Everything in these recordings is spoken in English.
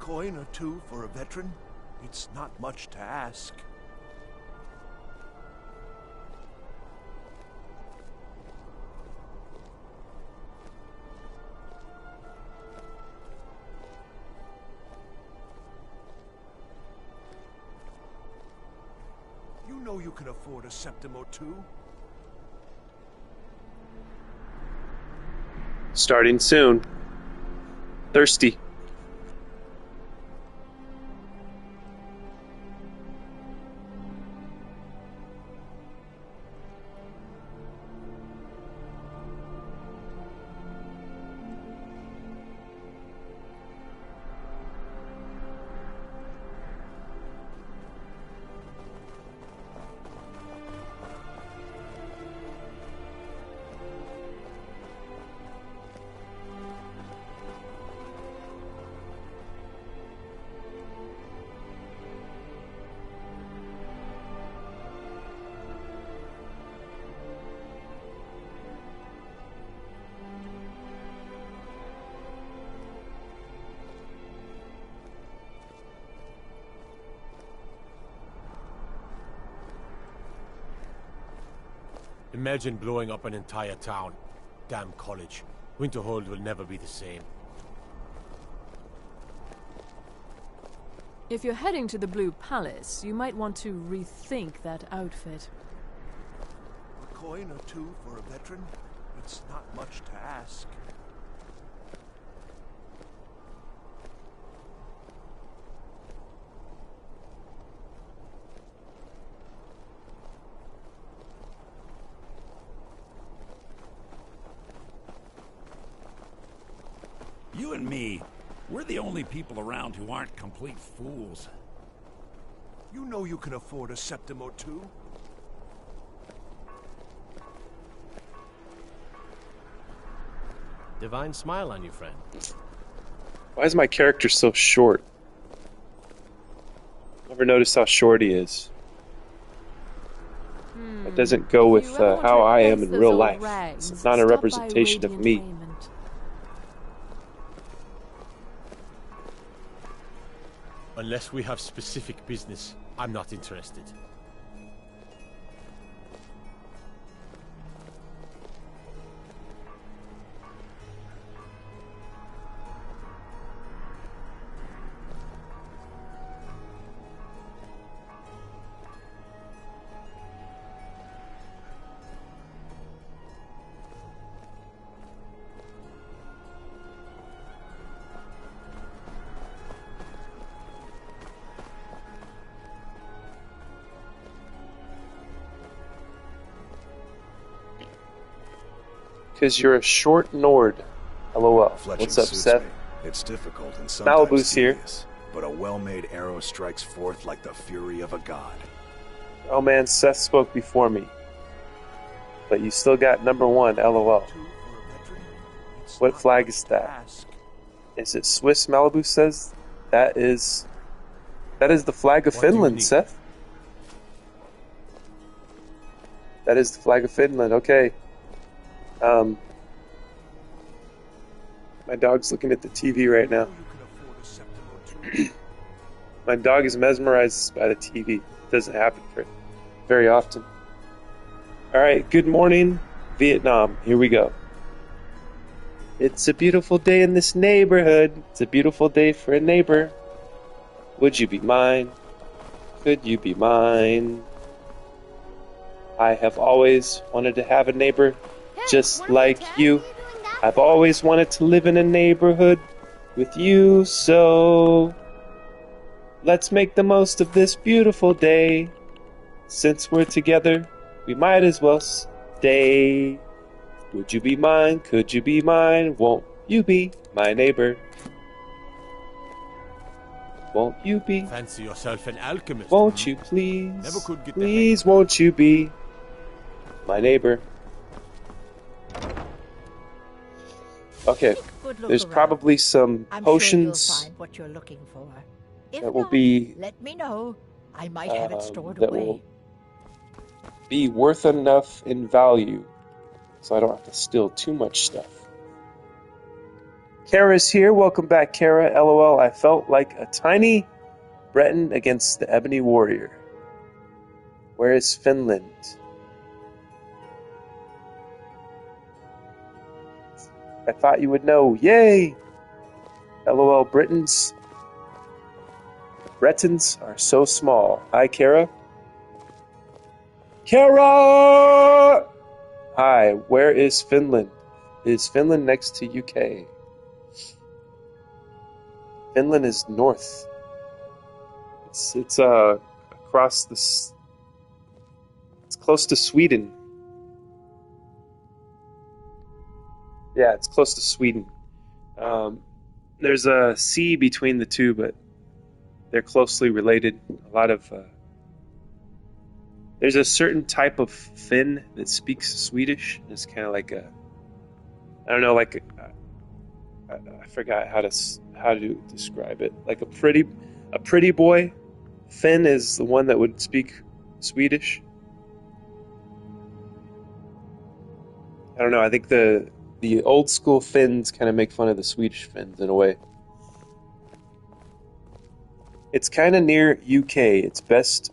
coin or two for a veteran? It's not much to ask. You know you can afford a septim or two. Starting soon. Thirsty. Imagine blowing up an entire town. Damn college. Winterhold will never be the same. If you're heading to the Blue Palace, you might want to rethink that outfit. A coin or two for a veteran? It's not much to ask. You and me, we're the only people around who aren't complete fools. You know you can afford a septim or two. Divine smile on you, friend. Why is my character so short? Never noticed how short he is. It doesn't go with how I am in real life. It's not a representation of me. Unless we have specific business, I'm not interested. Because you're a short Nord. LOL. What's up, Seth? It's difficult and Malibu's sometimes here. tedious, but a well-made arrow strikes forth like the fury of a god. Oh man, Seth spoke before me. But you still got number one, LOL. What flag is that? Is it Swiss? Malibu says that is the flag of Finland, Seth. That is the flag of Finland. Okay. My dog's looking at the TV right now. My dog is mesmerized by the TV. It doesn't happen very often. Alright, good morning, Vietnam. Here we go. It's a beautiful day in this neighborhood. It's a beautiful day for a neighbor. Would you be mine? Could you be mine? I have always wanted to have a neighbor just like you. I've always wanted to live in a neighborhood with you, so let's make the most of this beautiful day. Since we're together, we might as well stay. Would you be mine? Could you be mine? Won't you be my neighbor? Won't you be? Fancy yourself an alchemist. Won't you please? Never could get Please, won't you be my neighbor? Okay, there's probably some potions find what you're looking for. that will be Let me know. I might have it stored that away. will be worth enough in value, so I don't have to steal too much stuff. Kara's here. Welcome back, Kara. LOL. I felt like a tiny Breton against the Ebony Warrior. Where is Finland? I thought you would know. Yay! LOL. Bretons are so small. Hi, Kara. Kara! Hi, where is Finland? Is Finland next to UK? Finland is north. It's across this. It's close to Sweden. Yeah, it's close to Sweden. There's a sea between the two, but they're closely related. A lot of there's a certain type of Finn that speaks Swedish. It's kind of like a, I don't know, like I forgot how to describe it. Like a pretty boy. Finn is the one that would speak Swedish. I don't know. I think the old school Finns kind of make fun of the Swedish Finns in a way. It's kind of near UK. It's best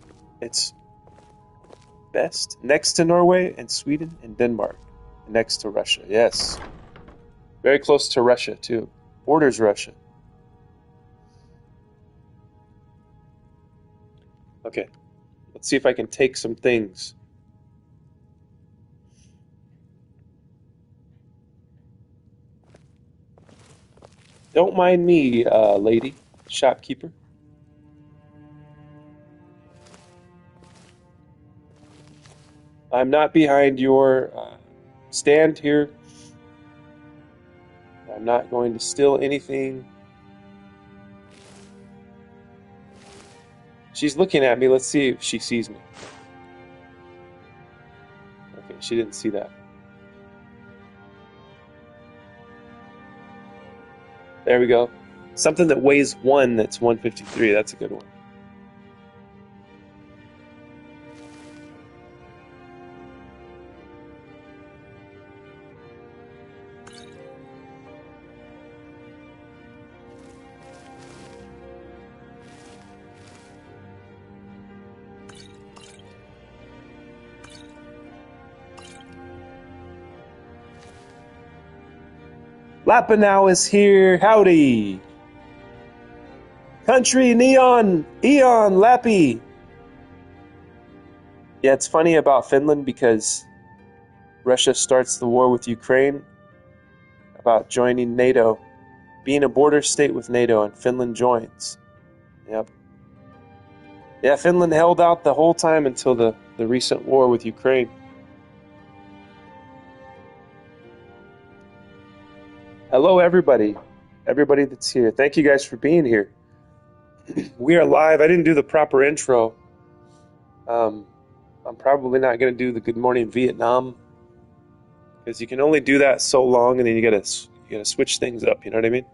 next to Norway and Sweden and Denmark, next to Russia. Yes, very close to Russia too. Borders Russia. Okay, let's see if I can take some things. Don't mind me, lady, shopkeeper. I'm not behind your stand here. I'm not going to steal anything. She's looking at me. Let's see if she sees me. Okay, she didn't see that. There we go. Something that weighs 1 that's 153. That's a good one. Lapinow is here. Howdy. Country Neon. Eon. Lappy. Yeah, it's funny about Finland because Russia starts the war with Ukraine about joining NATO, being a border state with NATO, and Finland joins. Yep. Yeah, Finland held out the whole time until the recent war with Ukraine. Hello, everybody that's here. Thank you guys for being here. We are live. I didn't do the proper intro. I'm probably not going to do the Good Morning Vietnam because you can only do that so long, and then you gotta switch things up. You know what I mean?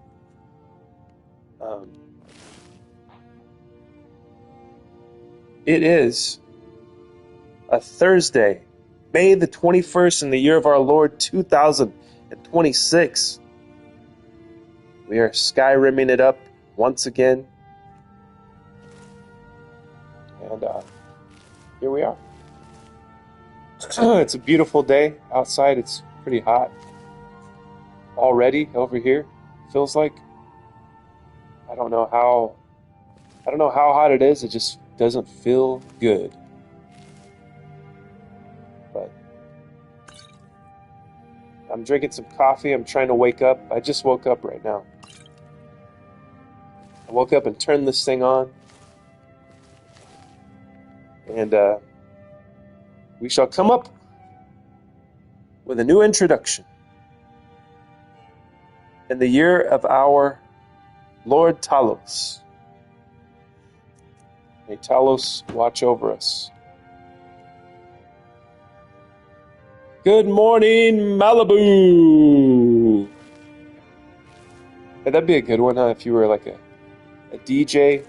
It is a Thursday, May the 21st, in the year of our Lord 2026. We are Skyrimming it up once again. And here we are. It's a beautiful day outside. It's pretty hot already over here. Feels like. I don't know how hot it is. It just doesn't feel good. But I'm drinking some coffee. I'm trying to wake up. I just woke up right now. I woke up and turned this thing on. And we shall come up with a new introduction. In the year of our Lord Talos. May Talos watch over us. Good morning, Malibu! Hey, that'd be a good one, huh? If you were like a DJ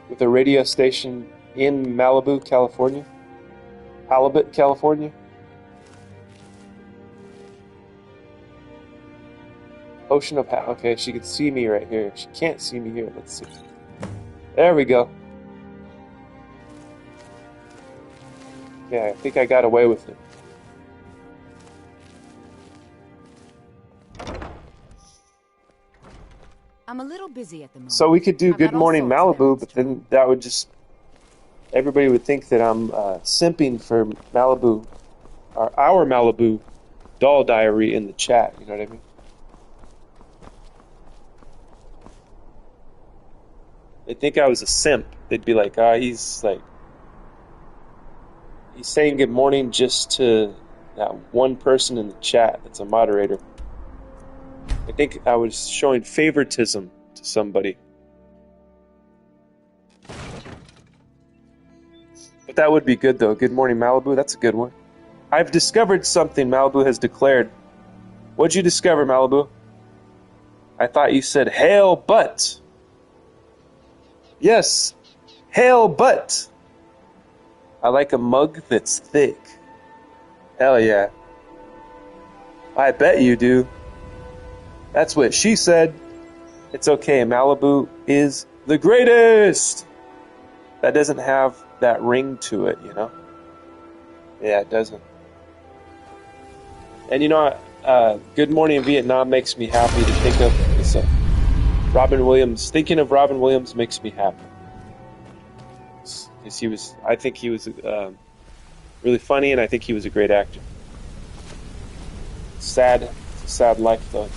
with a radio station in Malibu, California. Halibut, California. Potion of power. Okay, she can see me right here. She can't see me here. Let's see. There we go. Yeah, I think I got away with it. I'm a little busy at the moment. So we could do I've got Good all Morning sorts of Malibu, errands but to run. then that would just... Everybody would think that I'm simping for Malibu, or our Malibu doll diary in the chat, you know what I mean? They'd think I was a simp. They'd be like, he's saying good morning just to that one person in the chat that's a moderator. I think I was showing favoritism to somebody. But that would be good, though. Good morning, Malibu. That's a good one. I've discovered something, Malibu has declared. What'd you discover, Malibu? I thought you said, hail but. Yes, hail but. I like a mug that's thick. Hell yeah. I bet you do. That's what she said. It's okay, Malibu is the greatest. That doesn't have that ring to it, you know? Yeah, it doesn't. And you know, Good Morning Vietnam makes me happy to think of this. Robin Williams. Thinking of Robin Williams makes me happy. Because I think he was really funny, and I think he was a great actor. Sad. It's a sad life, though.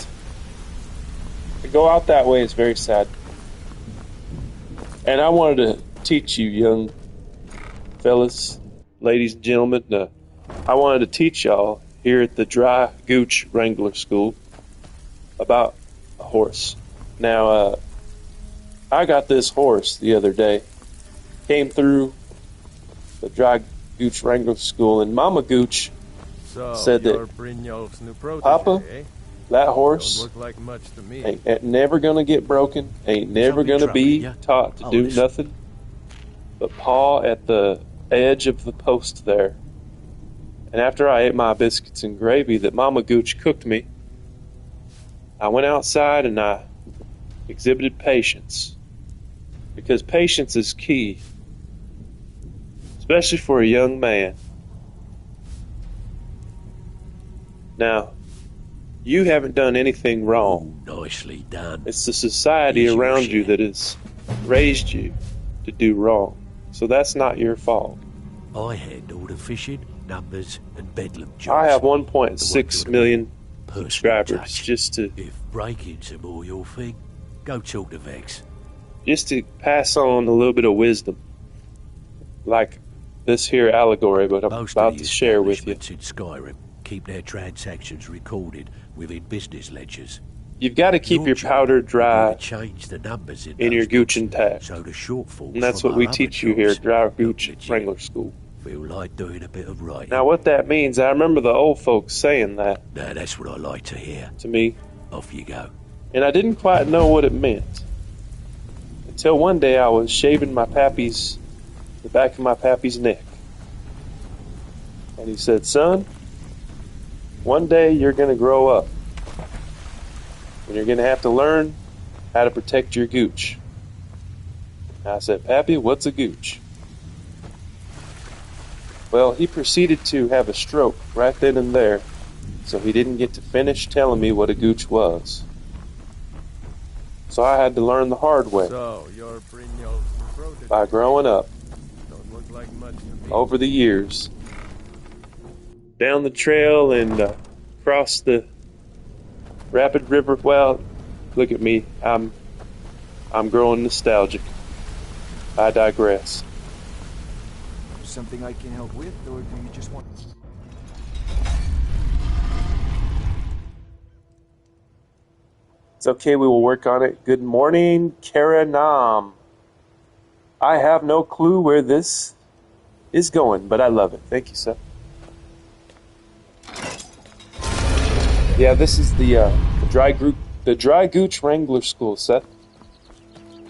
To go out that way is very sad. And I wanted to teach you, young fellas, ladies and gentlemen, I wanted to teach y'all here at the Dry Gooch Wrangler School about a horse. Now, I got this horse the other day. Came through the Dry Gooch Wrangler School, and Mama Gooch said that, Brynjolf's new protege, Papa, eh? that horse Don't look like much to me. ain't never gonna get broken, ain't never gonna be taught to do nothing but paw at the edge of the post there. And after I ate my biscuits and gravy that Mama Gooch cooked me, I went outside and I exhibited patience. Because patience is key, especially for a young man. Now, you haven't done anything wrong. Nicely done. It's the society Here's your around you share. that has raised you to do wrong. So that's not your fault. I handle the fishing, numbers, and bedlam jobs. I have The 1.6 one million personal subscribers touch. just to If breaking's a more your thing, go talk to Vex. pass on a little bit of wisdom, like this here allegory, but I'm Most about of to the share with you. establishments in Skyrim keep their transactions recorded within business ledgers. You've got to keep your job powder will be dry to change the numbers in in your those gooch books, and tag. so the shortfalls And that's from what we our other teach you here jobs at Dry look Gooch legit. Wrangler School. Feel like doing a bit of writing. Now, what that means, I remember the old folks saying that Now that's what I like to hear. to me, Off you go. and I didn't quite know what it meant until one day I was shaving the back of my pappy's neck. And he said, son, one day you're going to grow up. And you're going to have to learn how to protect your gooch. And I said, Pappy, what's a gooch? Well, he proceeded to have a stroke right then and there, so he didn't get to finish telling me what a gooch was. So I had to learn the hard way So, you're Brynjolf's new protege. by growing up Don't look like much to me. over the years. Down the trail and across the rapid river. Well, look at me. I'm growing nostalgic. I digress. Something I can help with, or do you just want... It's okay, we will work on it. Good morning, Karanam. I have no clue where this is going, but I love it. Thank you, sir. Yeah, this is the Dry Gooch Wrangler School, Seth.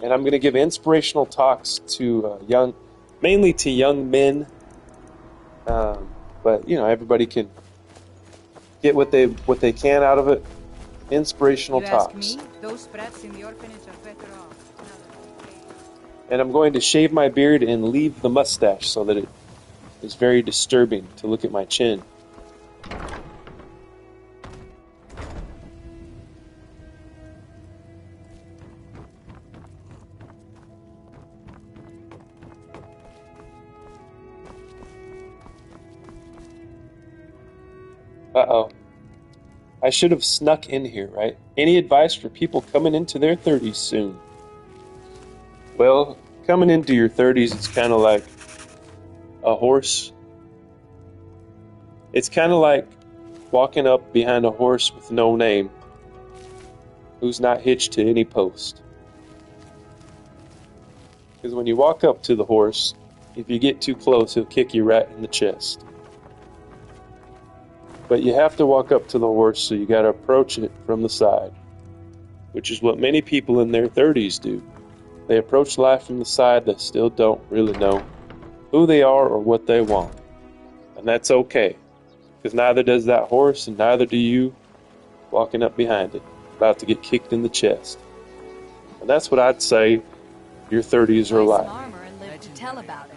And I'm going to give inspirational talks to mainly to young men. But you know, everybody can get what they can out of it. Inspirational You ask talks. me, those sprats in the orphanage are better off. And I'm going to shave my beard and leave the mustache so that it is very disturbing to look at my chin. Uh-oh. I should have snuck in here, right? Any advice for people coming into their 30s soon? Well, coming into your 30s, it's kind of like a horse. It's kind of like walking up behind a horse with no name, who's not hitched to any post. Because when you walk up to the horse, if you get too close, he'll kick you right in the chest. But you have to walk up to the horse, so you got to approach it from the side, which is what many people in their 30s do. They approach life from the side that still don't really know who they are or what they want. And that's okay, because neither does that horse and neither do you walking up behind it, about to get kicked in the chest. And that's what I'd say your 30s are like. Armor and live to tell about it.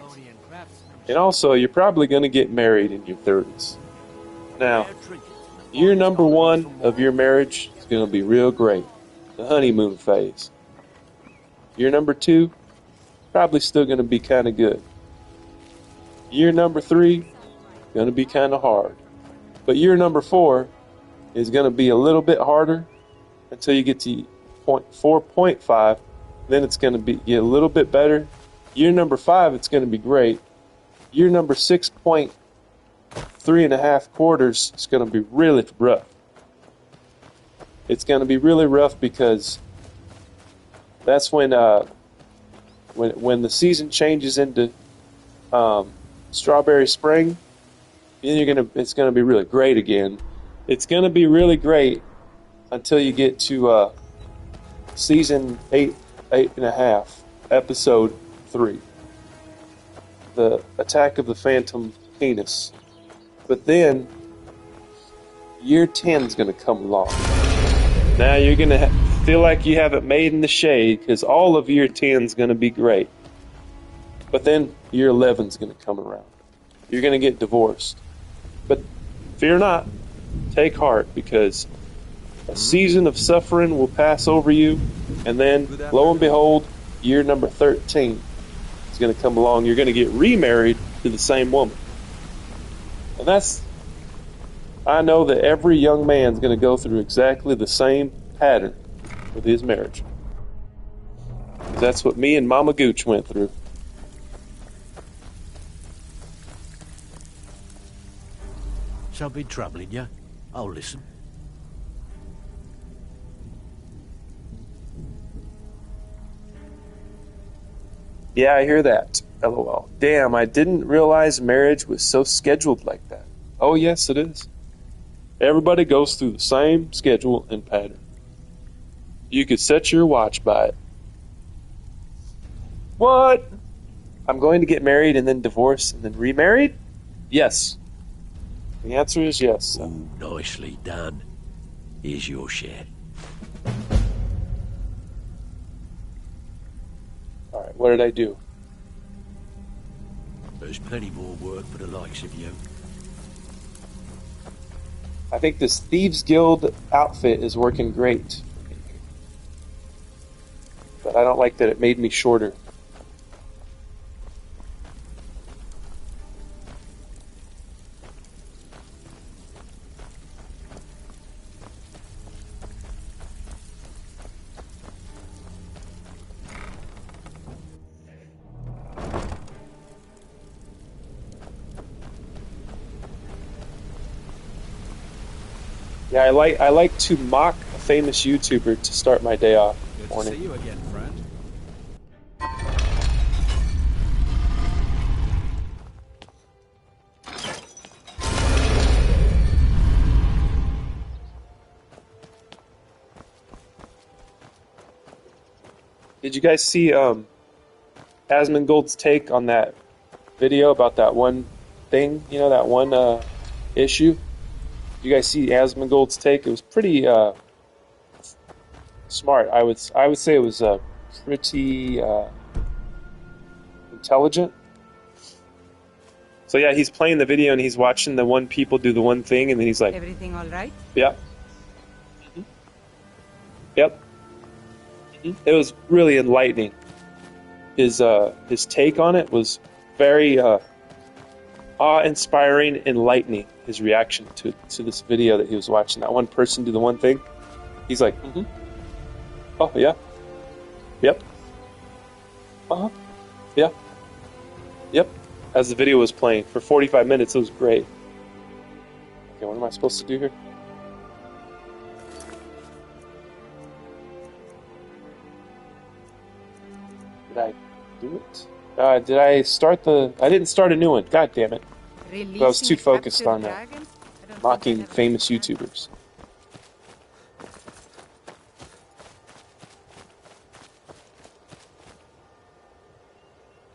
And also, you're probably going to get married in your 30s. Now, year number 1 of your marriage is going to be real great, the honeymoon phase. Year number 2, probably still going to be kind of good. Year number 3, going to be kind of hard. But year number 4 is going to be a little bit harder until you get to 4.5. Then it's going to get a little bit better. Year number 5, it's going to be great. Year number 6.3 quarters is going to be really rough. It's going to be really rough because that's when the season changes into strawberry spring. Then it's going to be really great again. It's going to be really great until you get to season 8.5, episode 3, the Attack of the Phantom Penis. But then year 10 is going to come along. Now you're going to feel like you have it made in the shade because all of year 10 is going to be great. But then year 11 is going to come around. You're going to get divorced. But fear not, take heart, because a season of suffering will pass over you, and then, lo and behold, year number 13 is going to come along. You're going to get remarried to the same woman. And I know that every young man's going to go through exactly the same pattern with his marriage. That's what me and Mama Gooch went through. Something troubling you? I'll listen. Yeah, I hear that. LOL. Damn, I didn't realize marriage was so scheduled like that. Oh, yes, it is. Everybody goes through the same schedule and pattern. You could set your watch by it. What? I'm going to get married and then divorce and then remarried? Yes. The answer is yes. Ooh, nicely done. Here's your share. Alright, what did I do? There's plenty more work for the likes of you. I think this Thieves Guild outfit is working great. But I don't like that it made me shorter. Yeah, I like to mock a famous YouTuber to start my day off. Good Morning. to see you again, friend. Did you guys see Asmongold's take on that video about that one thing? You know, that one issue? You guys see Asmongold's take? It was pretty smart. I would say it was pretty intelligent. So yeah, he's playing the video and he's watching the one people do the one thing, and then he's like, Everything all right? "Yeah, yep." It was really enlightening. His take on it was very awe-inspiring, enlightening. His reaction to this video that he was watching, that one person do the one thing, he's like, "Oh yeah, yep, yeah, yep." As the video was playing for 45 minutes, it was great. Okay, what am I supposed to do here? Did I do it? Did I start the... I didn't start a new one. God damn it. I was too focused on mocking famous YouTubers.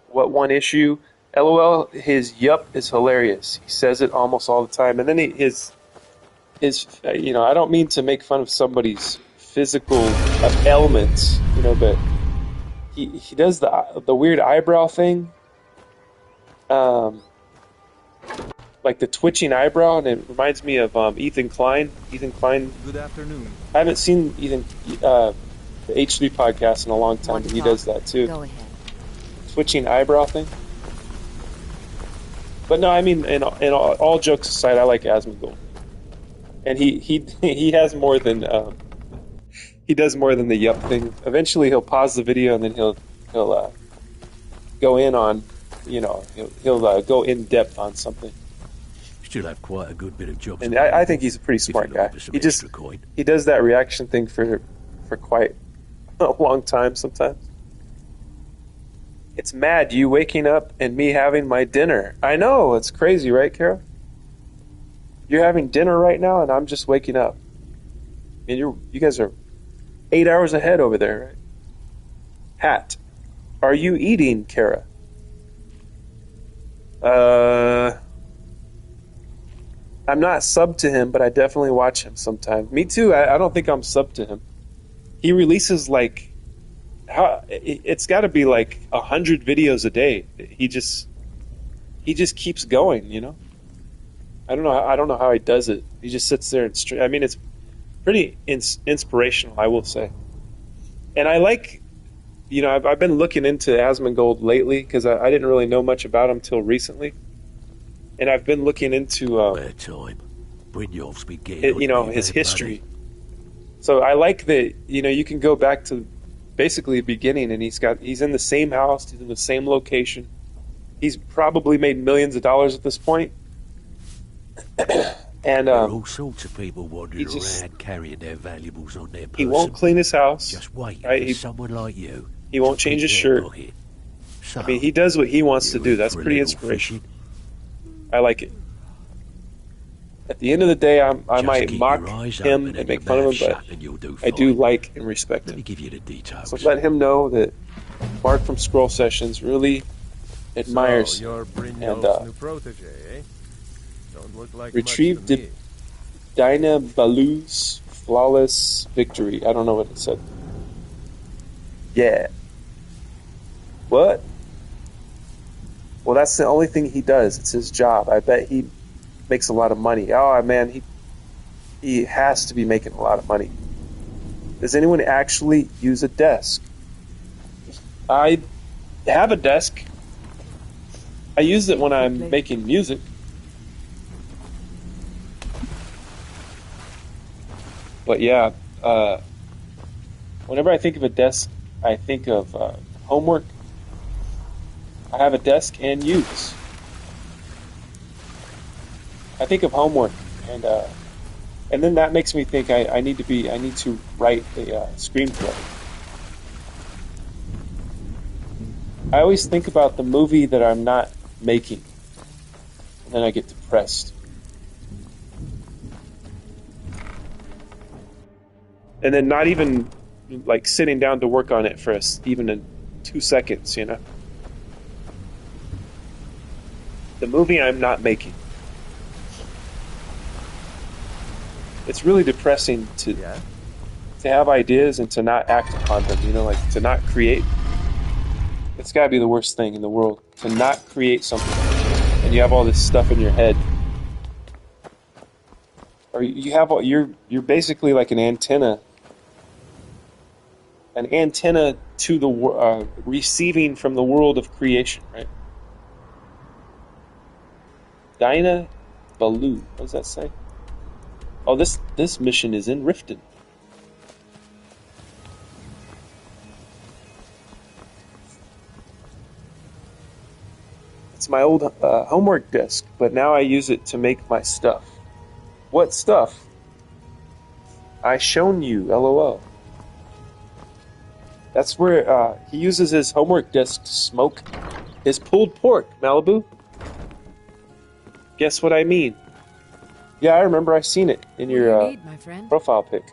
What one issue? LOL, his yup is hilarious. He says it almost all the time. And then his you know, I don't mean to make fun of somebody's physical ailments, you know, but he does the weird eyebrow thing. Like the twitching eyebrow, and it reminds me of Ethan Klein. Ethan Klein. Good afternoon. I haven't seen Ethan the H3 podcast in a long time, but he does that too. Go ahead. Twitching eyebrow thing. But no, I mean, in all jokes aside, I like Asmongold, and he has more than he does more than the yup thing. Eventually, he'll pause the video and then he'll go in on, you know, he'll go in depth on something. Still have quite a good bit of jobs. And I think he's a pretty smart guy. He does that reaction thing for quite a long time sometimes. It's mad, you waking up and me having my dinner. I know, it's crazy, right, Carol? You're having dinner right now, and I'm just waking up. And you guys are 8 hours ahead over there, right? Hat, are you eating, Kara? I'm not subbed to him, but I definitely watch him sometimes. Me too. I don't think I'm subbed to him. He releases like... it's got to be like 100 videos a day. He just keeps going, you know. I don't know how he does it. He just sits there and I mean, it's pretty inspirational, I will say. And I like, you know, I've been looking into Asmongold lately because I didn't really know much about him till recently, and I've been looking into you know, his history. So I like that, you know, you can go back to basically the beginning, and he's in the same house, he's in the same location. He's probably made millions of dollars at this point. And there are all sorts of people wandering around carrying their valuables on their person. He won't clean his house. Just wait right? for someone like you. He won't change his shirt. So, I mean, he does what he wants to do. That's pretty inspirational. I like it. At the end of the day, I might mock him and make fun of him, but I do like and respect him. Let me give you the details. So let him know that Mark from Scroll Sessions really admires you're and new protege, eh? Don't look like retrieved much to me. Dinah Balu's flawless victory. I don't know what it said. Yeah. What? Well, that's the only thing he does. It's his job. I bet he makes a lot of money. Oh man, he has to be making a lot of money. Does anyone actually use a desk? I have a desk. I use it when I'm making music. But yeah, whenever I think of a desk, I think of homework. I have a desk and use. I think of homework, and then that makes me think I need to write a screenplay. I always think about the movie that I'm not making, and then I get depressed. And then not even like sitting down to work on it for even in 2 seconds, you know. The movie I'm not making. It's really depressing to to have ideas and to not act upon them, you know, like to not create. It's gotta be the worst thing in the world, to not create something and you have all this stuff in your head. Or you have all, you're basically like an antenna to the receiving from the world of creation, right? Dinah Baloo. What does that say? Oh, this mission is in Riften. It's my old homework desk, but now I use it to make my stuff. What stuff? I shown you, LOL. That's where he uses his homework desk to smoke his pulled pork, Malibu. Guess what I mean? Yeah, I remember I seen it in your need, my friend? profile pic.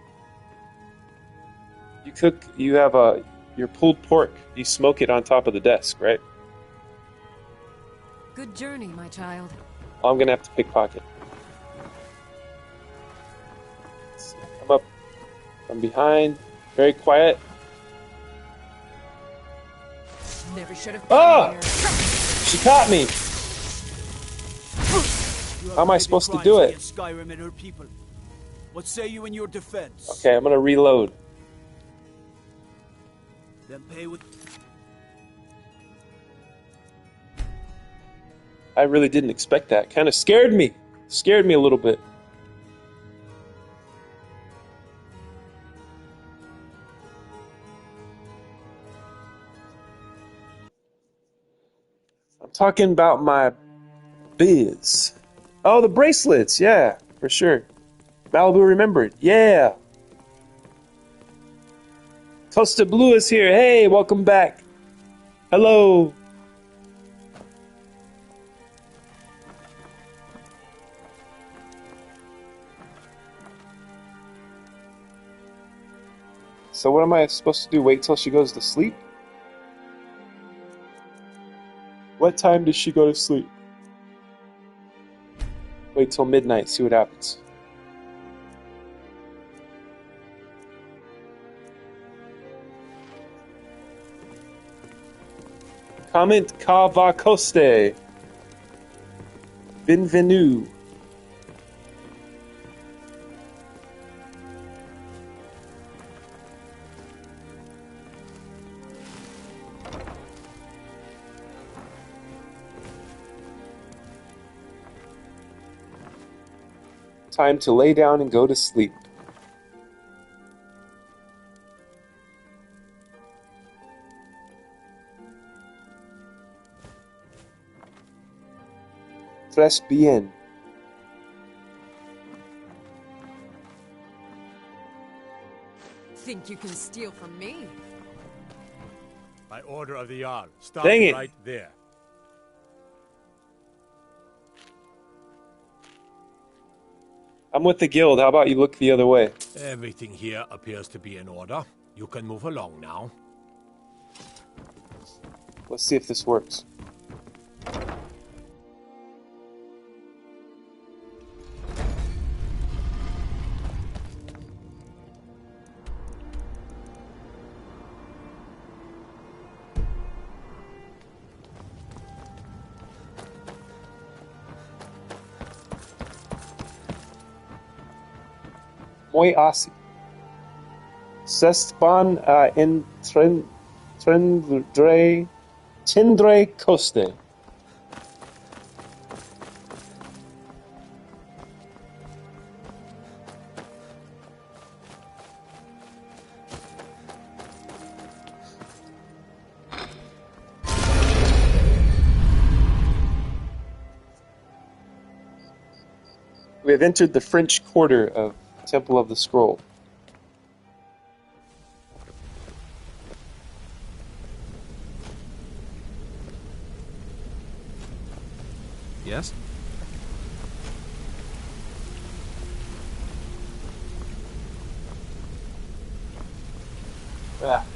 You have your pulled pork, you smoke it on top of the desk, right? Good journey, my child. I'm gonna have to pickpocket. Come up from behind, very quiet. Never should have Ah! been here. She caught me! How am I supposed to do it? Skyrim and her people. What say you in your defense? Okay, I'm gonna reload. Then pay with. I really didn't expect that. Kind of scared me. Scared me a little bit. I'm talking about my biz. Oh, the bracelets. Yeah, for sure. Malibu remembered. Yeah. Costa Blue is here. Hey, welcome back. Hello. So what am I supposed to do? Wait till she goes to sleep? What time does she go to sleep? Wait till midnight, see what happens. Comment Cava Coste. Bienvenue. Time to lay down and go to sleep. Tres bien. Think you can steal from me? By order of the Jarl. Stop Dang it. right there. I'm with the guild. How about you look the other way? Everything here appears to be in order. You can move along now. Let's see if this works. Muy así. Sespan en tendre coste. We have entered the French Quarter of Temple of the Scroll. Yes? Ah.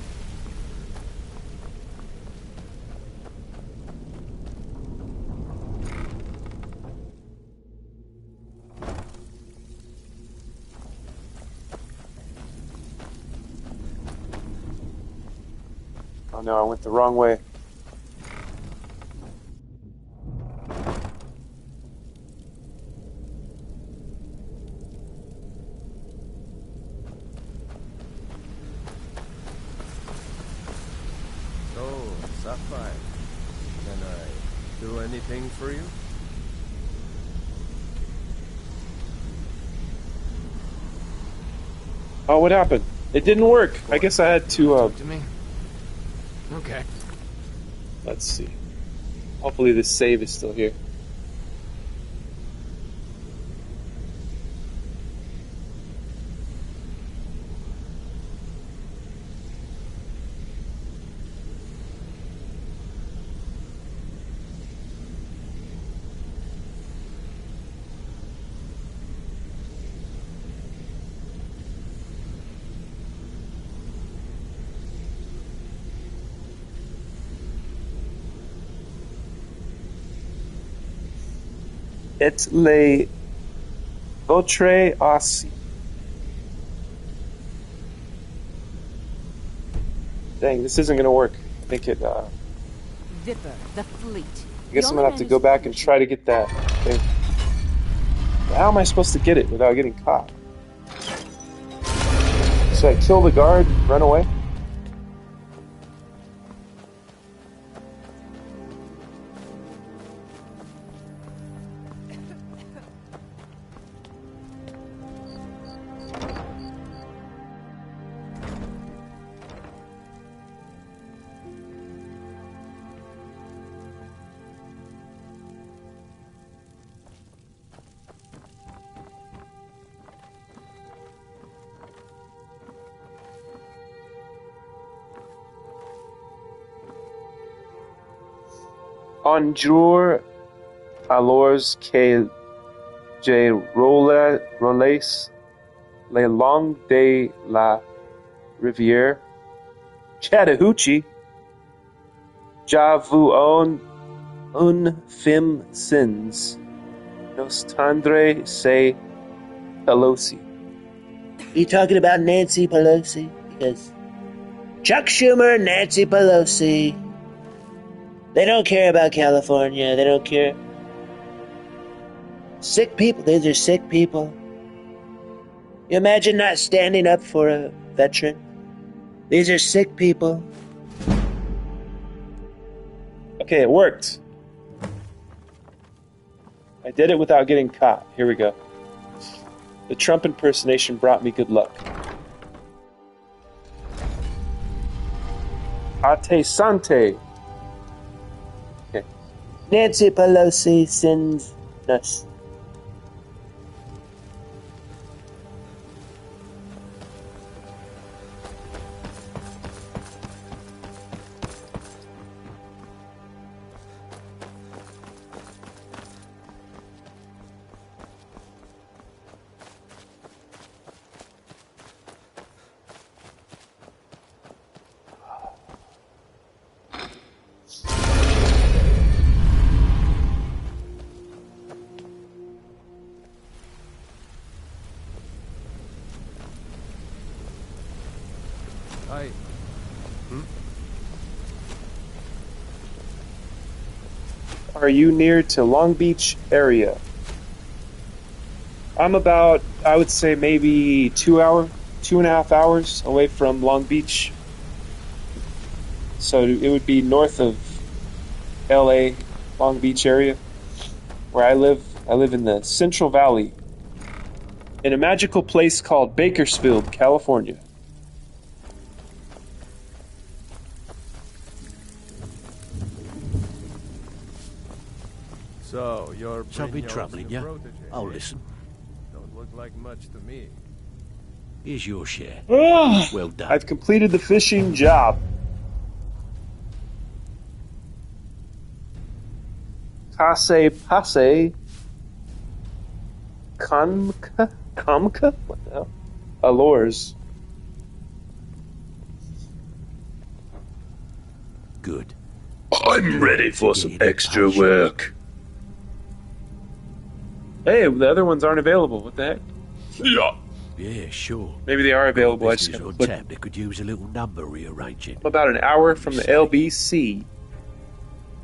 Oh no, I went the wrong way. So, Sapphire, can I do anything for you? Oh, what happened? It didn't work. I guess I had to, To me? Okay. let's see. Hopefully this save is still here. Et les votre aussi. Dang, this isn't gonna work. I think it, Viper, the fleet. I guess I'm gonna have to go back and try to get that thing. How am I supposed to get it without getting caught? Should I kill the guard, run away? Un jour, alors que je roulais le long de la rivière Chattahoochee, j'avoue un film sins, nos tendre se Pelosi. Are you talking about Nancy Pelosi? Because Chuck Schumer and Nancy Pelosi, they don't care about California. They don't care. Sick people. These are sick people. You imagine not standing up for a veteran? These are sick people. Okay, it worked. I did it without getting caught. Here we go. The Trump impersonation brought me good luck. Ate Sante. Okay. Nancy Pelosi sends us. Are you near to Long Beach area? I'm about, I would say maybe 2.5 hours away from Long Beach. So it would be north of LA, Long Beach area, where I live. I live in the Central Valley, in a magical place called Bakersfield, California. So, you're Shall be Brignole's troubling new you. protege, I'll eh? listen. Don't look like much to me. Here's your share. Ah, Well done. I've completed the fishing job. Kase Pase Kamka? What the hell? Allures. Good. I'm ready for some extra work. Hey, the other ones aren't available. What the heck? Yeah. Yeah, sure. Maybe they are available. I just Business gotta on look. tap that could use a little number rearranging. I'm about an hour from the LBC.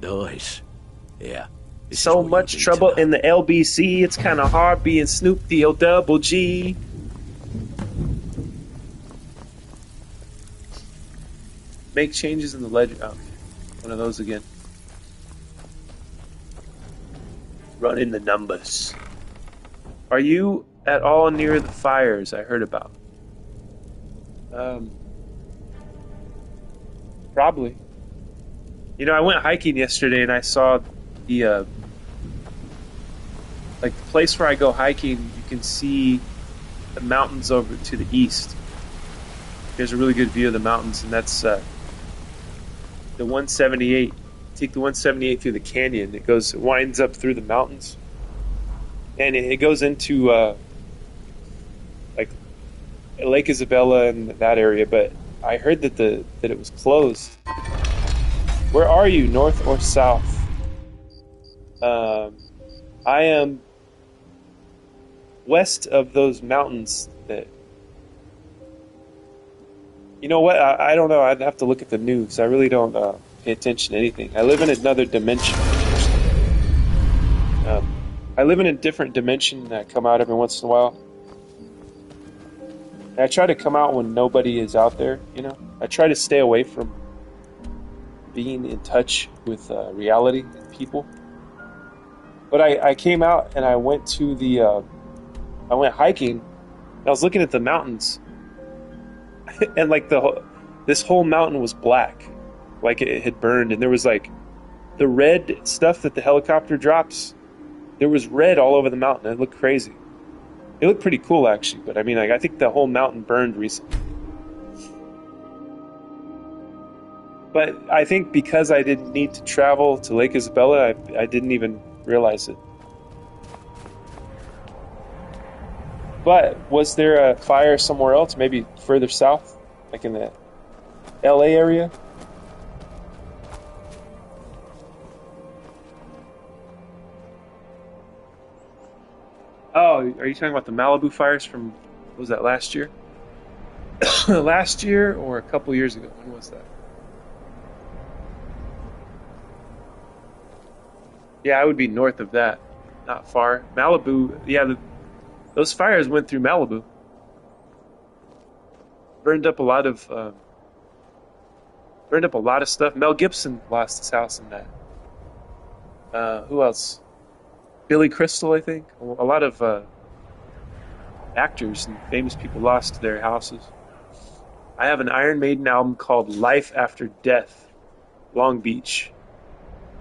Nice. Yeah. This is So what you much need to trouble know. in the LBC. It's kind of hard being Snoop D-O double G. Make changes in the ledger. Oh, one of those again. Run in the numbers. Are you at all near the fires I heard about? Probably. You know, I went hiking yesterday and I saw the like the place where I go hiking. You can see the mountains over to the east. There's a really good view of the mountains, and that's the 178. Take the 178 through the canyon. It winds up through the mountains, and it goes into like Lake Isabella and that area. But I heard that it was closed. Where are you, north or south? I am west of those mountains. That, you know what? I don't know. I'd have to look at the news. I really don't pay attention to anything. I live in another dimension. I live in a different dimension that I come out every once in a while. And I try to come out when nobody is out there, you know? I try to stay away from being in touch with reality and people. But I came out and I went to I went hiking. And I was looking at the mountains. And like this whole mountain was black. Like it had burned. And there was like the red stuff that the helicopter drops. There was red all over the mountain. It looked crazy. It looked pretty cool, actually. But I mean, I think the whole mountain burned recently. But I think because I didn't need to travel to Lake Isabella, I didn't even realize it. But was there a fire somewhere else, maybe further south, like in the LA area? Oh, are you talking about the Malibu fires from, what was that, last year? Last year or a couple years ago? When was that? Yeah, I would be north of that. Not far. Malibu, yeah, those fires went through Malibu. Burned up a lot of stuff. Mel Gibson lost his house in that. Who else? Billy Crystal, I think. A lot of actors and famous people lost their houses. I have an Iron Maiden album called Life After Death. Long Beach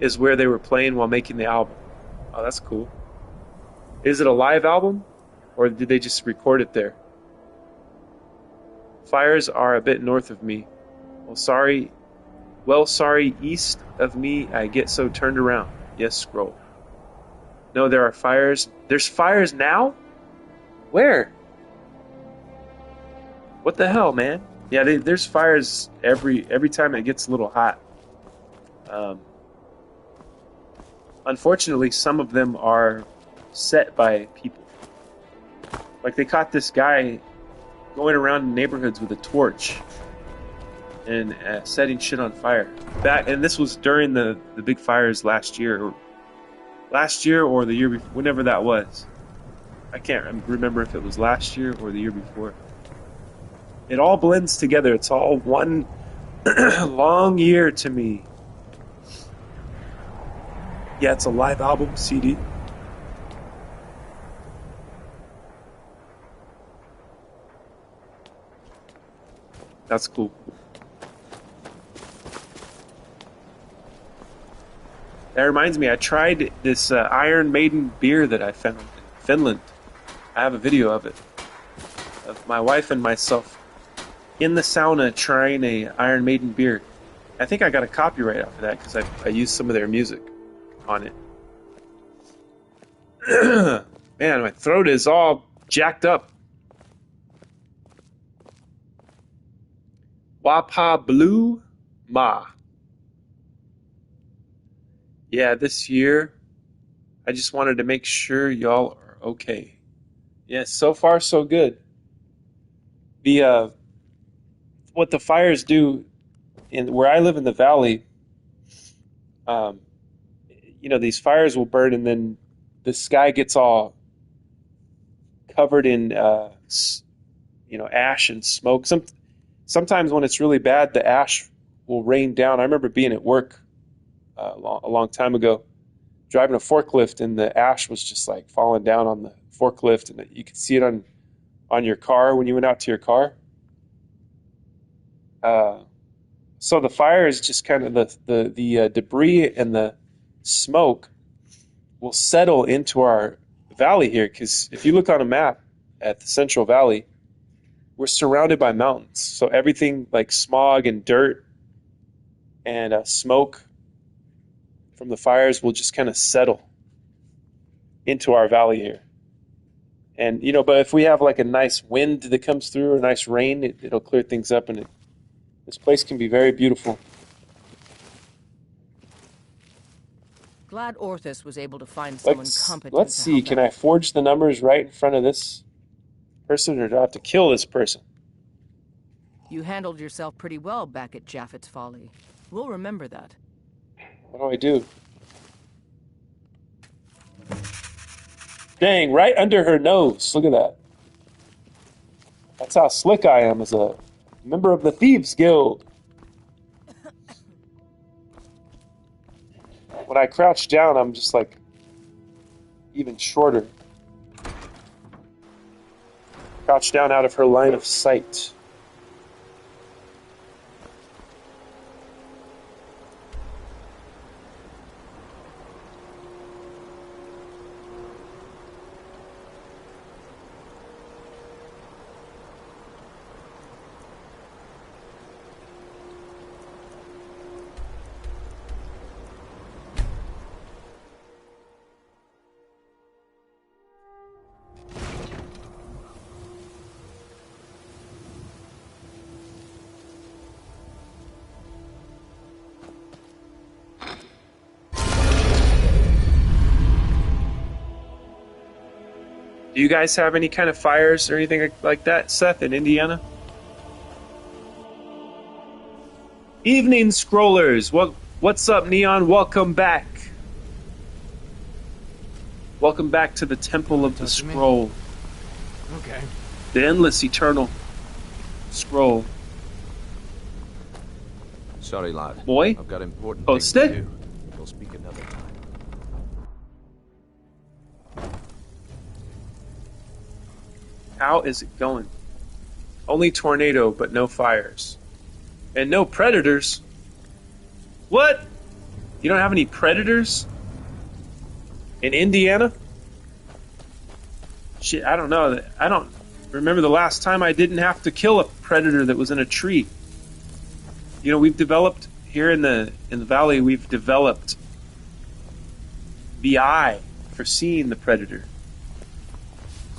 is where they were playing while making the album. Oh, that's cool. Is it a live album, or did they just record it there? Fires are a bit north of me. Sorry, east of me, I get so turned around. Yes, scroll. No, there are fires. There's fires now? Where? What the hell, man? Yeah, there's fires every time it gets a little hot. Unfortunately, some of them are set by people. Like they caught this guy going around neighborhoods with a torch and setting shit on fire. And this was during the big fires last year or the year before, whenever that was. I can't remember if it was last year or the year before. It all blends together. It's all one long year to me. Yeah, it's a live album CD. That's cool. That reminds me, I tried this Iron Maiden beer that I found in Finland. I have a video of it. Of my wife and myself in the sauna trying a Iron Maiden beer. I think I got a copyright off of that because I used some of their music on it. Man, my throat is all jacked up. Wapa Blue Ma. Yeah, this year, I just wanted to make sure y'all are okay. Yeah, so far so good. The what the fires do in where I live in the valley, these fires will burn, and then the sky gets all covered in ash and smoke. Sometimes when it's really bad, the ash will rain down. I remember being at work a long time ago, driving a forklift, and the ash was just like falling down on the forklift, and you could see it on your car when you went out to your car. So the fire is just kind of the debris and the smoke will settle into our valley here, because if you look on a map at the Central Valley, we're surrounded by mountains. So everything like smog and dirt and smoke from the fires will just kind of settle into our valley here. And, but if we have like a nice wind that comes through or nice rain, it'll clear things up, and this place can be very beautiful. Glad Orthus was able to find someone competent. Let's see, can I forge the numbers right in front of this person, or do I have to kill this person? You handled yourself pretty well back at Japhet's Folly. We'll remember that. What do I do? Dang, right under her nose. Look at that. That's how slick I am as a member of the Thieves Guild. When I crouch down, I'm just like even shorter. Crouch down out of her line of sight. Do you guys have any kind of fires or anything like that, Seth, in Indiana? Evening, Scrollers. What's up, Neon? Welcome back. Welcome back to the Temple of the Scroll. Okay. The endless, eternal scroll. Sorry, lad. Boy? I've got important Post things to it? do. We'll speak another time. How is it going? Only tornado, but no fires. And no predators. What? You don't have any predators? In Indiana? Shit, I don't know. I don't remember the last time I didn't have to kill a predator that was in a tree. We've developed here in the valley, we've developed the eye for seeing the predator.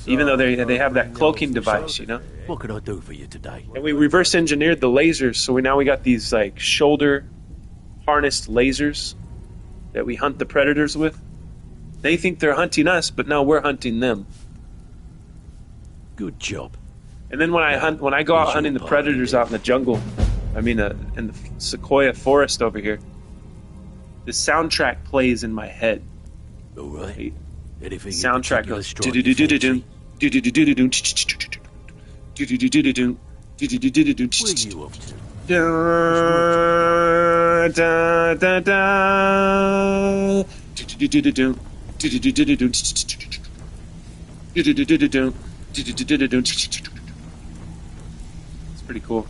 Even though they have that cloaking device, What could I do for you today? And we reverse engineered the lasers, so we got these like shoulder harnessed lasers that we hunt the predators with. They think they're hunting us, but no, we're hunting them. Good job. And then when I go out hunting the predators out in the jungle, in the sequoia forest over here, the soundtrack plays in my head. All right. Anything Soundtrack goes. Where you off to? It's pretty cool.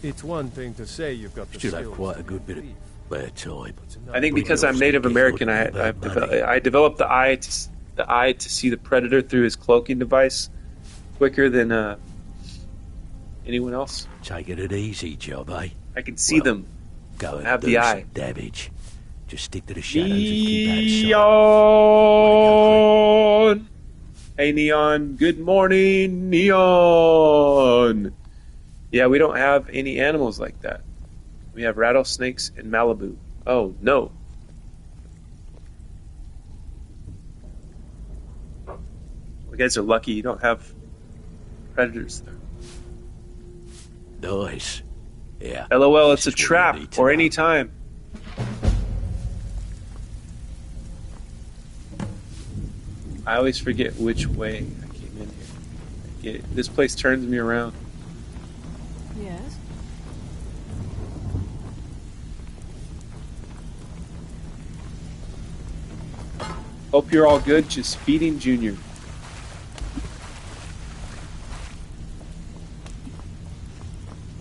It's one thing to say you've got the Should have skills quite to a good be bit of thief. spare time. I think because I'm Native American, I developed the eye to see the predator through his cloaking device quicker than anyone else. Taking it easy, job, eh? I can see them. Go and have do the some eye. damage. Just stick to the shadows and keep out of sight. Neon! Hey, Neon. Good morning, Neon. Yeah, we don't have any animals like that. We have rattlesnakes in Malibu. Oh, no. guys are lucky you don't have predators there. Nice. Yeah. LOL, it's a This is what we trap, need or tonight. any time. I always forget which way I came in here. This place turns me around. Yes? Hope you're all good, just feeding Junior.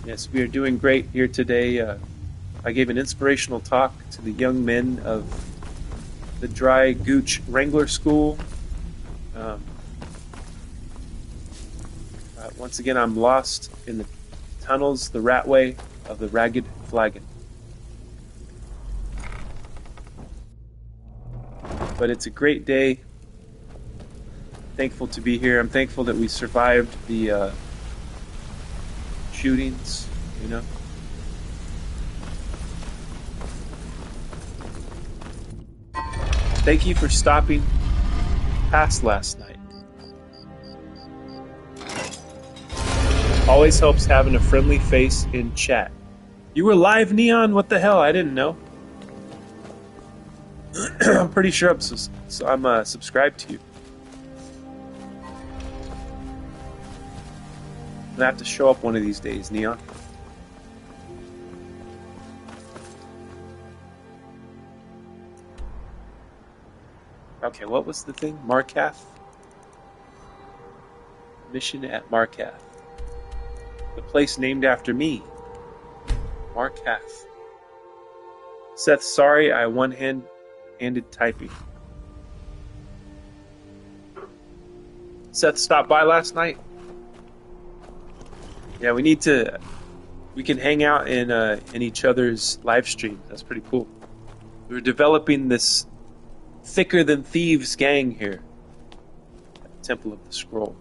Yes, we are doing great here today. I gave an inspirational talk to the young men of the Dry Gooch Wrangler School. Once again, I'm lost in the tunnels, the ratway of the Ragged Flagon. But it's a great day. Thankful to be here. I'm thankful that we survived the shootings, you know. Thank you for stopping past last night. Always helps having a friendly face in chat. You were live, Neon? What the hell? I didn't know. I'm pretty sure I'm subscribed to you. I'm gonna have to show up one of these days, Neon. Okay, what was the thing? Markath? Mission at Markath. The place named after me. Markath. Seth, sorry, I one-handed typing. Seth stopped by last night. Yeah, we can hang out in each other's live stream. That's pretty cool. We're developing this thicker than thieves gang here at the Temple of the Scroll.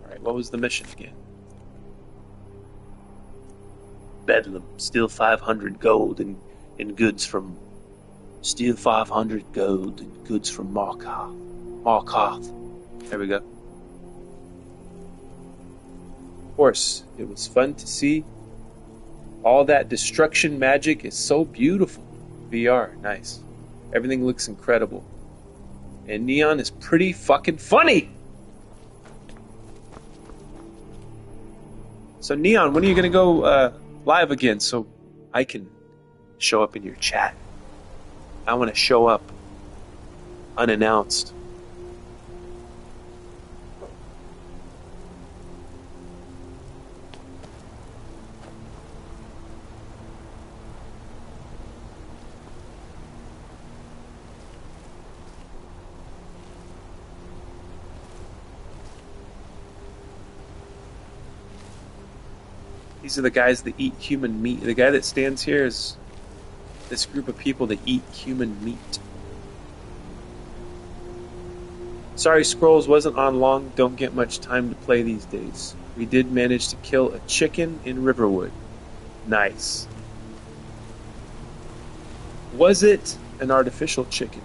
Alright, what was the mission again? Bedlam, steal 500 gold and goods from... Steal 500 gold and goods from Markarth. There we go. Of course, it was fun to see. All that destruction magic is so beautiful. VR, nice. Everything looks incredible. And Neon is pretty fucking funny! So Neon, when are you gonna go live again so I can show up in your chat? I want to show up unannounced. These are the guys that eat human meat. The guy that stands here is this group of people that eat human meat. Sorry, Scrolls wasn't on long. Don't get much time to play these days. We did manage to kill a chicken in Riverwood. Nice. Was it an artificial chicken?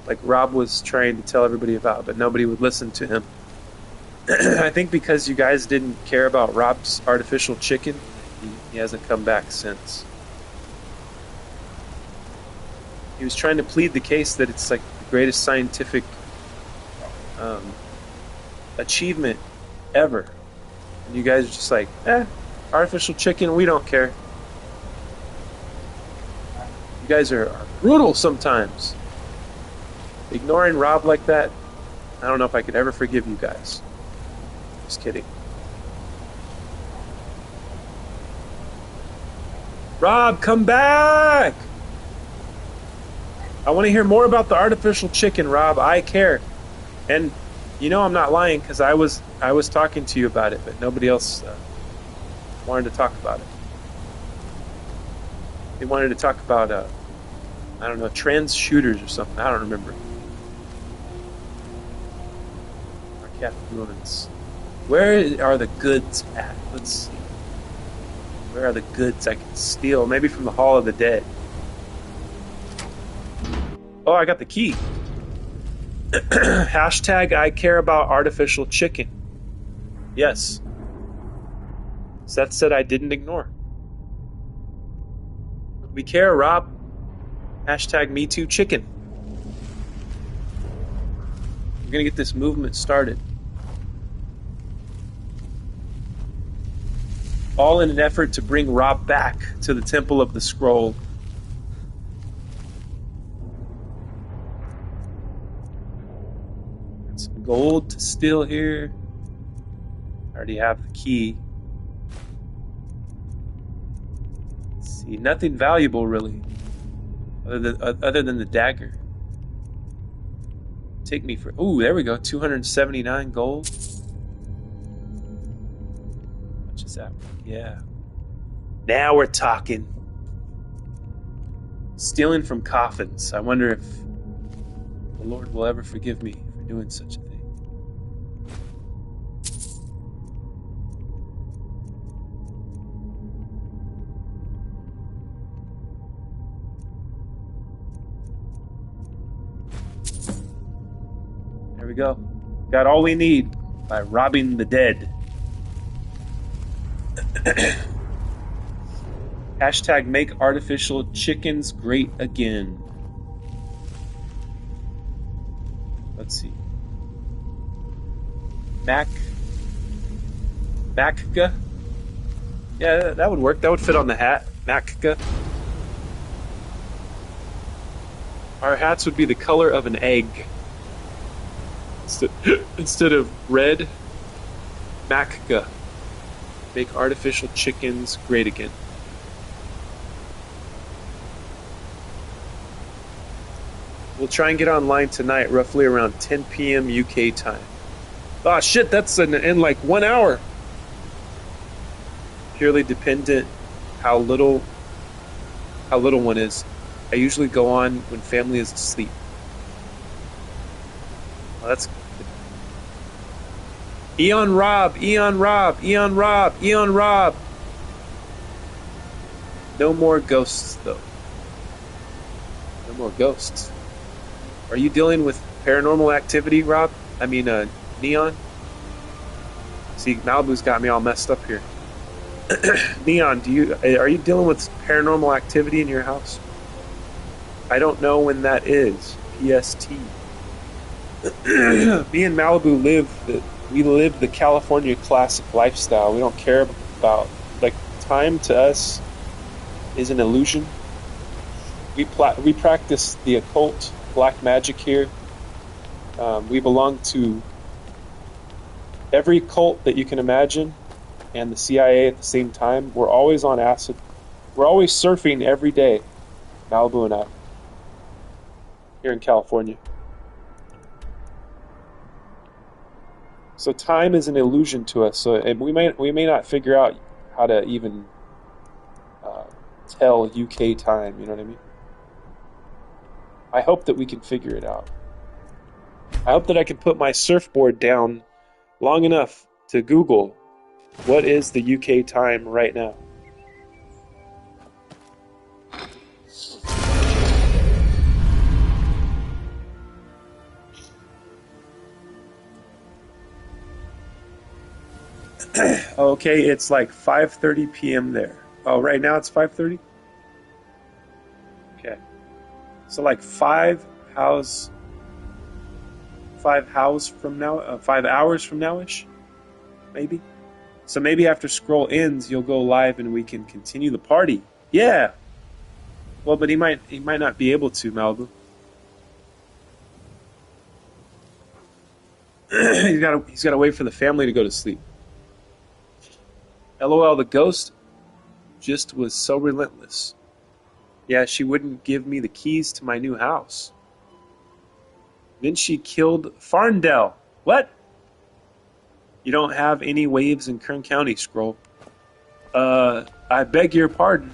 Like Rob was trying to tell everybody about, but nobody would listen to him. I think because you guys didn't care about Rob's artificial chicken, he hasn't come back since. He was trying to plead the case that it's like the greatest scientific achievement ever. And you guys are just like, artificial chicken, we don't care. You guys are brutal sometimes. Ignoring Rob like that, I don't know if I could ever forgive you guys. Just kidding. Rob, come back! I want to hear more about the artificial chicken, Rob. I care. And you know I'm not lying because I was talking to you about it, but nobody else wanted to talk about it. They wanted to talk about, I don't know, trans shooters or something. I don't remember. Markath ruins. Where are the goods at? Let's see. Where are the goods I can steal? Maybe from the Hall of the Dead. Oh, I got the key. Hashtag I care about artificial chicken. Yes. Seth said I didn't ignore. We care, Rob. Hashtag me too chicken. We're gonna get this movement started. All in an effort to bring Rob back to the Temple of the Scroll. Got some gold to steal here. I already have the key. Let's see, nothing valuable really, other than the dagger. Take me for... Ooh, there we go. 279 gold. How much is that? Yeah. Now we're talking. Stealing from coffins. I wonder if the Lord will ever forgive me for doing such a thing. There we go. Got all we need by robbing the dead. Hashtag make artificial chickens great again. Let's see. Macca? Yeah, that would work. That would fit on the hat. Macca. Our hats would be the color of an egg. Instead of red, Macca. Make artificial chickens great again. We'll try and get online tonight, roughly around 10 p.m. UK time. Oh shit, that's in like 1 hour. Purely dependent how little one is. I usually go on when family is asleep. Oh, that's Eon Rob. No more ghosts, though. No more ghosts. Are you dealing with paranormal activity, Rob? I mean, Neon? See, Malibu's got me all messed up here. Neon, are you dealing with paranormal activity in your house? I don't know when that is. PST. Me and Malibu live the California classic lifestyle. We don't care about, like, time to us is an illusion. We practice the occult, black magic here. We belong to every cult that you can imagine and the CIA at the same time. We're always on acid. We're always surfing every day, Malibu and I, here in California. So time is an illusion to us. So we may not figure out how to even tell UK time. You know what I mean? I hope that we can figure it out. I hope that I can put my surfboard down long enough to Google what is the UK time right now. Okay, it's like 5:30 p.m. there. Oh, right now it's 5:30? Okay. So like 5 hours from now-ish? Maybe? So maybe after scroll ends, you'll go live and we can continue the party. Yeah! Well, but he might not be able to, Malibu. He's gotta wait for the family to go to sleep. LOL, the ghost just was so relentless. Yeah, she wouldn't give me the keys to my new house. Then she killed Farndell. What? You don't have any waves in Kern County, Scroll. I beg your pardon.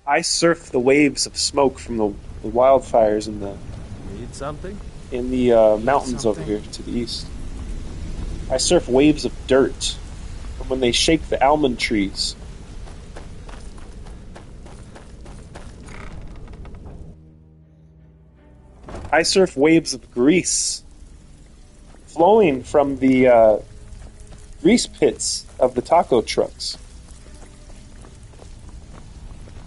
I surf the waves of smoke from the wildfires in the... Need something? In the mountains over here to the east. I surf waves of dirt from when they shake the almond trees. I surf waves of grease flowing from the grease pits of the taco trucks.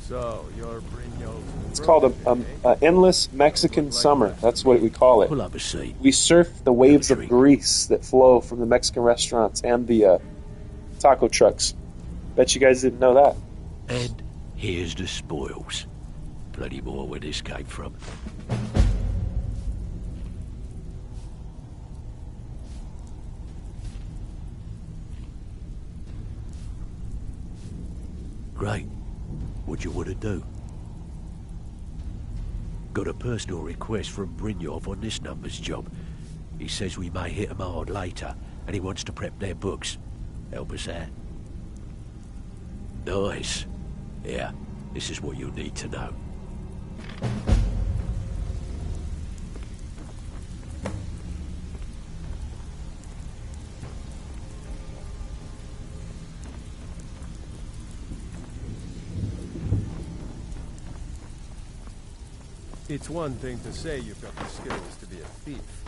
So, you're Brigno's... It's called a endless Mexican summer. That's what we call it. Pull up a seat. We surf the waves of grease that flow from the Mexican restaurants and the taco trucks. Bet you guys didn't know that. And here's the spoils. Plenty more where this came from. Great. What you want to do? Got a personal request from Brynjolf on this number's job. He says we may hit him hard later, and he wants to prep their books. Help us out. Nice. Yeah, this is what you'll need to know. It's one thing to say you've got the skills to be a thief.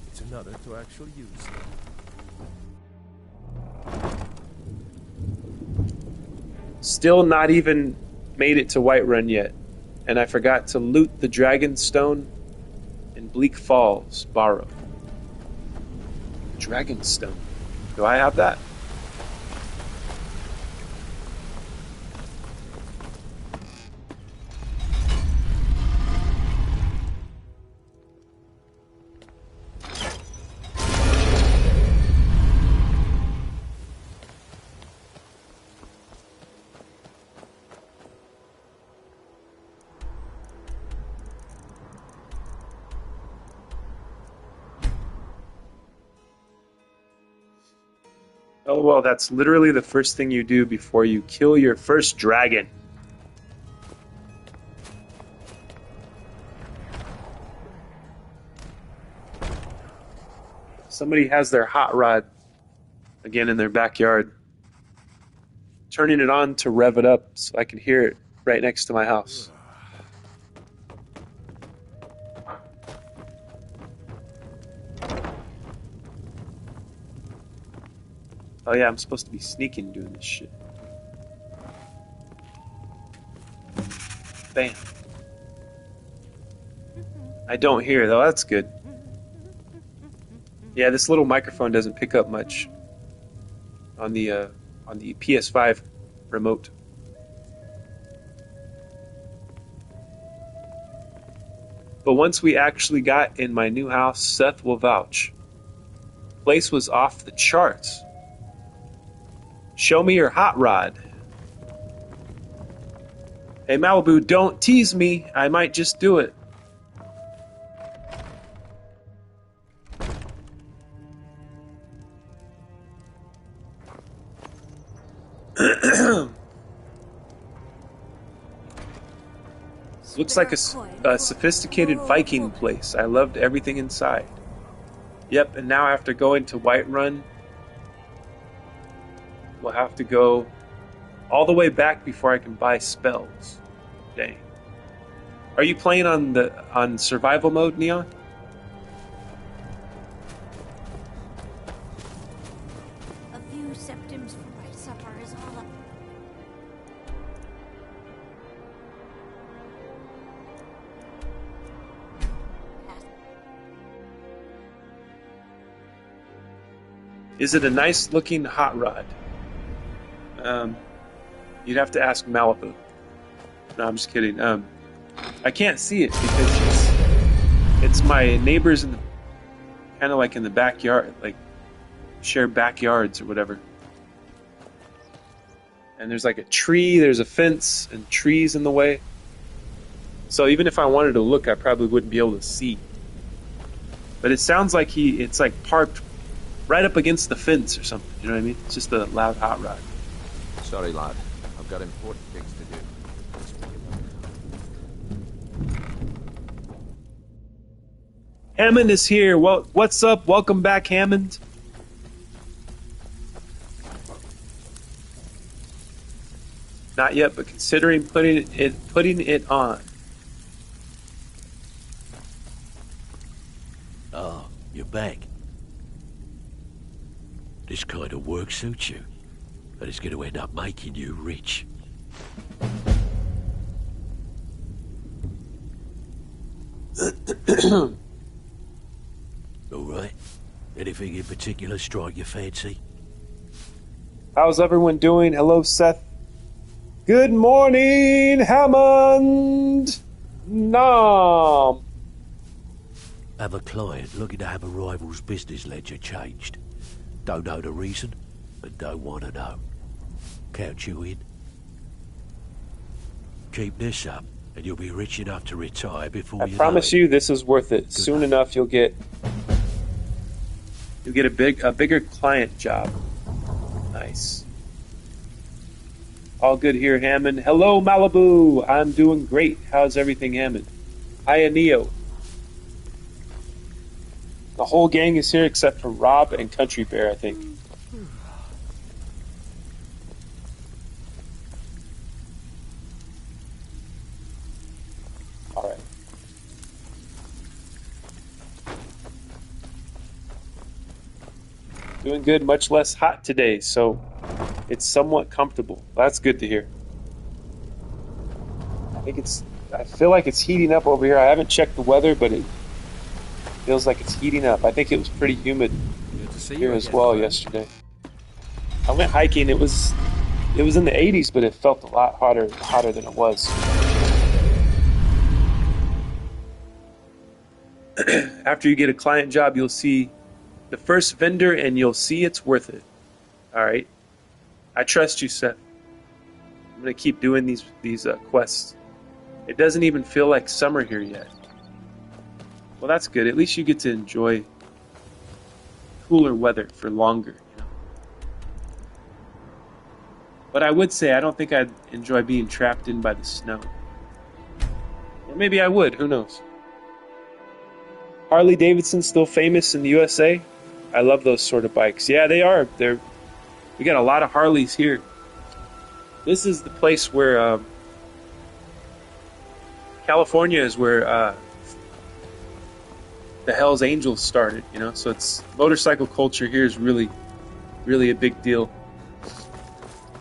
It's another to actually use them. Still not even made it to Whiterun yet, and I forgot to loot the Dragon Stone in Bleak Falls, borrow. Dragon Stone. Do I have that? Oh, well, that's literally the first thing you do before you kill your first dragon. Somebody has their hot rod again in their backyard, turning it on to rev it up so I can hear it right next to my house. Oh yeah, I'm supposed to be sneaking doing this shit. Bam. I don't hear though, that's good. Yeah, this little microphone doesn't pick up much on the PS5 remote. But once we actually got in my new house, Seth will vouch. The place was off the charts. Show me your hot rod. Hey Malibu, don't tease me. I might just do it. Looks like a sophisticated Viking place. I loved everything inside. Yep, and now after going to Whiterun, we'll have to go all the way back before I can buy spells. Dang. Are you playing on survival mode, Neon? A few septims for my supper is all up. Is it a nice looking hot rod? You'd have to ask Malibu. No, I'm just kidding. I can't see it because it's my neighbors kind of like in the backyard, like share backyards or whatever. And there's like a tree, there's a fence, and trees in the way. So even if I wanted to look, I probably wouldn't be able to see. But it sounds like it's like parked right up against the fence or something. You know what I mean? It's just a loud hot rod. Sorry, lad. I've got important things to do. Hammond is here. Well, what's up? Welcome back, Hammond. Not yet, but considering putting it on. Ah, you're back. This kind of work suits you, and it's going to end up making you rich. All right. Anything in particular strike your fancy? How's everyone doing? Hello, Seth. Good morning, Hammond. Nom. I have a client looking to have a rival's business ledger changed. Don't know the reason, and don't want to know. Count you in. Keep this up, and you'll be rich enough to retire before I you promise know it. you, this is worth it. Soon enough, you'll get a bigger client job. Nice. All good here, Hammond. Hello, Malibu. I'm doing great. How's everything, Hammond? Hiya, Neo. The whole gang is here except for Rob and Country Bear, I think. All right. Doing good, much less hot today, so it's somewhat comfortable. That's good to hear. I feel like it's heating up over here. I haven't checked the weather, but it feels like it's heating up. I think it was pretty humid here as well yesterday. I went hiking. It was in the 80s, but it felt a lot hotter than it was. After you get a client job, you'll see the first vendor, and you'll see it's worth it. All right, I trust you, Seth. I'm gonna keep doing these quests. It doesn't even feel like summer here yet. Well, that's good. At least you get to enjoy cooler weather for longer. You know? But I would say I don't think I'd enjoy being trapped in by the snow. Or maybe I would. Who knows? Harley Davidson still famous in the USA. I love those sort of bikes. Yeah, they are. We got a lot of Harleys here. This is the place where California is where the Hells Angels started. You know, so it's motorcycle culture here is really, really a big deal.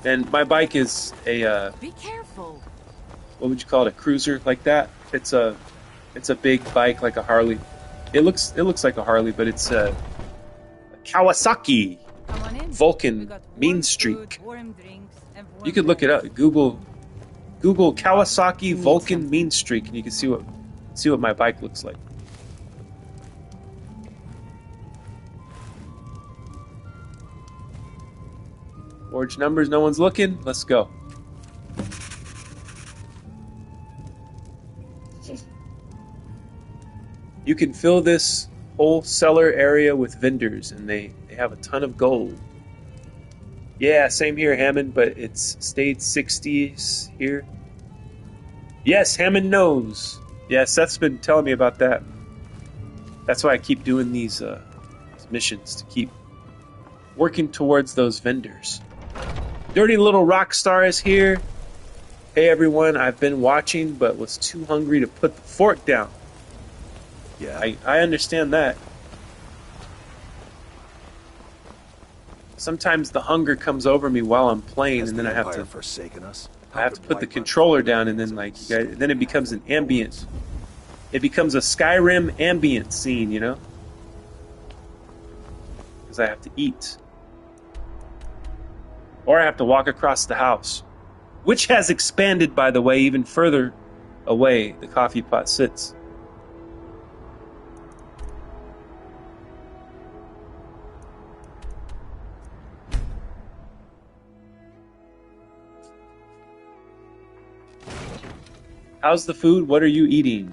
And my bike is a Be careful. What would you call it? A cruiser like that? It's a big bike like a Harley. It looks like a Harley, but it's a Kawasaki Vulcan Mean Streak. You could look it up. Google Kawasaki Vulcan Mean Streak, and you can see what my bike looks like. Orange numbers, no one's looking. Let's go. You can fill this whole cellar area with vendors, and they have a ton of gold. Yeah, same here, Hammond, but it's stayed 60s here. Yes, Hammond knows. Yeah, Seth's been telling me about that. That's why I keep doing these missions, to keep working towards those vendors. Dirty Little Rock Star is here. Hey everyone, I've been watching, but was too hungry to put the fork down. Yeah, I understand that. Sometimes the hunger comes over me while I'm playing, and then I have to put the controller down, and then then it becomes an ambient. It becomes a Skyrim ambient scene, you know? Because I have to eat. Or I have to walk across the house, which has expanded, by the way, even further away the coffee pot sits. How's the food? What are you eating?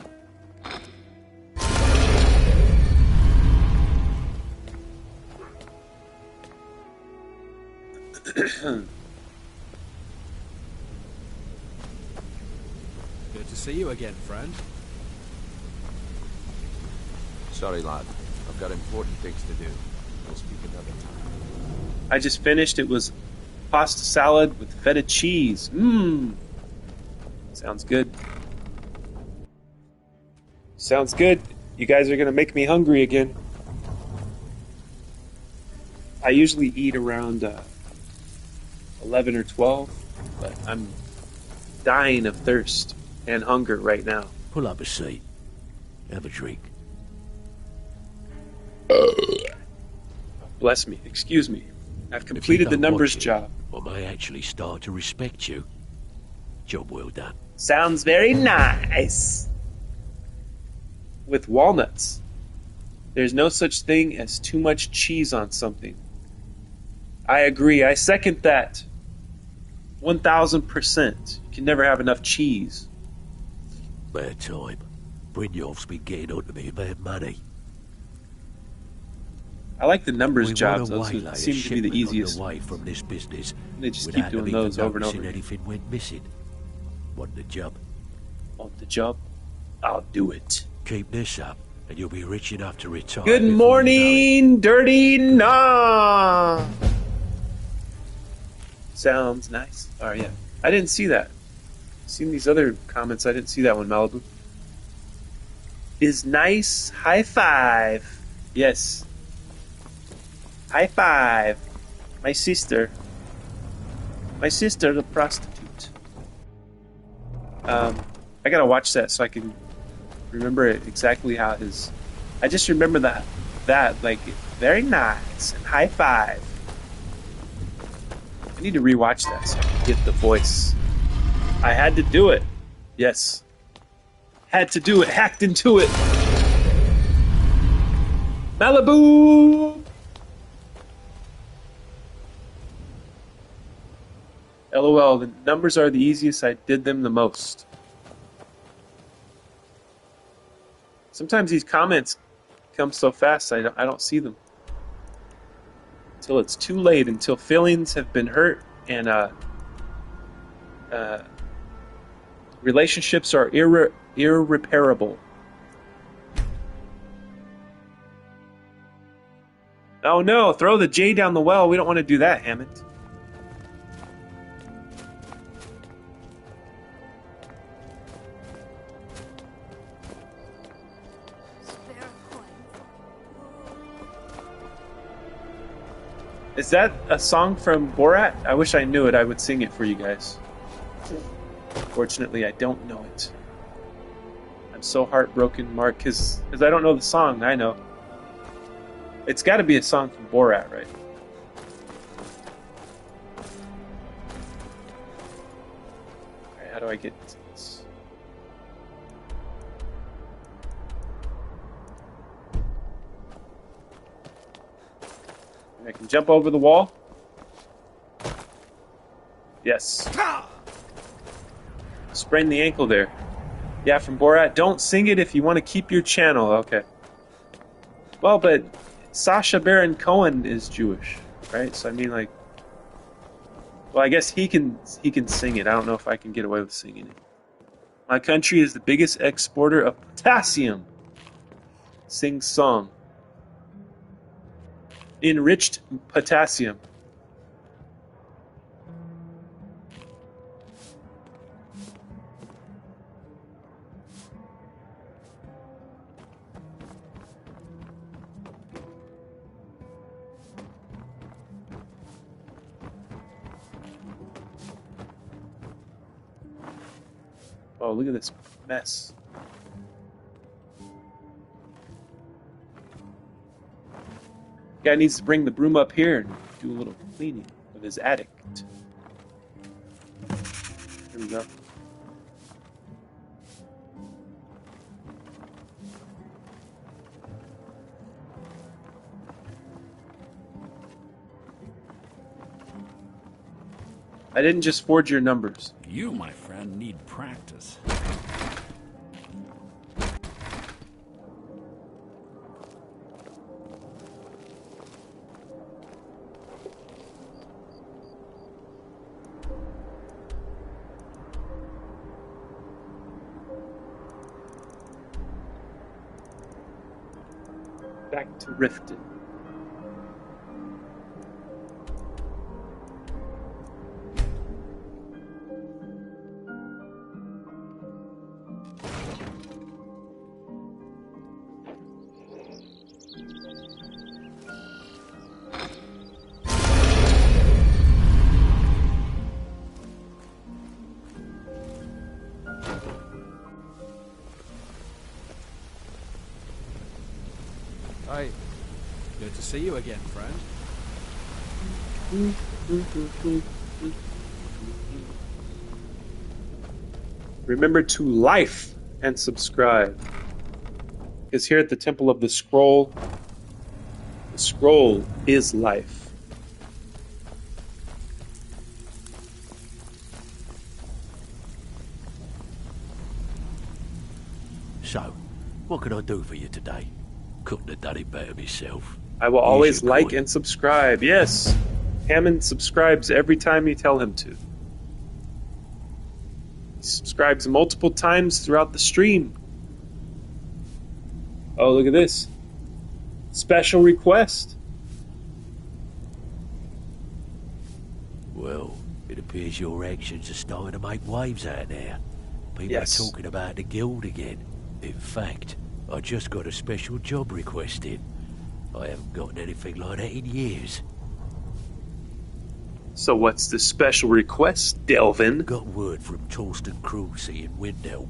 Good to see you again, friend. Sorry, lad. I've got important things to do. We'll speak another time. I just finished. It was pasta salad with feta cheese. Mmm. Sounds good. Sounds good. You guys are gonna make me hungry again. I usually eat around 11 or 12, but I'm dying of thirst and hunger right now. Pull up a seat. Have a drink. Bless me. Excuse me. I've completed the numbers job. I may actually start to respect you. Job well done. Sounds very nice. With walnuts. There's no such thing as too much cheese on something. I agree. I second that. 1000%. You can never have enough cheese. Bad time. Brynjolf's been getting on to me about money. I like the numbers We jobs. want to Those waylay a seem to be the shipment easiest. away from this business. They just keep without doing them those even over and over noticing again. anything went missing. Want the job? Want the job? I'll do it. Keep this up, and you'll be rich enough to retire. Good before morning, Dirty Nah. Sounds nice. Oh yeah, I didn't see that. Seen these other comments. I didn't see that one. Malibu is nice. High five. Yes. High five. My sister. My sister, the prostitute. I gotta watch that so I can remember exactly how his. I just remember that like very nice and high five. I need to rewatch that so I can get the voice. I had to do it. Yes. Had to do it. Hacked into it. Malibu! LOL, the numbers are the easiest. I did them the most. Sometimes these comments come so fast I don't see them. Until it's too late, until feelings have been hurt and relationships are irreparable. Oh no, throw the J down the well. We don't want to do that, Hammond. Is that a song from Borat? I wish I knew it. I would sing it for you guys. Fortunately, I don't know it. I'm so heartbroken, Mark, because I don't know the song. I know. It's got to be a song from Borat, right? Alright, how do I get to this? I can jump over the wall. Yes. Sprained the ankle there. Yeah, from Borat. Don't sing it if you want to keep your channel. Okay. Well, but Sacha Baron Cohen is Jewish, right? So I mean, like, well, I guess he can sing it. I don't know if I can get away with singing it. My country is the biggest exporter of potassium. Sing song. Enriched potassium. Oh, look at this mess. Guy needs to bring the broom up here and do a little cleaning of his attic. Here we go. I didn't just forge your numbers. You, my friend, need practice. Back to Riften. Hi. Good to see you again, friend. Remember to like and subscribe. Because here at the Temple of the Scroll is life. So, what can I do for you today? Couldn't have done it better myself. I will Here's always your like coin. and subscribe. Yes. Hammond subscribes every time you tell him to. He subscribes multiple times throughout the stream. Oh, look at this. Special request. Well, it appears your actions are starting to make waves out there. People Yes. are talking about the guild again. In fact, I just got a special job request in. I haven't gotten anything like that in years. So what's the special request, Delvin? Got word from Torsten Cruelty in Windhelm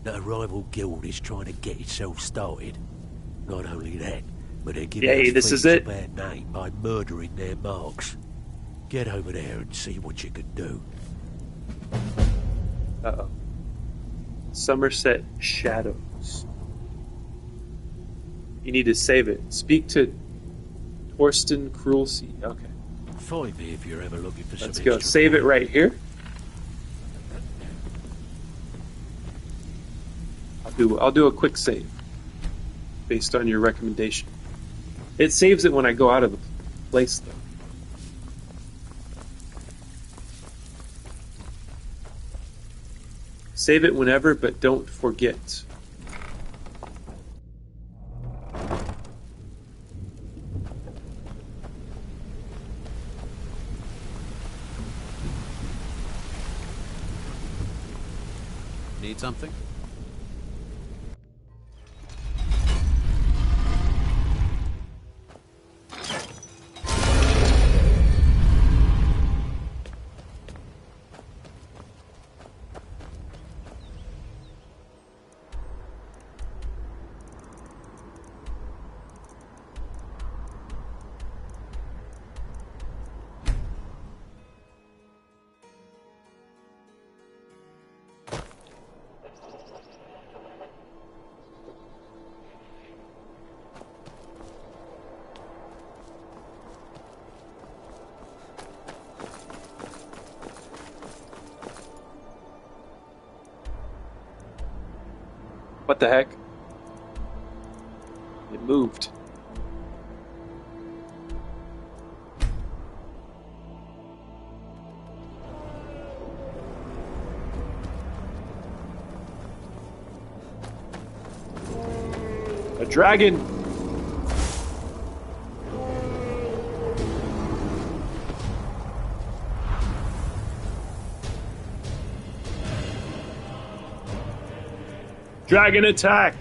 that a rival guild is trying to get itself started. Not only that, but they're giving Yay, us this is things it. a bad name by murdering their marks. Get over there and see what you can do. Uh-oh. Somerset Shadows. You need to save it. Speak to Torsten Cruelty. Okay. Find me if you're ever looking for some Let's go. extra Save it coin. right here. I'll do a quick save based on your recommendation. It saves it when I go out of the place though. Save it whenever, but don't forget. Need something? What the heck? It moved. A dragon! Dragon attack!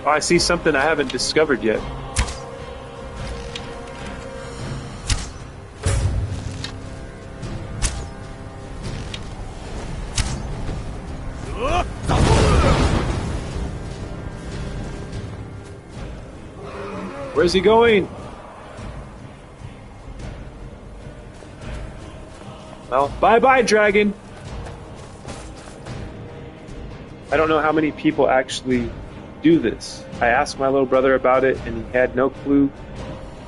Oh, I see something I haven't discovered yet. Where's he going? Well, bye-bye, dragon. I don't know how many people actually do this. I asked my little brother about it, and he had no clue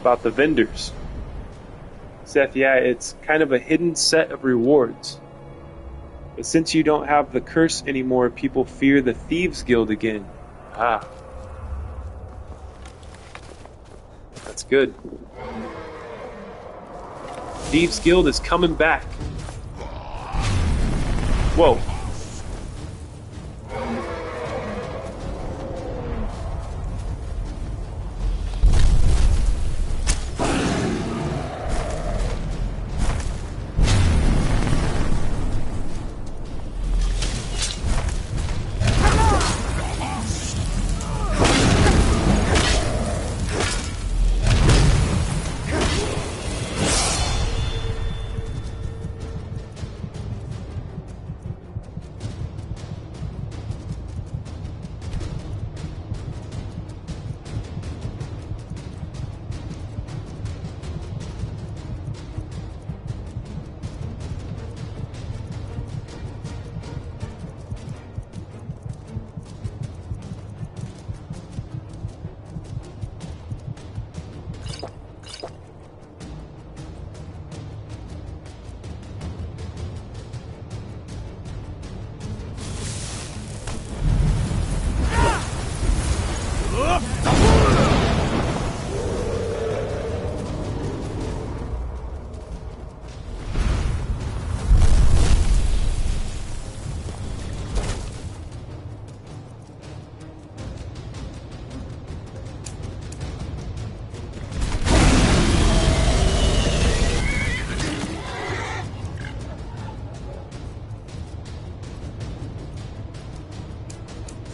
about the vendors. Seth, yeah, it's kind of a hidden set of rewards. But since you don't have the curse anymore, people fear the Thieves Guild again. Ah. That's good. Thieves Guild is coming back. Whoa.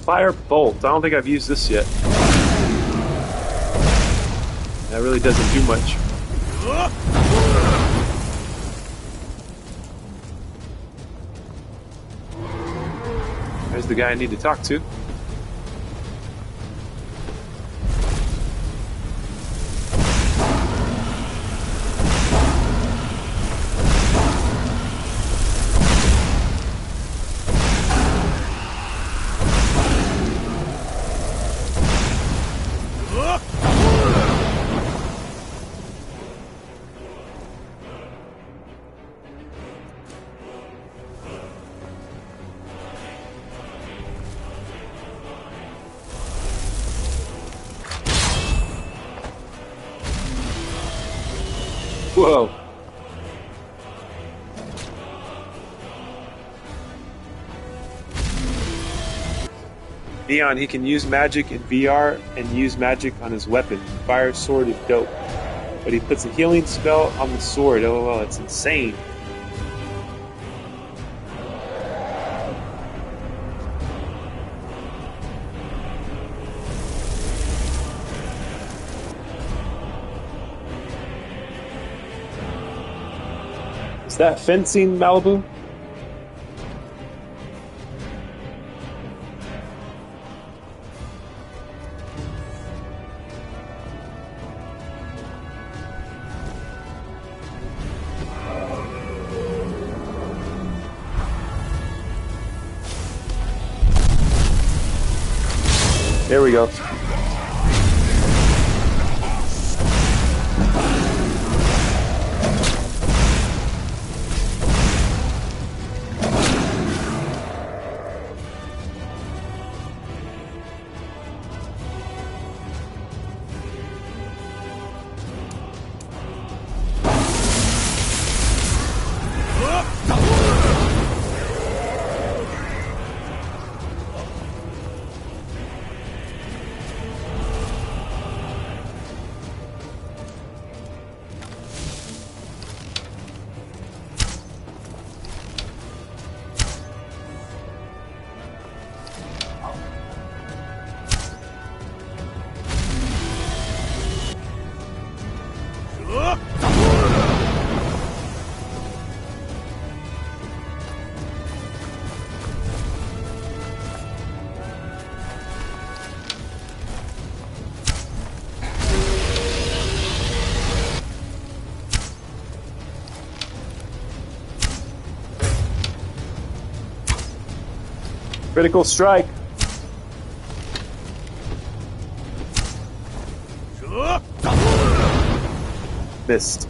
Fire bolt. I don't think I've used this yet. That really doesn't do much. There's the guy I need to talk to. Whoa. Neon, he can use magic in VR and use magic on his weapon. Fire sword is dope. But he puts a healing spell on the sword. LOL, it's insane. Is that fencing, Malibu? There we go. Critical strike. Missed.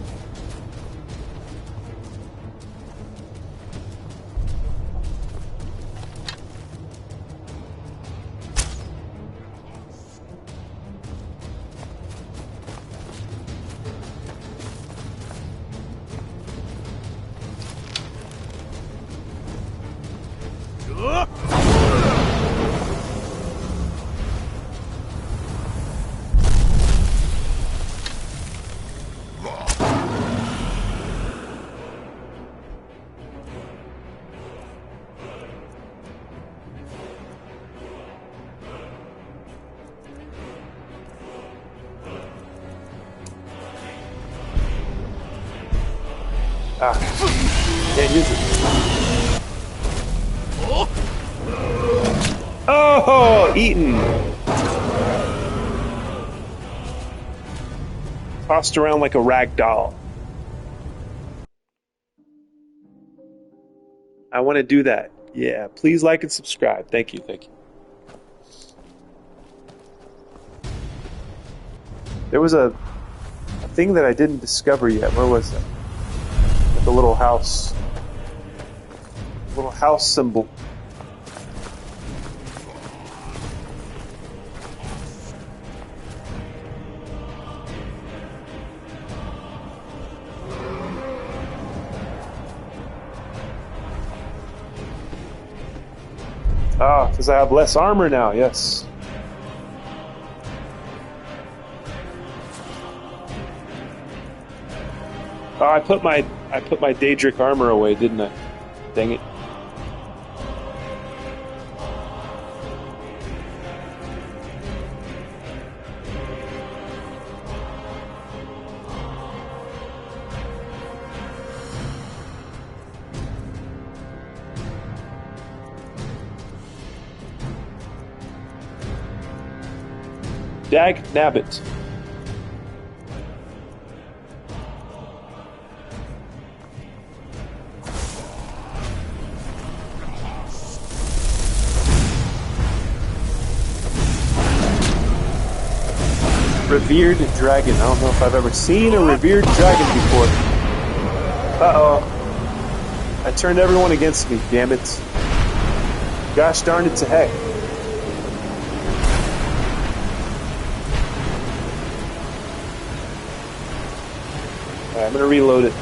Ah, can't use it. Oh, eaten. Tossed around like a rag doll. I want to do that. Yeah, please like and subscribe. Thank you, thank you. There was a thing that I didn't discover yet. Where was that? The little house. Little house symbol. Ah, because I have less armor now, yes. Oh, I put my Daedric armor away, didn't I? Dang it. Dag nabbit. Revered dragon. I don't know if I've ever seen a revered dragon before. Uh-oh. I turned everyone against me, damn it. Gosh darn it to heck. Alright, I'm gonna reload it.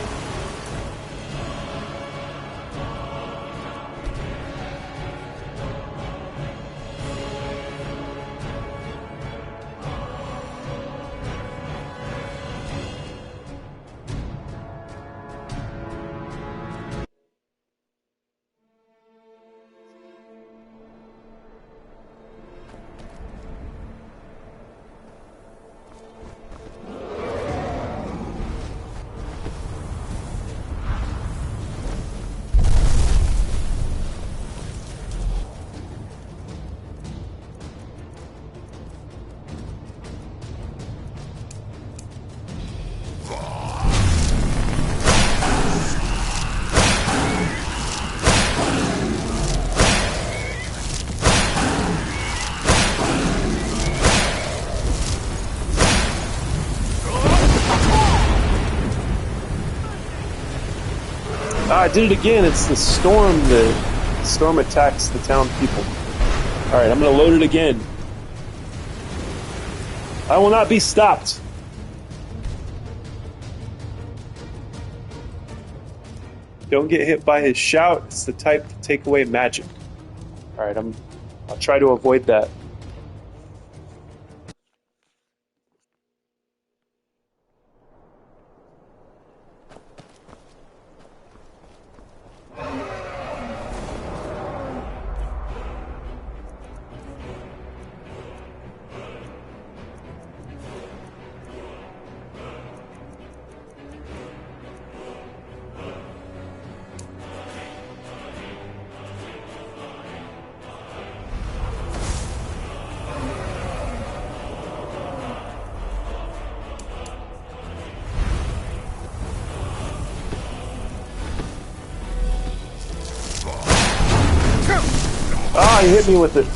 I did it again. It's the storm. The storm attacks the town people. Alright, I'm going to load it again. I will not be stopped. Don't get hit by his shout. It's the type to take away magic. Alright, I'll try to avoid that. Ah, he hit me with it.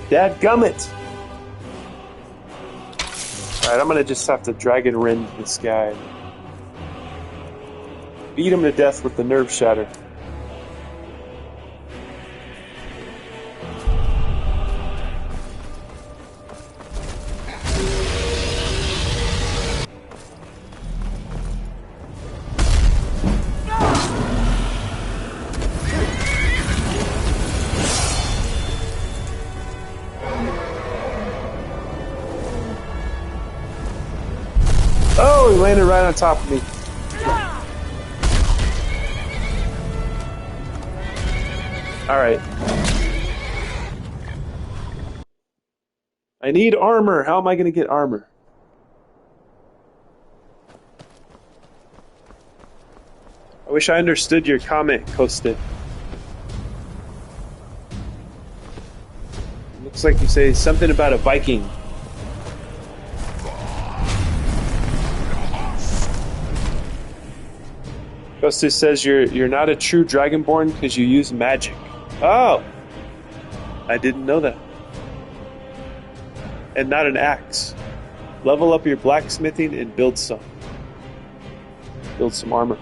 Dadgummit! Alright, I'm gonna just have to dragon rend this guy. Beat him to death with the nerve shatter. Oh, he landed right on top of me. Alright. I need armor. How am I going to get armor? I wish I understood your comment, Costa. Looks like you say something about a Viking. Costa says you're not a true Dragonborn because you use magic. Oh! I didn't know that. and not an axe. Level up your blacksmithing and build some. Build some armor.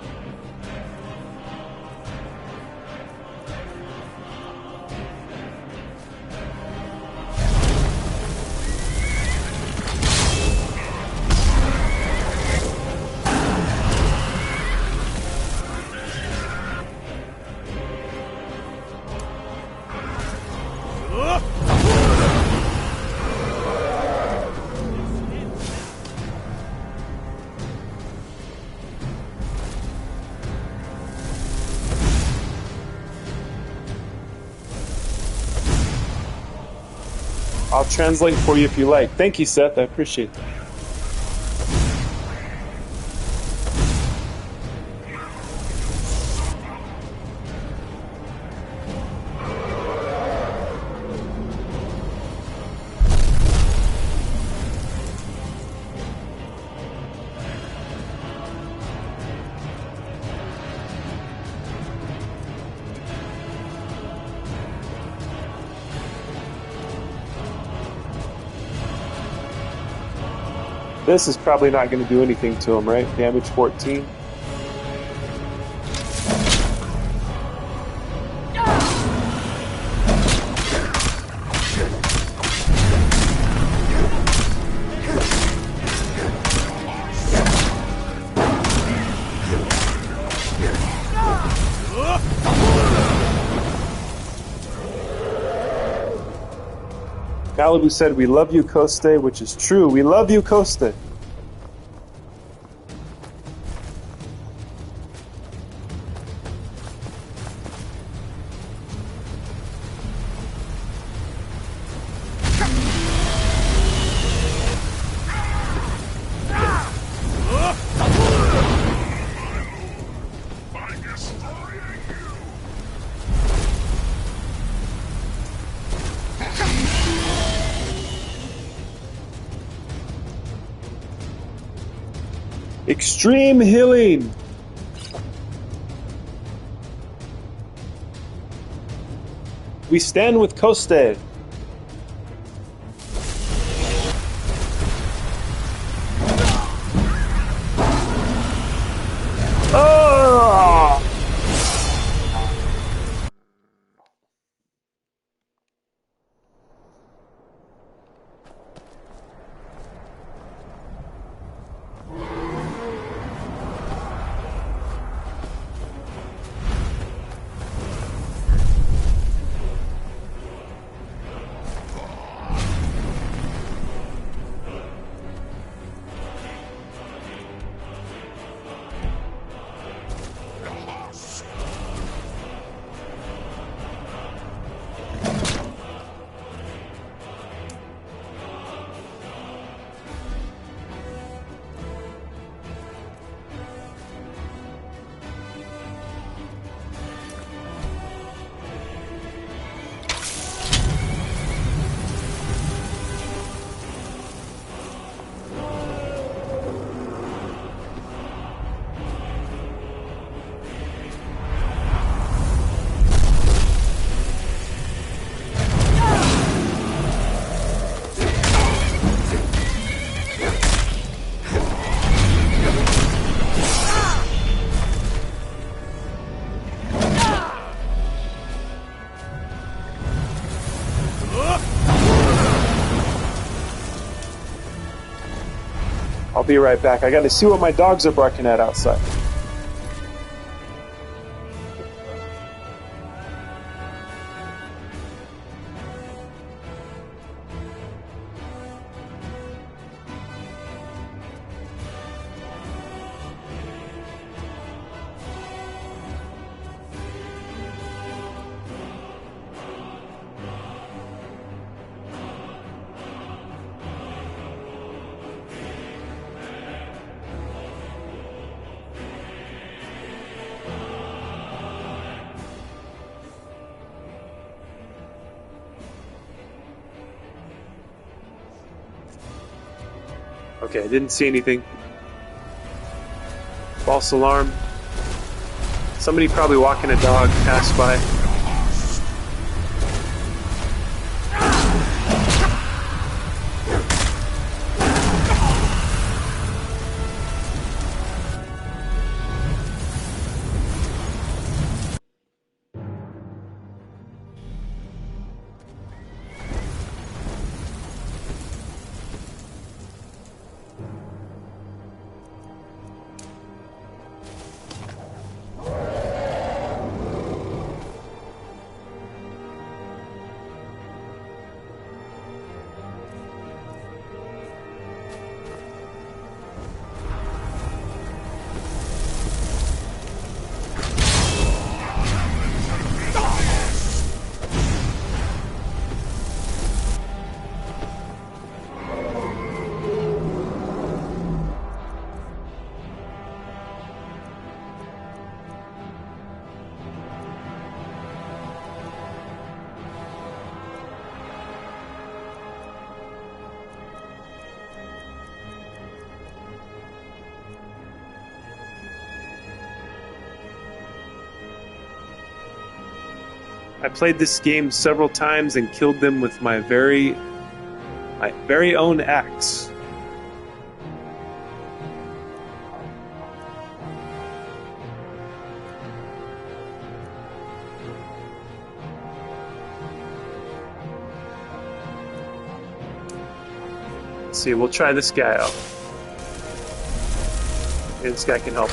I'll translate for you if you like. Thank you, Seth. I appreciate that. This is probably not going to do anything to him, right? Damage 14. Malibu said, "We love you, Koste," which is true. We love you, Koste. Extreme healing. We stand with Koste. Oh! I'll be right back. I gotta see what my dogs are barking at outside. Okay, I didn't see anything. False alarm. Somebody probably walking a dog passed by. I played this game several times and killed them with my very own axe. Let's see, we'll try this guy out. Maybe this guy can help.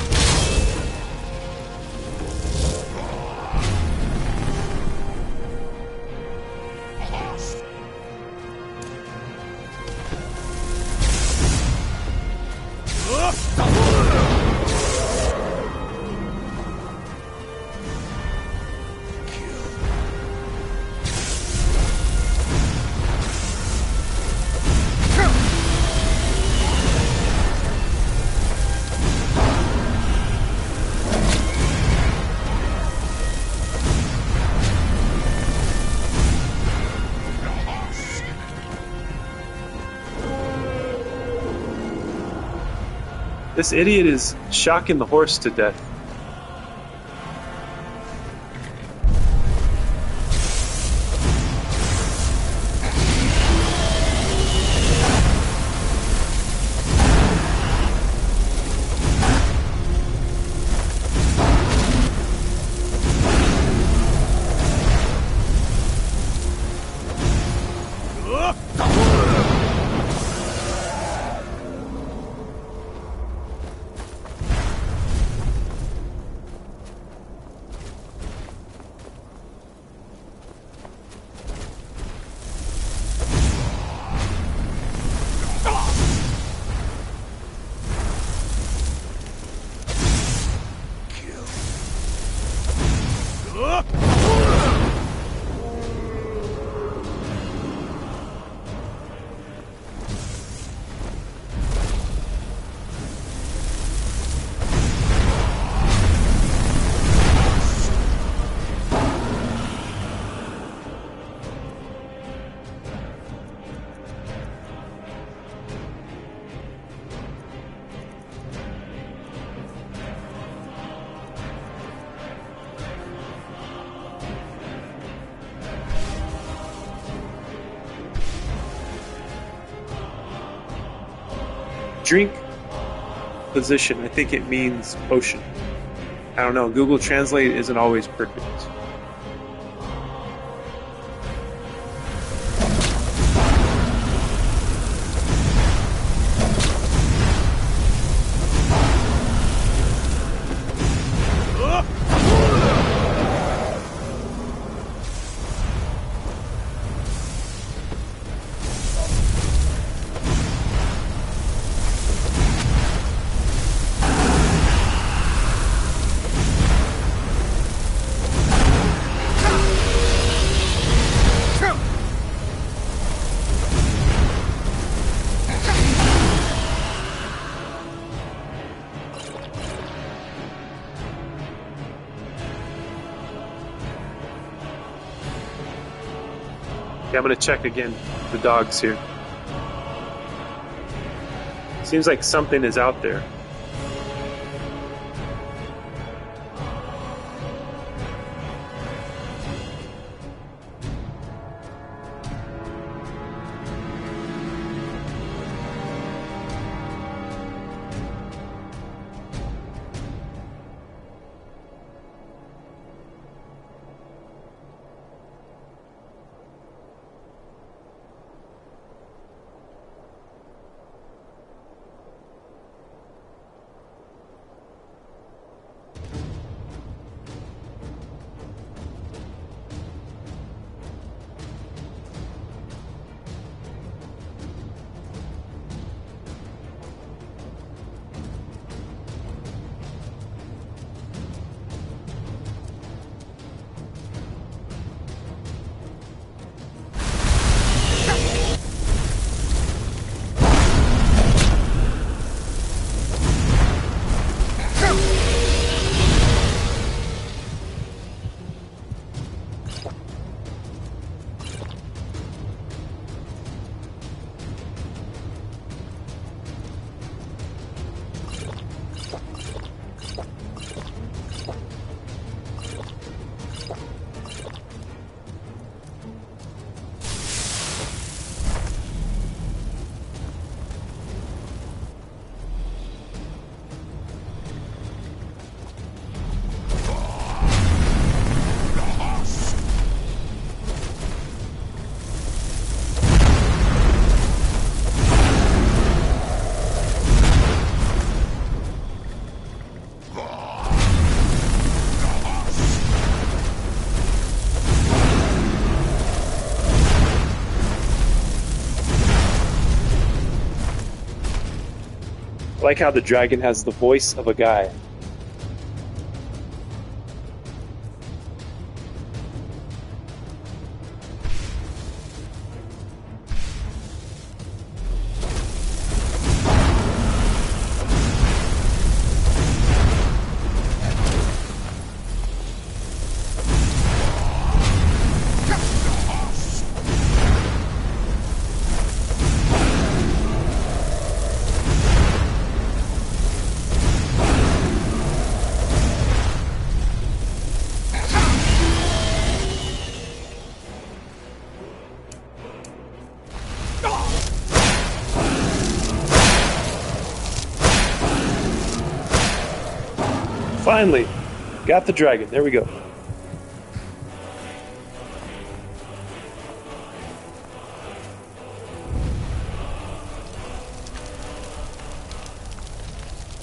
This idiot is shocking the horse to death. Drink position, I think it means potion. I don't know, Google Translate isn't always perfect. Okay, I'm gonna check again the dogs here. Seems like something is out there. I like how the dragon has the voice of a guy. Finally, got the dragon. There we go.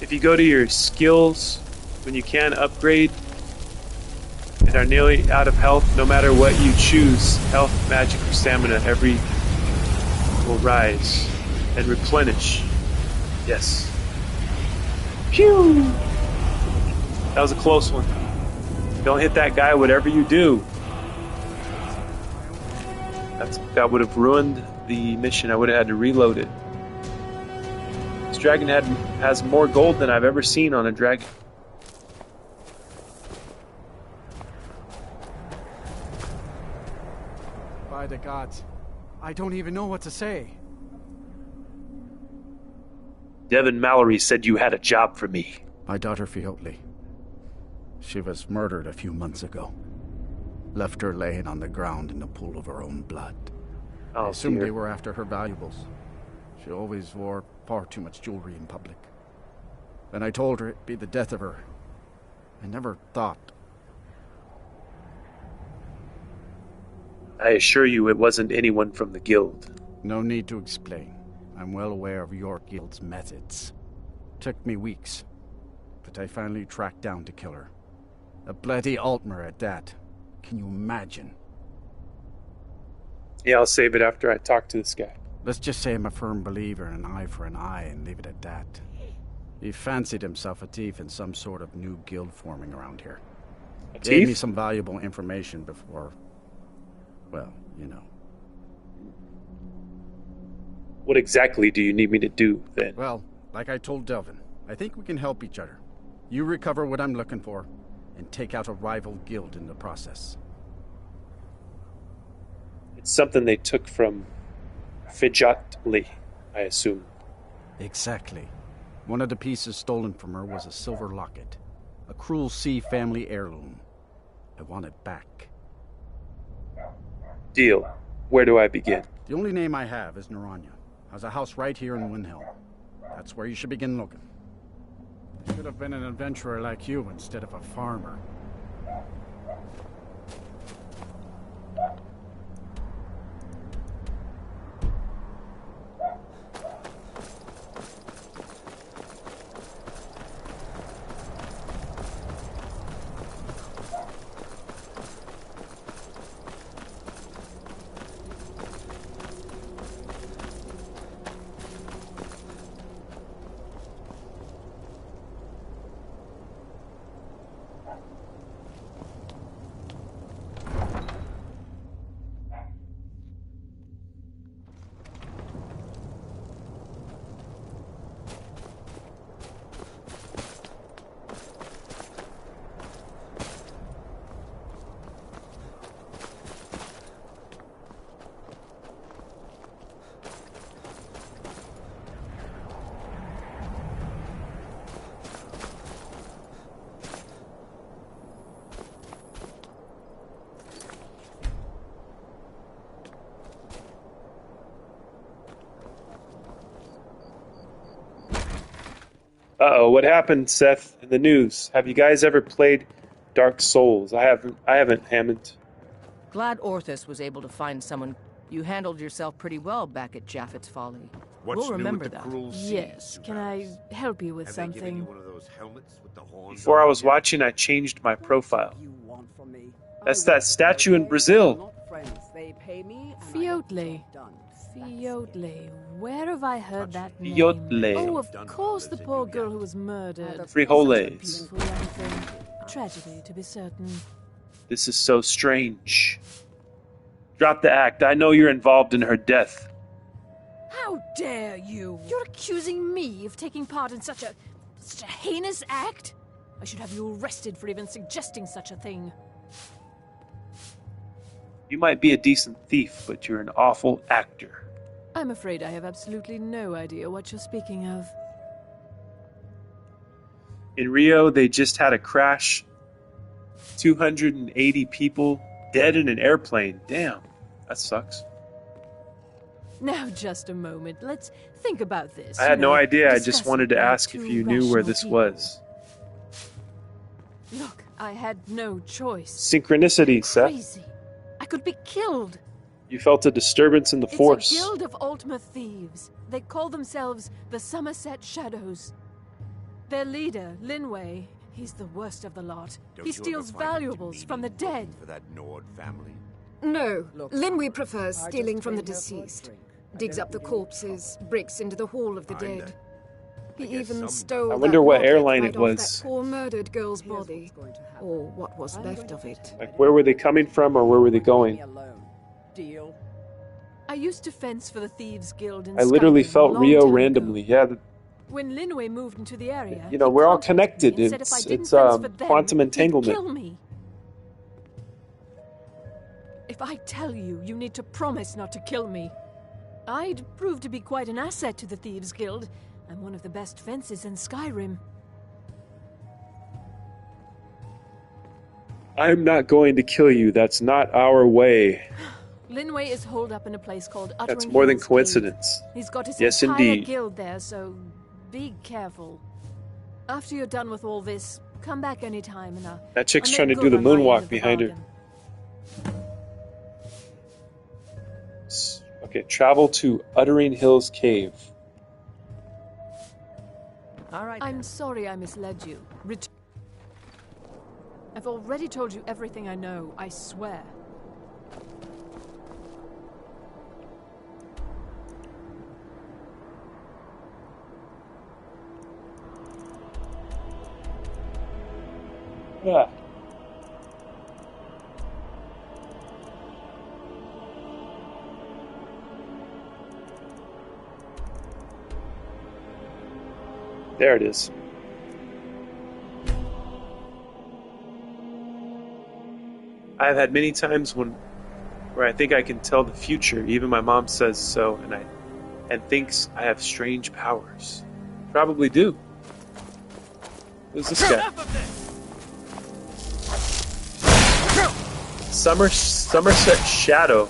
If you go to your skills, when you can upgrade and are nearly out of health, no matter what you choose, health, magic, or stamina, every will rise and replenish. Yes. Phew! That was a close one. Don't hit that guy, whatever you do. That would have ruined the mission. I would have had to reload it. This dragon has more gold than I've ever seen on a dragon. By the gods, I don't even know what to say. Devin Mallory said you had a job for me. My daughter Fiotli. She was murdered a few months ago. Left her laying on the ground in a pool of her own blood. I assumed they were after her valuables. She always wore far too much jewelry in public. Then I told her it'd be the death of her. I never thought. I assure you it wasn't anyone from the guild. No need to explain. I'm well aware of your guild's methods. Took me weeks, but I finally tracked down to kill her. A bloody Altmer at that. Can you imagine? Yeah, I'll save it after I talk to this guy. Let's just say I'm a firm believer in an eye for an eye and leave it at that. He fancied himself a thief in some sort of new guild forming around here. Gave me some valuable information before, well, you know. What exactly do you need me to do, then? Well, like I told Delvin, I think we can help each other. You recover what I'm looking for, and take out a rival guild in the process. It's something they took from Fijotley, I assume. Exactly. One of the pieces stolen from her was a silver locket. A Cruel Sea family heirloom. I want it back. Deal. Where do I begin? The only name I have is Naranya. Has a house right here in Windhelm. That's where you should begin looking. I should have been an adventurer like you instead of a farmer. Uh-oh, what happened, Seth, in the news? Have you guys ever played Dark Souls? I haven't, Hammond. Glad Orthus was able to find someone. You handled yourself pretty well back at Japhet's Folly. We'll remember that. Yes, can I help you with something? Before I was watching, I changed my profile. That's that statue in Brazil. Fiotli. Fiotle. Where have I heard that name? Fiotle. Oh, of course, the poor girl who was murdered. Frijoles. Beautiful young thing. A tragedy, to be certain. This is so strange. Drop the act. I know you're involved in her death. How dare you? You're accusing me of taking part in such a heinous act? I should have you arrested for even suggesting such a thing. You might be a decent thief, but you're an awful actor. I'm afraid I have absolutely no idea what you're speaking of. In Rio, they just had a crash. 280 people dead in an airplane. Damn, that sucks. Now, just a moment. Let's think about this. I had no idea. I just discuss wanted to it like ask if two you knew where rational this people. was. Look, I had no choice. Synchronicity, Seth. Crazy. I could be killed. You felt a disturbance in the force. It's a guild of Ultima Thieves. They call themselves the Somerset Shadows. Their leader, Linway, he's the worst of the lot. He steals valuables from the dead. For that Nord family. No, Linway prefers stealing from the deceased. Digs up the corpses, breaks into the Hall of the dead. He even stole I wonder that what rocket airline right it off was. that poor murdered girl's body. Or what was left of it. Like, where were they coming from, or where were they going? Deal. I used to fence for the Thieves Guild in I literally Skyrim a felt long Rio time randomly. ago. Yeah, When Linway moved into the area, you know, he we're all contacted connected. me and said if I It's didn't fence for them, quantum he'd entanglement. kill me. If I tell you, you need to promise not to kill me. I'd prove to be quite an asset to the Thieves Guild. I'm one of the best fences in Skyrim. I'm not going to kill you. That's not our way. Linway is holed up in a place called Uttering That's more than Hills coincidence. Cave. He's got his Yes, entire indeed. guild there, so be careful. After you're done with all this, come back anytime and That chick's I'll trying to make do the good on my end moonwalk of the behind her. bargain. Okay, travel to Uttering Hills Cave. All right. I'm sorry I misled you. I've already told you everything I know, I swear. Yeah. There it is. I've had many times where I think I can tell the future. Even my mom says so, and thinks I have strange powers. Probably do. Who's this guy? Somerset Shadow.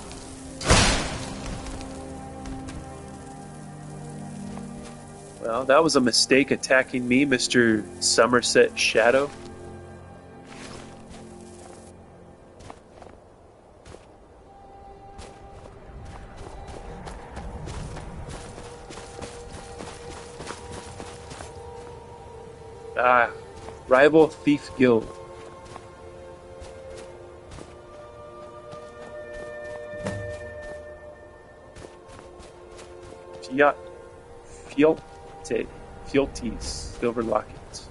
Well, that was a mistake attacking me, Mr. Somerset Shadow. Rival Thief Guild. Fealties, silver lockets.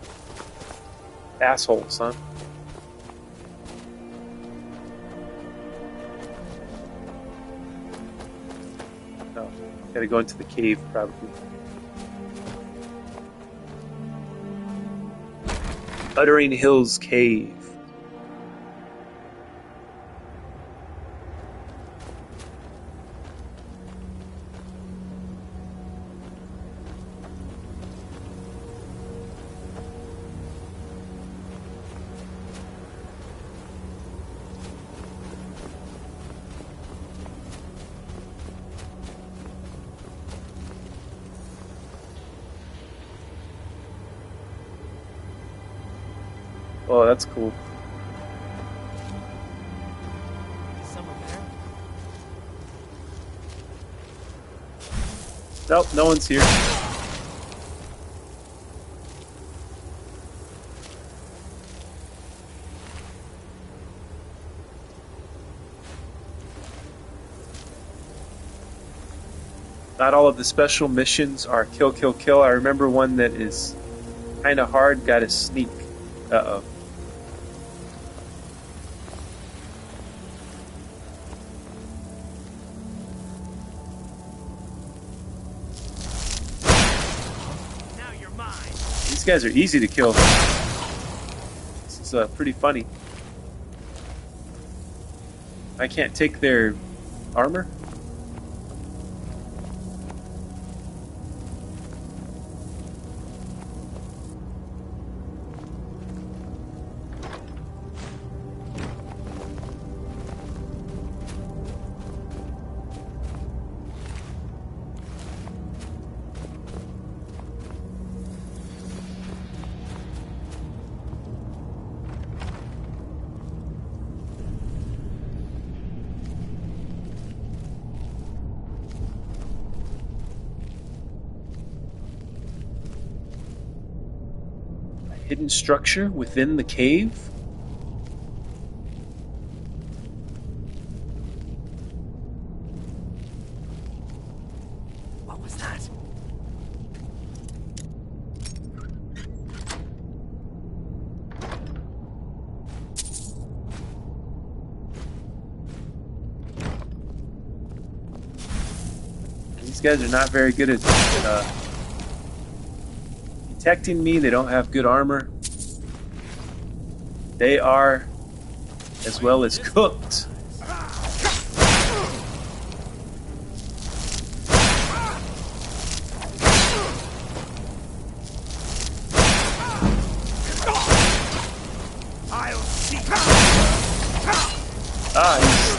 Assholes, huh? No, gotta go into the cave, probably. Uttering Hills Cave. Oh, that's cool. Is someone there? Nope, no one's here. Not all of the special missions are kill, kill, kill. I remember one that is kind of hard. Got to sneak. Uh-oh. Now you're mine. These guys are easy to kill. This is pretty funny. I can't take their armor? Hidden structure within the cave? What was that? These guys are not very good at detecting me. They don't have good armor. They are as well as cooked.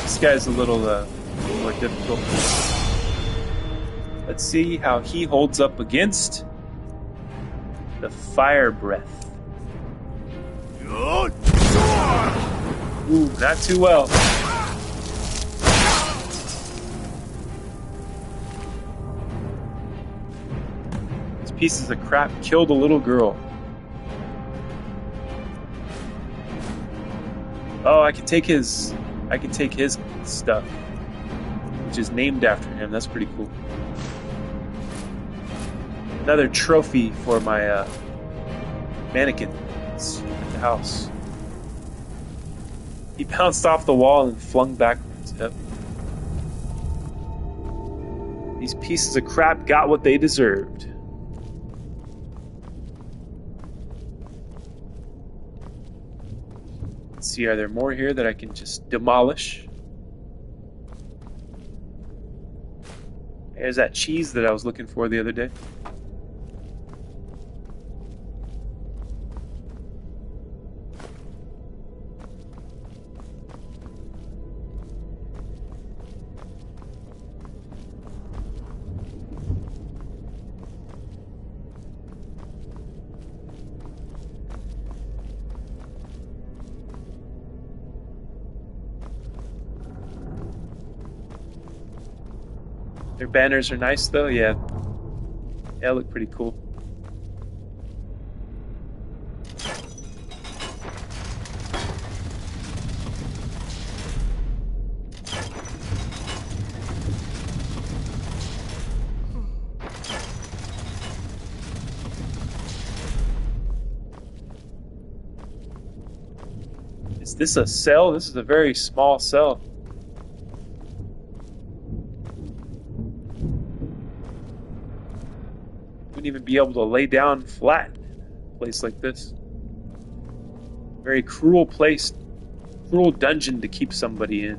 This guy's a little more difficult. Let's see how he holds up against the fire breath. Ooh, not too well. These pieces of crap killed a little girl. Oh, I can take his stuff, which is named after him. That's pretty cool. Another trophy for my mannequin at the house. He bounced off the wall and flung backwards. Yep. These pieces of crap got what they deserved. Let's see, are there more here that I can just demolish? There's that cheese that I was looking for the other day. Their banners are nice though, yeah. Yeah, look pretty cool. Is this a cell? This is a very small cell. Wouldn't even be able to lay down flat in a place like this. Very cruel place, cruel dungeon to keep somebody in.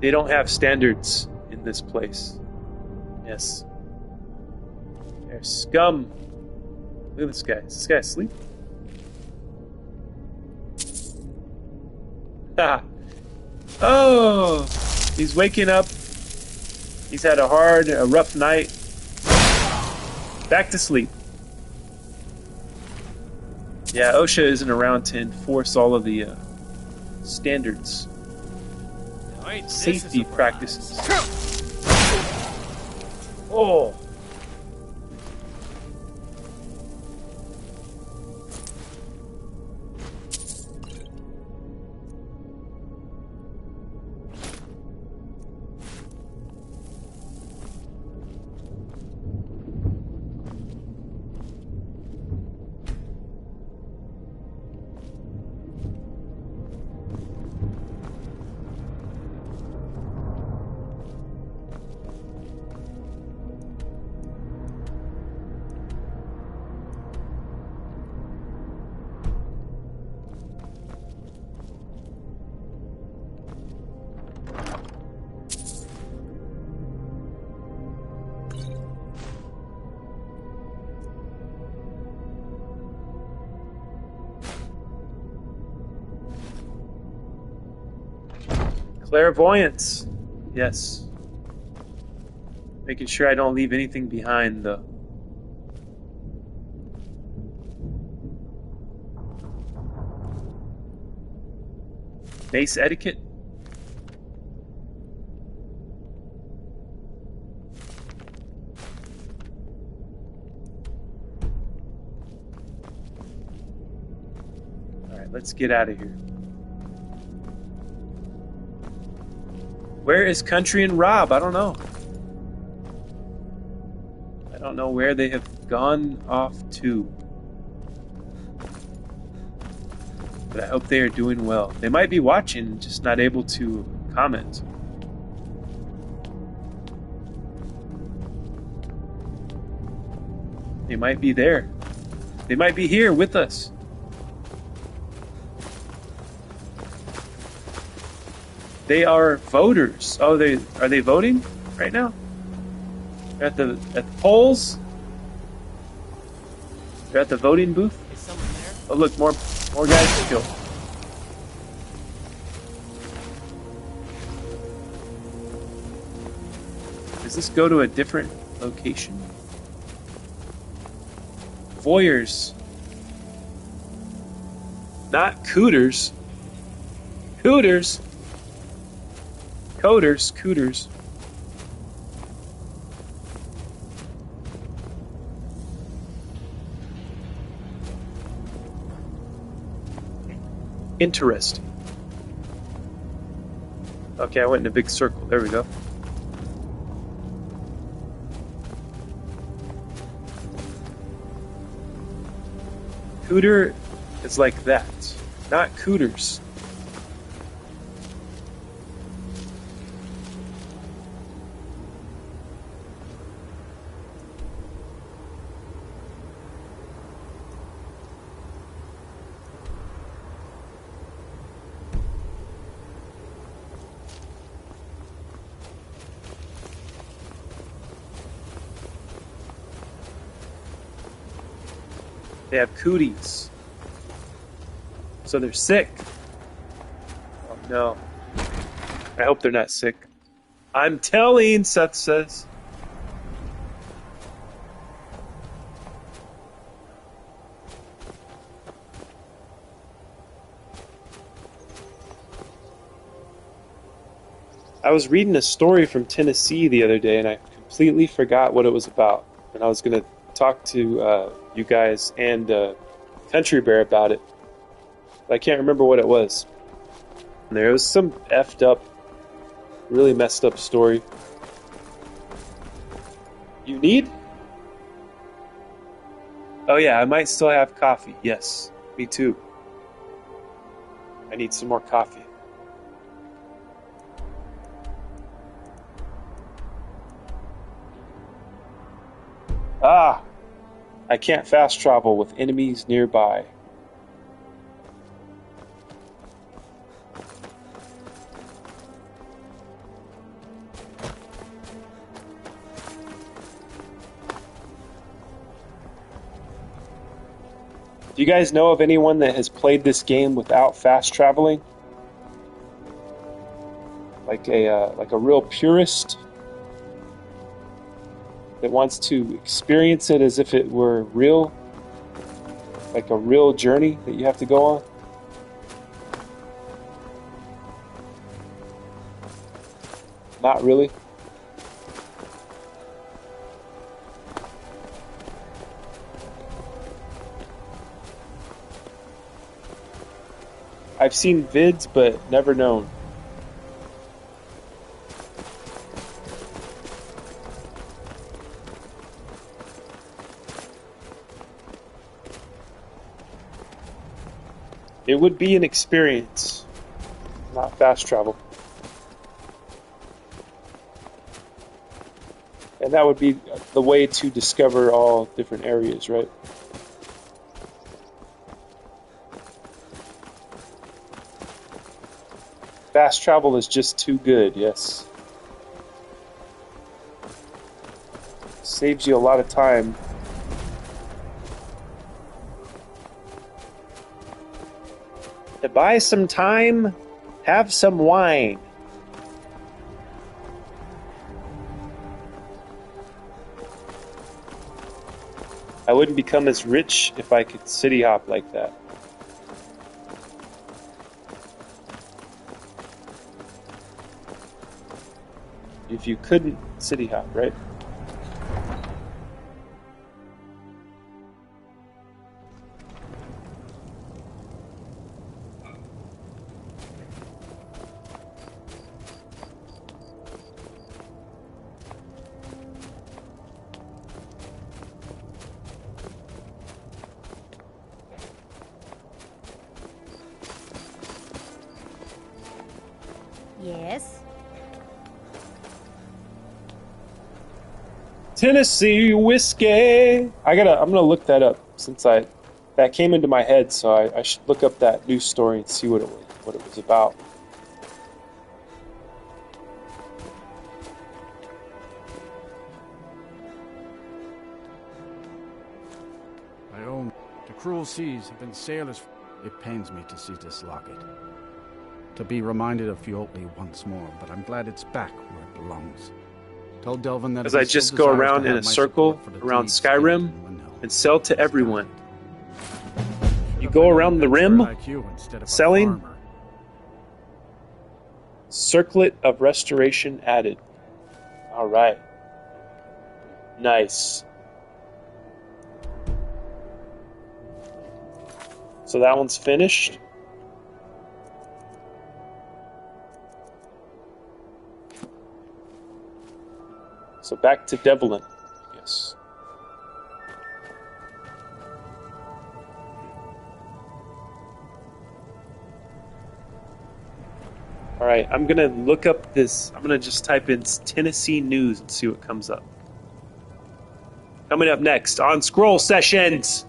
They don't have standards in this place. Yes. They're scum. Look at this guy. Is this guy asleep? Oh, he's waking up. He's had a rough night. Back to sleep. Yeah, OSHA isn't around to enforce all of the standards, safety practices. Oh. Clairvoyance. Yes. Making sure I don't leave anything behind, though. Mace etiquette. Alright, let's get out of here. Where is Country and Rob? I don't know. I don't know where they have gone off to. But I hope they are doing well. They might be watching, just not able to comment. They might be there. They might be here with us. They are voters. Oh, are they voting right now? They're at the polls. They're at the voting booth. Is someone there? Oh, look, more guys to kill. Does this go to a different location? Voyeurs. Not cooters. Cooters. Coders. Cooters. Interesting. Okay, I went in a big circle. There we go. Cooter is like that, not cooters. They have cooties. So they're sick. Oh no. I hope they're not sick. I'm telling, Seth says. I was reading a story from Tennessee the other day and I completely forgot what it was about. And I was going to talk to you guys and Country Bear about it. But I can't remember what it was. And there was some effed up, really messed up story. You need? Oh yeah, I might still have coffee. Yes, me too. I need some more coffee. Ah! I can't fast travel with enemies nearby. Do you guys know of anyone that has played this game without fast traveling? Like a real purist that wants to experience it as if it were real, like a real journey that you have to go on? Not really. I've seen vids, but never known. It would be an experience, not fast travel. And that would be the way to discover all different areas, right? Fast travel is just too good, yes. Saves you a lot of time. To buy some time, have some wine. I wouldn't become as rich if I could city hop like that. If you couldn't city hop, right? Yes? Tennessee whiskey. I'm gonna look that up since that came into my head, so I should look up that news story and see what it was about. I own the cruel seas have been sailors. It pains me to see this locket. To be reminded of Fiotli once more, but I'm glad it's back where it belongs. Tell Delvin that as I just go around in a circle around Skyrim and sell to everyone. You go around the rim, selling. Circlet of restoration added. All right. Nice. So that one's finished. So back to Devlin, yes. All right, I'm gonna look up this. I'm gonna just type in Tennessee news and see what comes up. Coming up next on Scroll Sessions.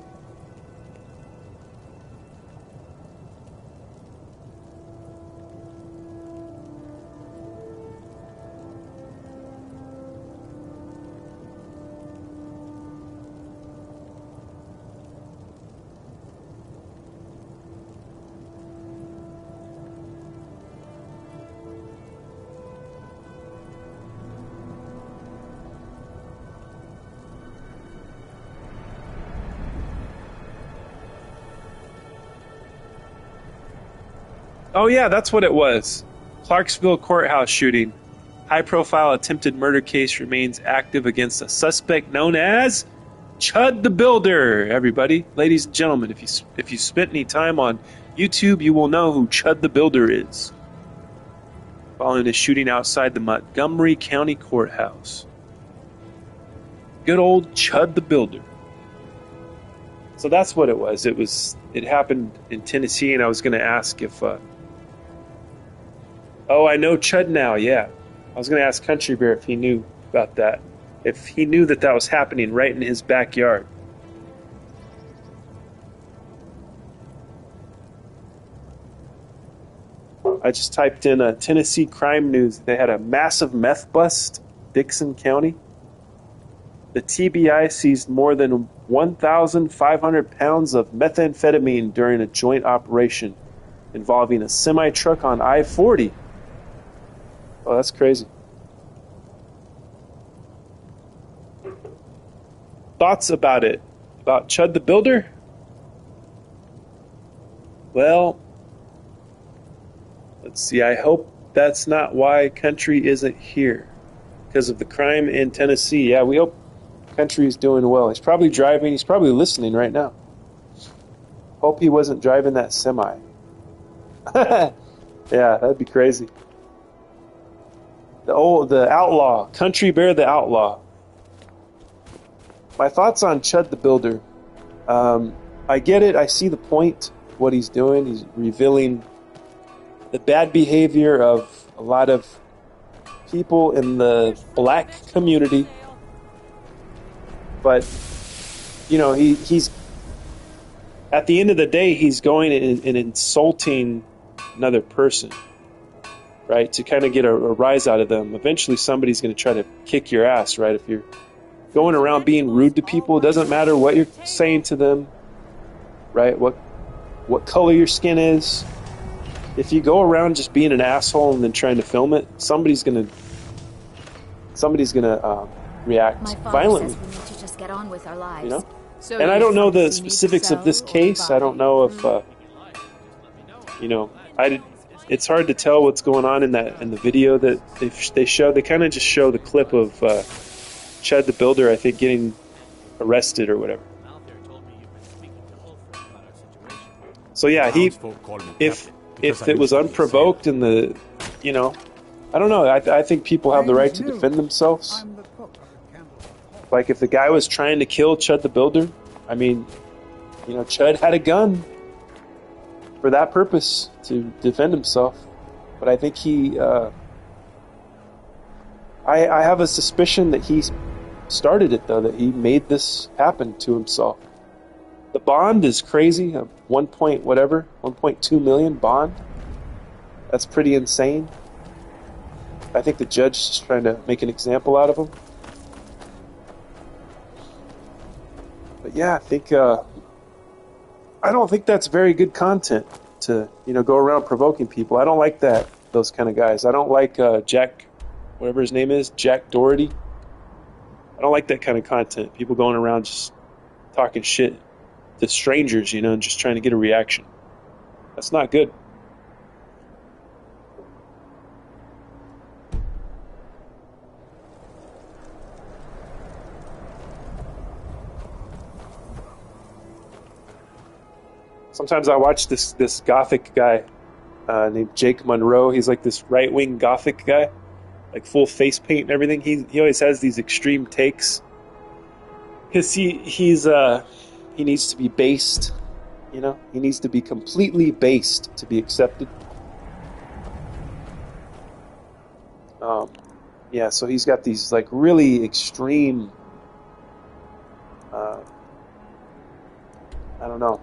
Oh yeah, that's what it was. Clarksville courthouse shooting. High-profile attempted murder case remains active against a suspect known as Chud the Builder. Everybody, ladies and gentlemen, if you spent any time on YouTube, you will know who Chud the Builder is. Following a shooting outside the Montgomery County Courthouse. Good old Chud the Builder. So that's what it was. It happened in Tennessee, and I was going to ask if. Oh, I know Chud now. Yeah, I was going to ask Country Bear if he knew about that. If he knew that was happening right in his backyard. I just typed in Tennessee crime news. They had a massive meth bust, Dixon County. The TBI seized more than 1,500 pounds of methamphetamine during a joint operation involving a semi-truck on I-40. Oh, that's crazy. Thoughts about it? About Chud the Builder? Well, let's see. I hope that's not why Country isn't here. Because of the crime in Tennessee. Yeah, we hope Country is doing well. He's probably driving. He's probably listening right now. Hope he wasn't driving that semi. Yeah, that'd be crazy. The outlaw. Country Bear the outlaw. My thoughts on Chud the Builder. I get it. I see the point. What he's doing. He's revealing the bad behavior of a lot of people in the black community. But, you know, he's at the end of the day, he's going and insulting another person, right? To kind of get a rise out of them. Eventually, somebody's going to try to kick your ass, right? If you're going around being rude to people, it doesn't matter what you're saying to them, right? What color your skin is. If you go around just being an asshole and then trying to film it, somebody's gonna react My father violently. says we need to just get on with our lives. You know? So And I you don't know the folks need to specifics of this sell or case. I don't buy? know if, you know, it's hard to tell what's going on in the video that they show. They kind of just show the clip of Chad the Builder, I think, getting arrested or whatever. So yeah, if it was unprovoked and the, you know, I don't know. I think people have the right to defend themselves. Like if the guy was trying to kill Chud the Builder, I mean, you know, Chud had a gun for that purpose to defend himself. But I think he, I have a suspicion that he started it though, that he made this happen to himself. The bond is crazy, 1.2 million bond. That's pretty insane. I think the judge is trying to make an example out of him. But yeah, I think I don't think that's very good content to, you know, go around provoking people. I don't like those kind of guys. I don't like Jack, whatever his name is, Jack Doherty. I don't like that kind of content. People going around just talking shit to strangers, you know, and just trying to get a reaction. That's not good. Sometimes I watch this gothic guy named Jake Monroe. He's like this right-wing gothic guy, like full face paint and everything. He always has these extreme takes because he needs to be based, you know. He needs to be completely based to be accepted. Yeah, so he's got these like really extreme, I don't know,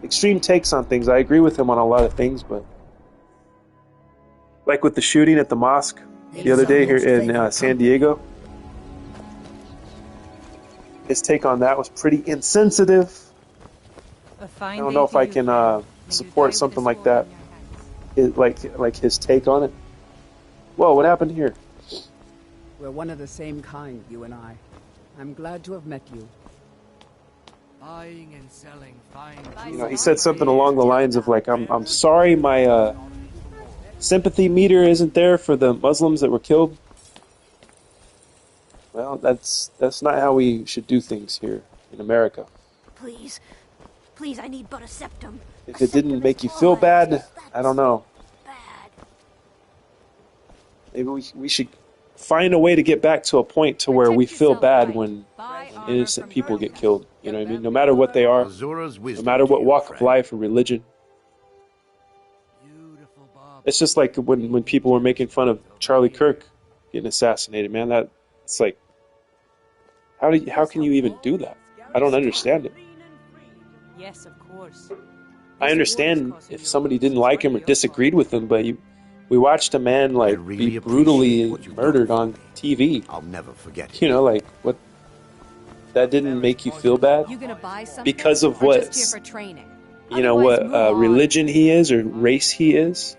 extreme takes on things. I agree with him on a lot of things, but like with the shooting at the mosque the other day here in San Diego, his take on that was pretty insensitive. I don't know if I can support something like that. Like his take on it. Whoa, what happened here? We're one of the same kind, you and I. I'm glad to have met you. Buying and selling fine. You know, he said something along the lines of like, I'm sorry my sympathy meter isn't there for the Muslims that were killed. Well, that's not how we should do things here in America. Please, please, I need but a septum. If it didn't make you feel bad, I don't know. Maybe we should find a way to get back to a point to where we feel bad when innocent people get killed. You know what I mean? No matter what they are, no matter what walk of life or religion. It's just like when people were making fun of Charlie Kirk getting assassinated, man. It's like, how can you even do that? I don't understand it. Yes, of course. I understand if somebody didn't like him or disagreed with him, but we watched a man like be brutally murdered on TV. I'll never forget it. You know, like what? That didn't make you feel bad because of what? You know what religion he is or race he is,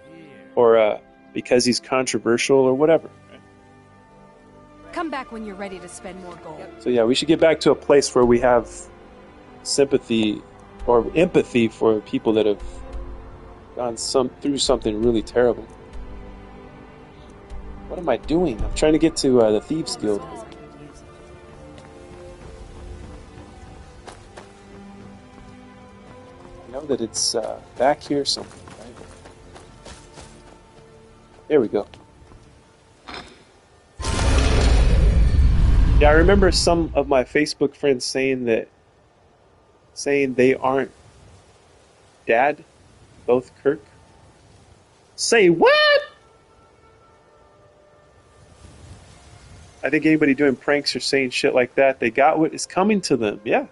or because he's controversial or whatever. Come back when you're ready to spend more gold. So yeah, we should get back to a place where we have sympathy or empathy for people that have gone through something really terrible. What am I doing? I'm trying to get to the Thieves Guild. I know that it's back here somewhere, right? There we go. Yeah, I remember some of my Facebook friends saying they aren't dad, both Kirk. Say what? I think anybody doing pranks or saying shit like that, they got what is coming to them. Yeah.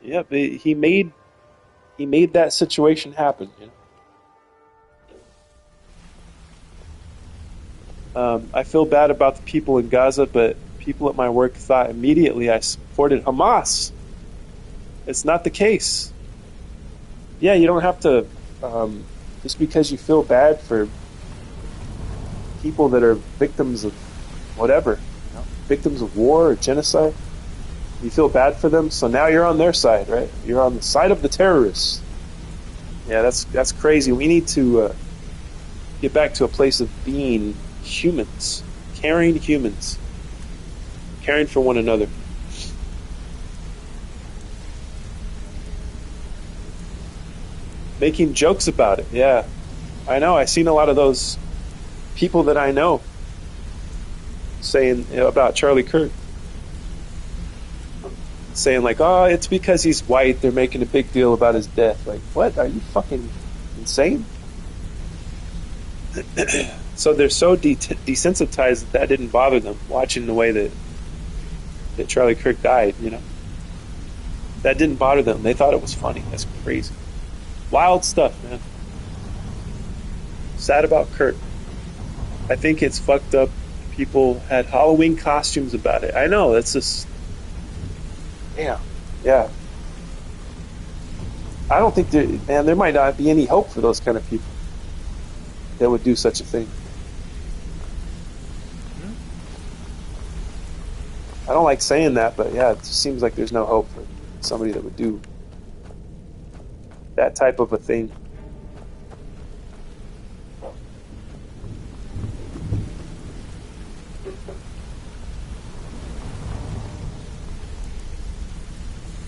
Yep, he made that situation happen. You know? I feel bad about the people in Gaza, but people at my work thought immediately I supported Hamas. It's not the case. Yeah, you don't have to, just because you feel bad for people that are victims of whatever, you know, victims of war or genocide, You feel bad for them, so now you're on their side, right? You're on the side of the terrorists. Yeah, that's crazy. We need to get back to a place of being humans, caring for one another. Making jokes about it, yeah. I know, I've seen a lot of those people that I know saying about Charlie Kirk. Saying like, oh, it's because he's white, they're making a big deal about his death. Like, what? Are you fucking insane? So they're so desensitized that didn't bother them, watching the way that Charlie Kirk died, you know? That didn't bother them. They thought it was funny. That's crazy. Wild stuff, man. Sad about Kirk. I think it's fucked up. People had Halloween costumes about it. I know, that's just... Yeah. I don't think there might not be any hope for those kind of people that would do such a thing. I don't like saying that, but yeah, it just seems like there's no hope for somebody that would do that type of a thing.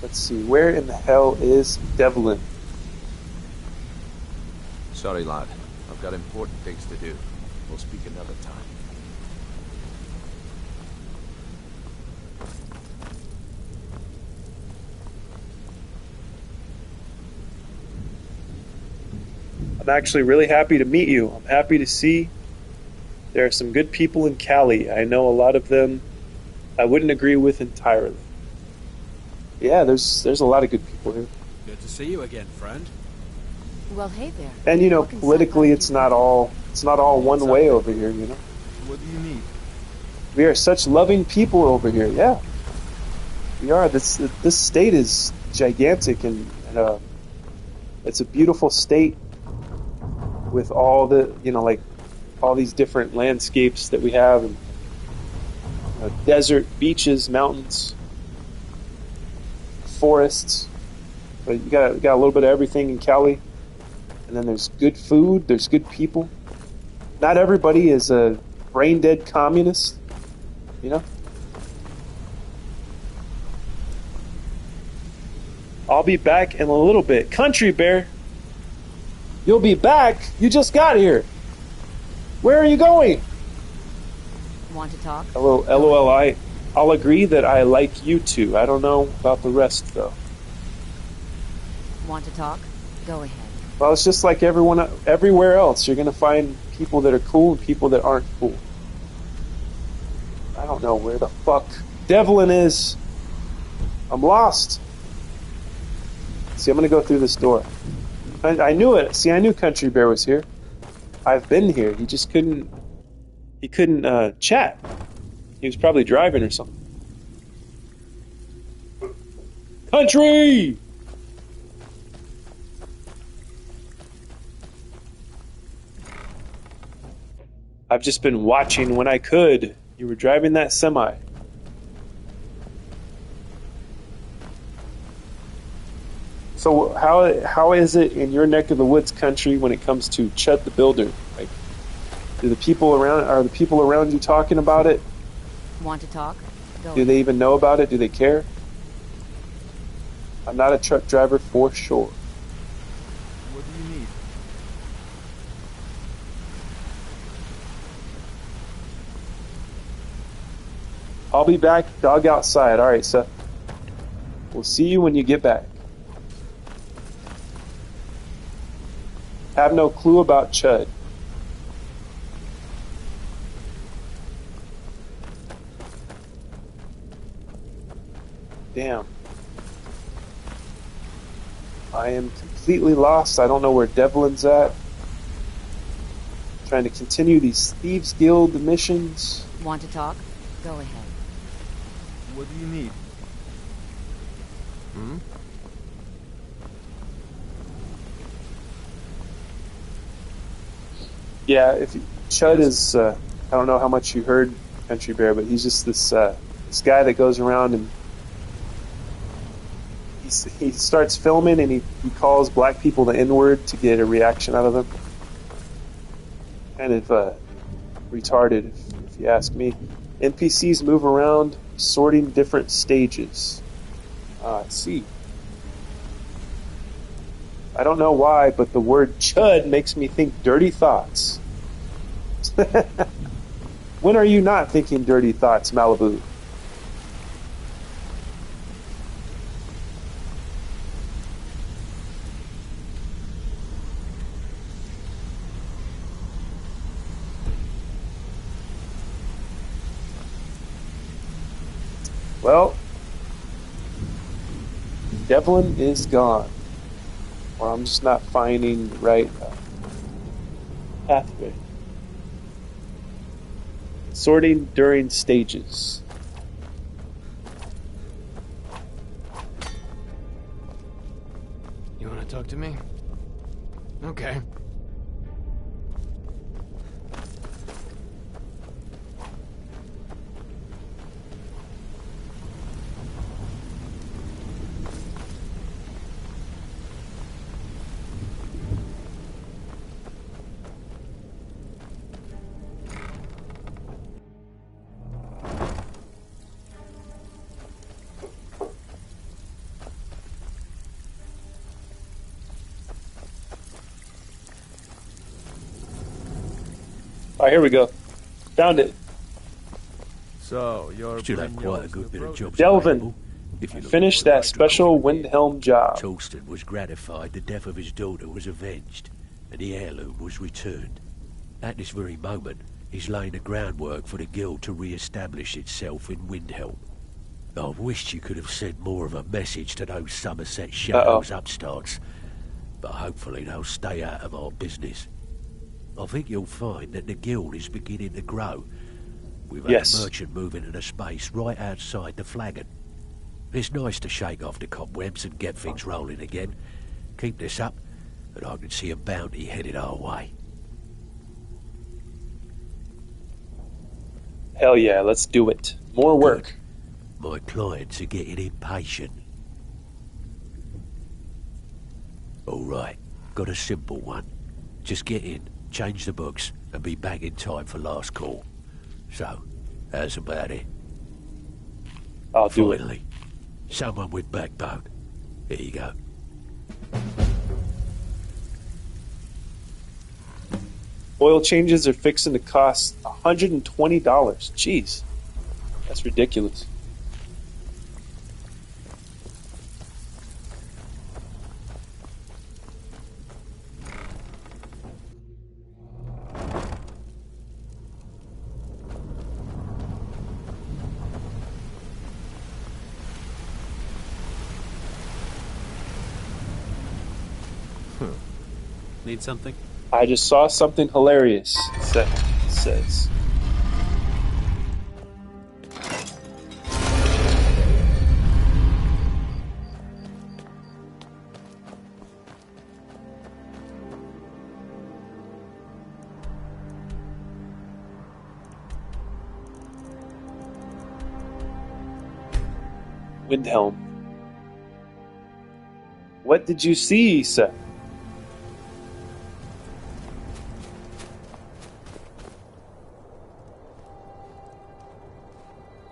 Let's see, where in the hell is Devlin? Sorry, lad. I've got important things to do. We'll speak another time. I'm actually really happy to meet you. I'm happy to see there are some good people in Cali. I know a lot of them I wouldn't agree with entirely. Yeah, there's a lot of good people here. Good to see you again, friend. Well, hey there. And you know, politically, it's not all one way over here. You know. What do you need? We are such loving people over here. Yeah, we are. This state is gigantic, and it's a beautiful state with all the like all these different landscapes that we have, and desert, beaches, mountains, forests. But you got a little bit of everything in Cali. And then there's good food, there's good people. Not everybody is a brain-dead communist, you know? I'll be back in a little bit. Country Bear, you'll be back? You just got here. Where are you going? Want to talk? Hello, LOL. I'll agree that I like you two. I don't know about the rest, though. Want to talk? Go ahead. Well, it's just like everywhere else. You're going to find people that are cool and people that aren't cool. I don't know where the fuck Devlin is. I'm lost. See, I'm going to go through this door. I knew it. See, I knew Country Bear was here. I've been here. He just couldn't... He couldn't chat. He was probably driving or something. Country! I've just been watching when I could. You were driving that semi. So how is it in your neck of the woods, Country, when it comes to Chud the Builder? Like, are the people around you talking about it? Want to talk? Go Do they even know about it? Do they care? I'm not a truck driver for sure. What do you need? I'll be back. Dog outside. All right, Seth. We'll see you when you get back. Have no clue about Chud. Damn. I am completely lost. I don't know where Devlin's at. Trying to continue these Thieves Guild missions. Want to talk? Go ahead. What do you need? Yeah, Chud is, I don't know how much you heard, Country Bear, but he's just this guy that goes around and he starts filming and he calls black people the N-word to get a reaction out of them. Kind of retarded, if you ask me. NPCs move around, sorting different stages. I see. I don't know why, but the word chud makes me think dirty thoughts. When are you not thinking dirty thoughts, Malibu? Well, Devlin is gone. Or I'm just not finding the right pathway. Sorting during stages. You want to talk to me? Okay. Alright, here we go. Found it. So, you're should have quite a good bit of jobs Delvin, available. If you finished that special Windhelm job. Torsten was gratified the death of his daughter was avenged, and the heirloom was returned. At this very moment, he's laying the groundwork for the guild to re-establish itself in Windhelm. I wished you could have sent more of a message to those Somerset Shadows upstarts, but hopefully they'll stay out of our business. I think you'll find that the guild is beginning to grow. We've had a merchant move into the space right outside the flagon. It's nice to shake off the cobwebs and get things rolling again. Keep this up, and I can see a bounty headed our way. Hell yeah, let's do it. More work. Good. My clients are getting impatient. All right, got a simple one. Just get in, change the books, and be back in time for last call. So, how's about it? I'll do it. Finally, someone with backbone. Here you go. Oil changes are fixing to cost $120. Jeez. That's ridiculous. Need something? I just saw something hilarious, it says. Windhelm. What did you see, Seth?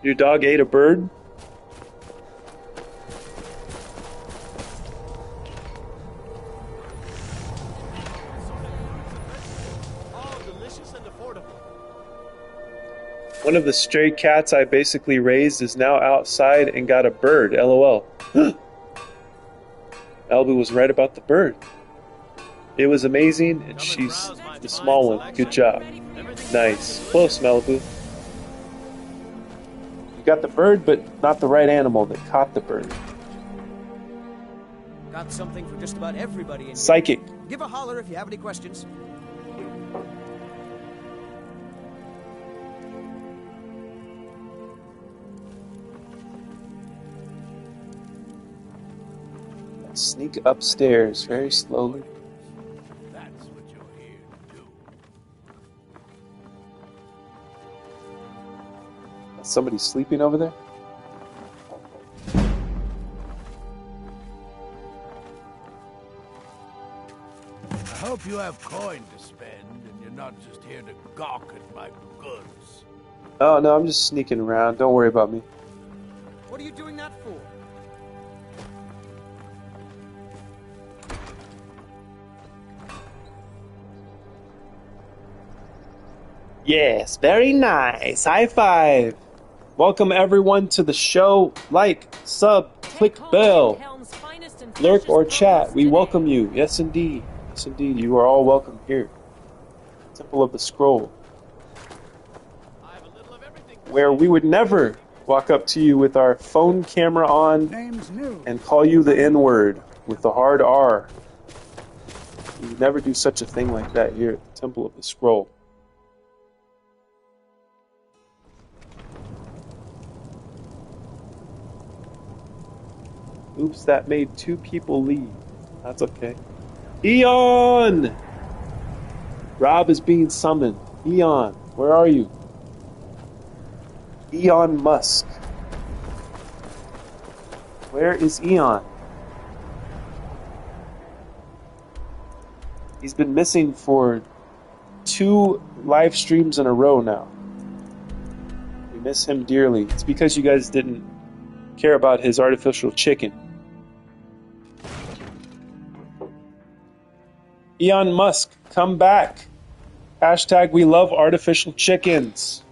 Your dog ate a bird? One of the stray cats I basically raised is now outside and got a bird. LOL. Albu was right about the bird. It was amazing, and she's the small one. Good job. Nice. Close, Malibu. You got the bird, but not the right animal that caught the bird. Got something for just about everybody in Psychic. here. Give a holler if you have any questions. Sneak upstairs very slowly. That's what you're here to do. Somebody sleeping over there? hope you have coin to spend and you're not just here to gawk at my goods. Oh, no, I'm just sneaking around. Don't worry about me. What are you doing that for? Yes, very nice. High five. Welcome everyone to the show. Like, sub, click bell, lurk or chat. We welcome you. Yes, indeed. Yes, indeed. You are all welcome here. Temple of the Scroll. Where we would never walk up to you with our phone camera on and call you the N-word with the hard R. We would never do such a thing like that here at the Temple of the Scroll. Oops, that made 2 people leave. That's okay. Eon! Rob is being summoned. Eon, where are you? Elon Musk. Where is Eon? He's been missing for 2 live streams in a row now. We miss him dearly. It's because you guys didn't care about his artificial chicken. Elon Musk, come back. Hashtag we love artificial chickens.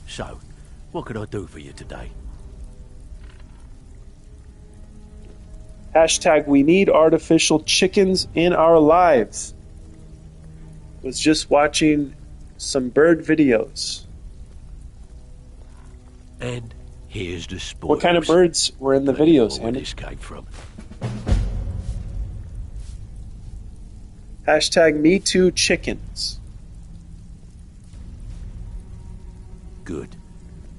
So, what can I do for you today? Hashtag we need artificial chickens in our lives. Was just watching some bird videos. And here's the spoilers. What kind of birds were in the videos, Where Hammond? this came from. Hashtag me too chickens. Good.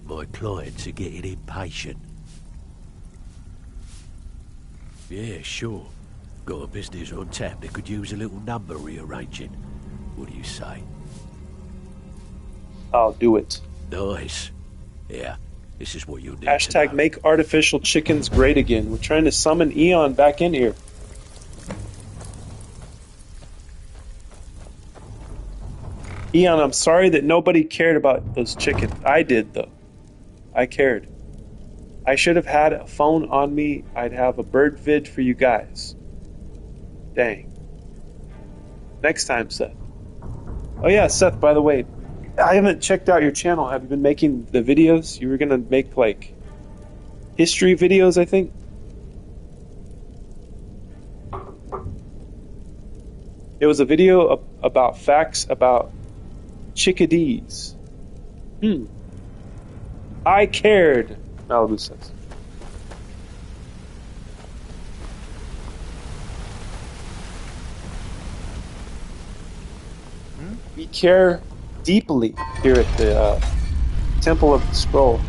My clients are getting impatient. Yeah, sure. Got a business on tap that could use a little number rearranging. What do you say? I'll do it. Nice. Yeah, this is what you need to Hashtag know. make artificial chickens great again. We're trying to summon Eon back in here. Eon, I'm sorry that nobody cared about those chickens. I did, though. I cared. I should have had a phone on me. I'd have a bird vid for you guys. Dang. Next time, Seth. Oh yeah, Seth, by the way, I haven't checked out your channel. Have you been making the videos? You were gonna make, like, history videos, I think? It was a video about facts about chickadees. I cared, Malibu says. We care deeply here at the Temple of the Scroll.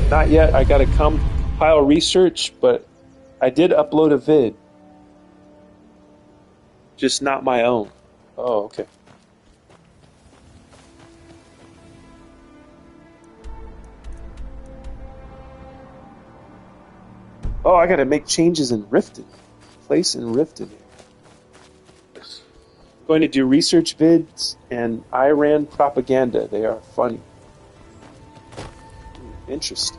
Not yet. I gotta compile research, but I did upload a vid. Just not my own. Oh, okay. Oh, I gotta make changes in Riften. Place in Riften. I'm going to do research vids and Iran propaganda. They are funny. Interesting.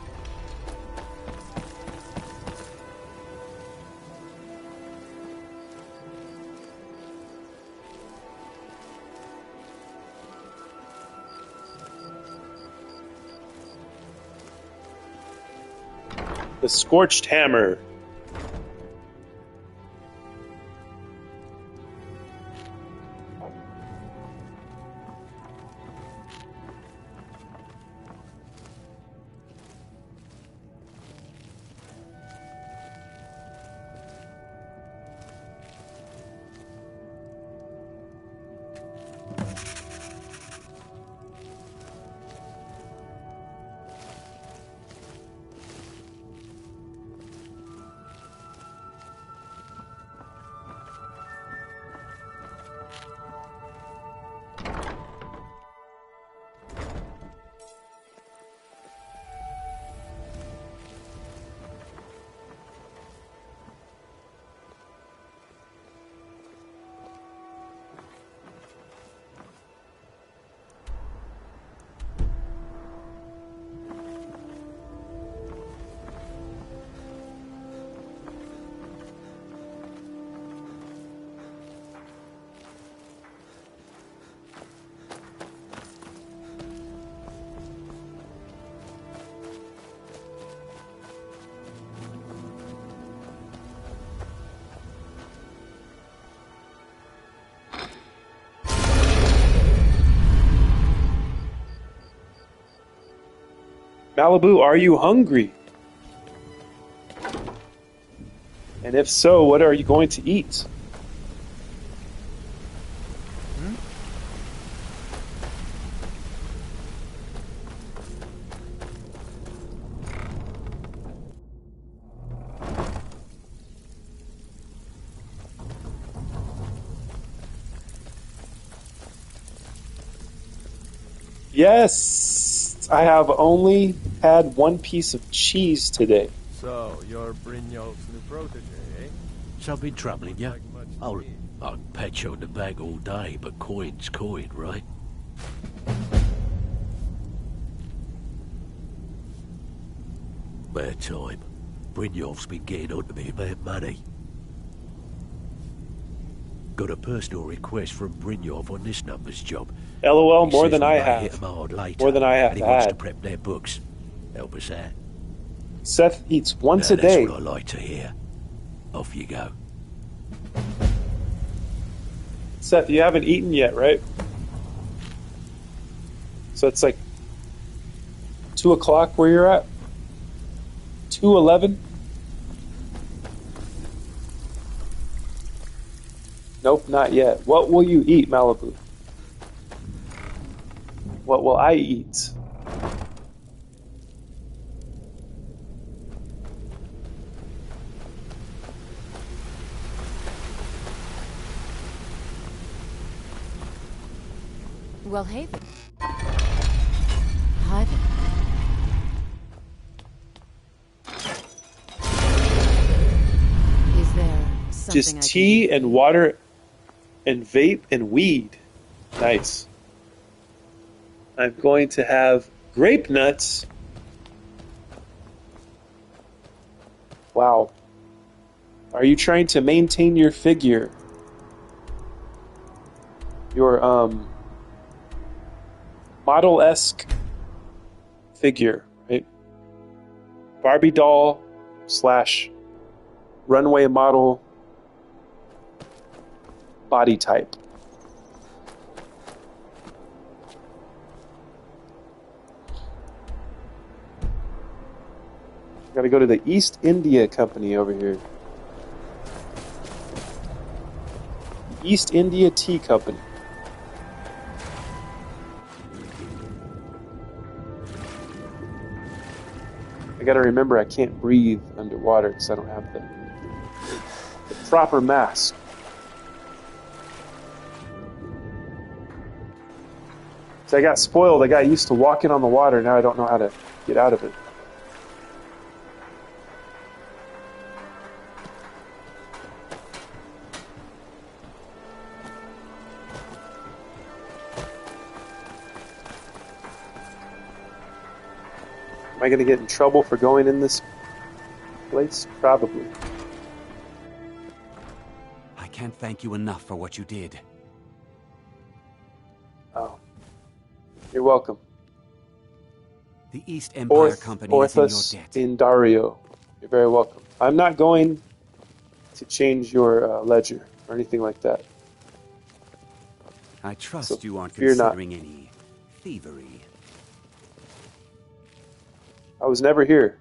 The Scorched Hammer. Malibu, are you hungry? And if so, what are you going to eat? Yes, I have only had one piece of cheese today. So, you're Brynjolf's new protege, eh? Something troubling you? I'll pat you on the back all day, but coin's coin, right? Bad time. Brynjolf's been getting on to me about money. Got a personal request from Brynjolf on this number's job. LOL, more He than says we I may have. hit him hard later, More than I have and he wants to had. prep their books. Help us out. Seth eats once Now, a day. That's what I like to hear. Off you go. Seth, you haven't eaten yet, right? So it's like 2 o'clock where you're at? 2:11? Nope, not yet. What will you eat, Malibu? What will I eat? Well, hey there. Hi there. Is there something Just I tea and water and vape and weed. Nice. I'm going to have grape nuts. Wow. Are you trying to maintain your figure? Your model-esque figure, right? Barbie doll / runway model body type. Got to go to the East India Company over here. East India Tea Company. I gotta remember I can't breathe underwater because I don't have the proper mask. So I got spoiled. I got used to walking on the water. Now I don't know how to get out of it. Am I going to get in trouble for going in this place? Probably. I can't thank you enough for what you did. Oh. You're welcome. The East Empire Company is in your Orthus debt. in Dario. You're very welcome. I'm not going to change your ledger or anything like that. I trust So you aren't fear not. considering any thievery. I was never here.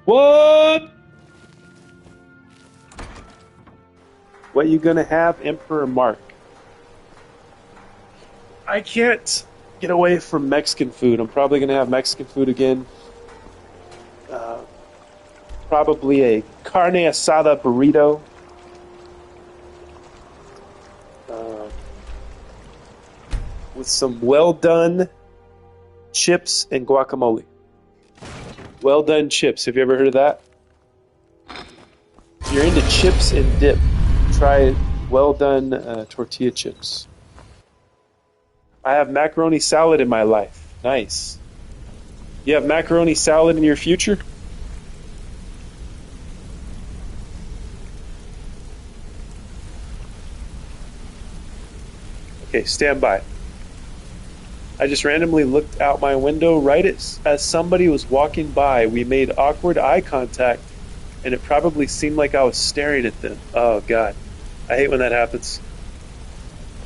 What? What you gonna have, Emperor Mark? I can't get away from Mexican food. I'm probably gonna have Mexican food again. Probably a carne asada burrito. With some well done chips and guacamole. Well done chips. Have you ever heard of that? If you're into chips and dip, try well done tortilla chips. I have macaroni salad in my life. Nice. You have macaroni salad in your future? Okay, stand by. I just randomly looked out my window right as somebody was walking by. We made awkward eye contact, and it probably seemed like I was staring at them. Oh, God. I hate when that happens.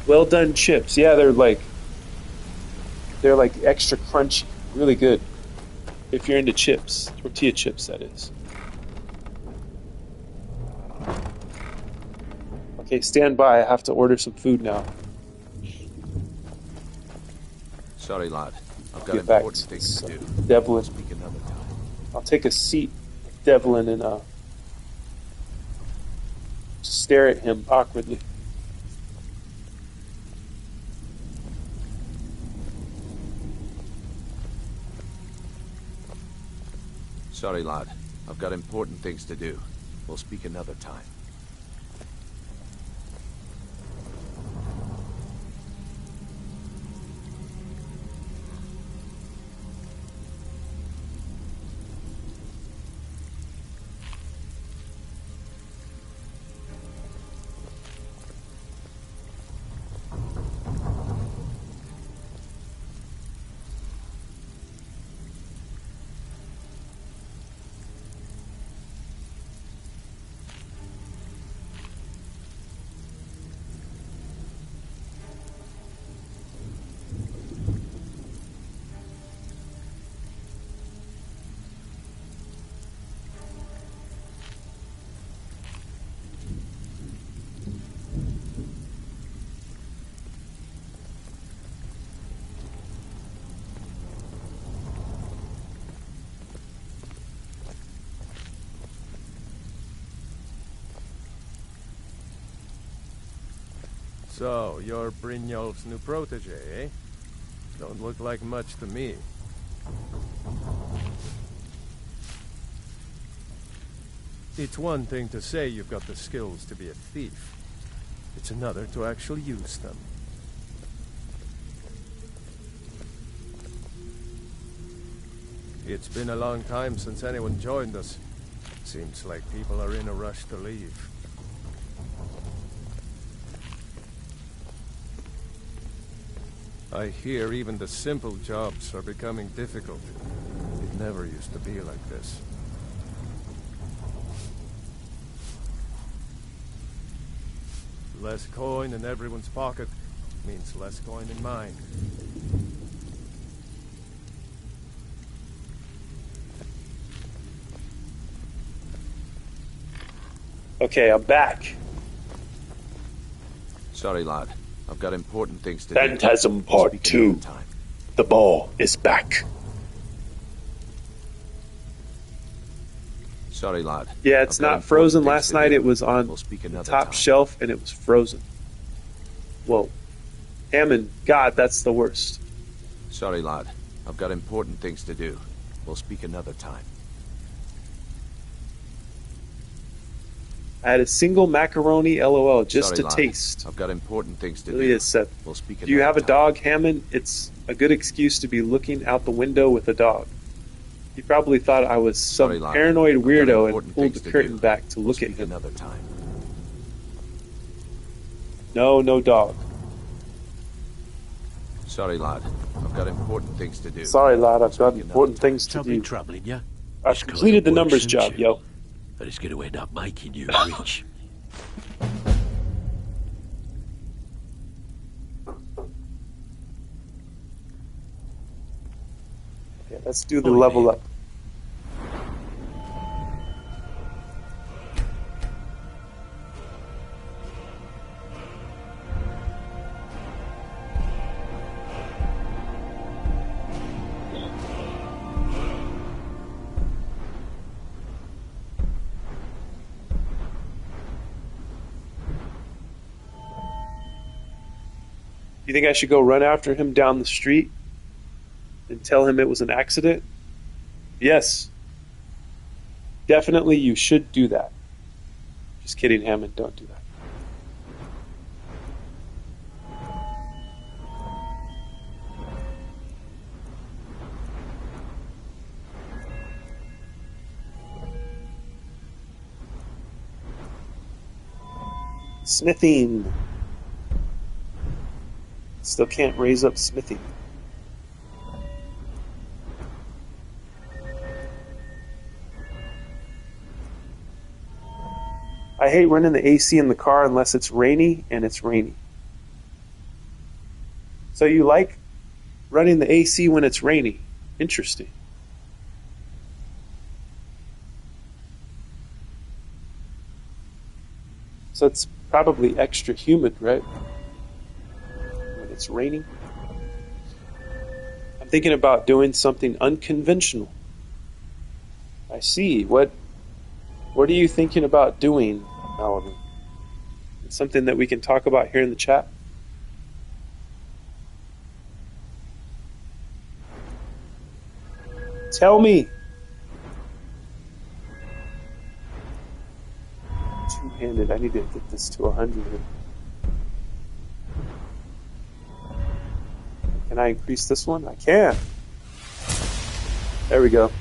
Well done chips. Yeah, they're like They're like extra crunchy, really good. If you're into chips, tortilla chips, that is. Okay, stand by. I have to order some food now. Sorry, lad. I've got Get back important things to do. Devlin. Speak another time. I'll take a seat with Devlin and stare at him awkwardly. Sorry, lad. I've got important things to do. We'll speak another time. So, you're Brynjolf's new protege, eh? Don't look like much to me. It's one thing to say you've got the skills to be a thief. It's another to actually use them. It's been a long time since anyone joined us. Seems like people are in a rush to leave. I hear even the simple jobs are becoming difficult. It never used to be like this. Less coin in everyone's pocket means less coin in mine. Okay, I'm back. Sorry, lad. I've got important things to do. Phantasm Part 2. The ball is back. Sorry, lad. Yeah, it's not frozen. Last night it was on the top shelf and it was frozen. Whoa. Hammond, God, that's the worst. Sorry, lad. I've got important things to do. We'll speak another time. I had a single macaroni LOL just Sorry, to lad. taste. I've got important things to Really do. is Seth. We'll speak Do you another have a time. dog, Hammond? It's a good excuse to be looking out the window with a dog. He probably thought I was some Sorry, lad. paranoid I've got weirdo and important pulled things the to curtain do. back to We'll look at speak him. another time. No, no dog. Sorry, lad. I've got important things to do. Sorry, lad. I've got important things to Trouble do. troubling you. I've completed the numbers job, yo. But it's going to end up making you rich. Yeah, let's do the level up. You think I should go run after him down the street and tell him it was an accident? Yes. Definitely you should do that. Just kidding, Hammond. Don't do that. Smithing. Still can't raise up smithing. I hate running the AC in the car unless it's rainy, and it's rainy. So you like running the AC when it's rainy. Interesting. So it's probably extra humid, right? When it's raining. I'm thinking about doing something unconventional. I see. What are you thinking about doing, Malibu? It's something that we can talk about here in the chat. Tell me. Two-handed. I need to get this to 100. Can I increase this one? I can. There we go.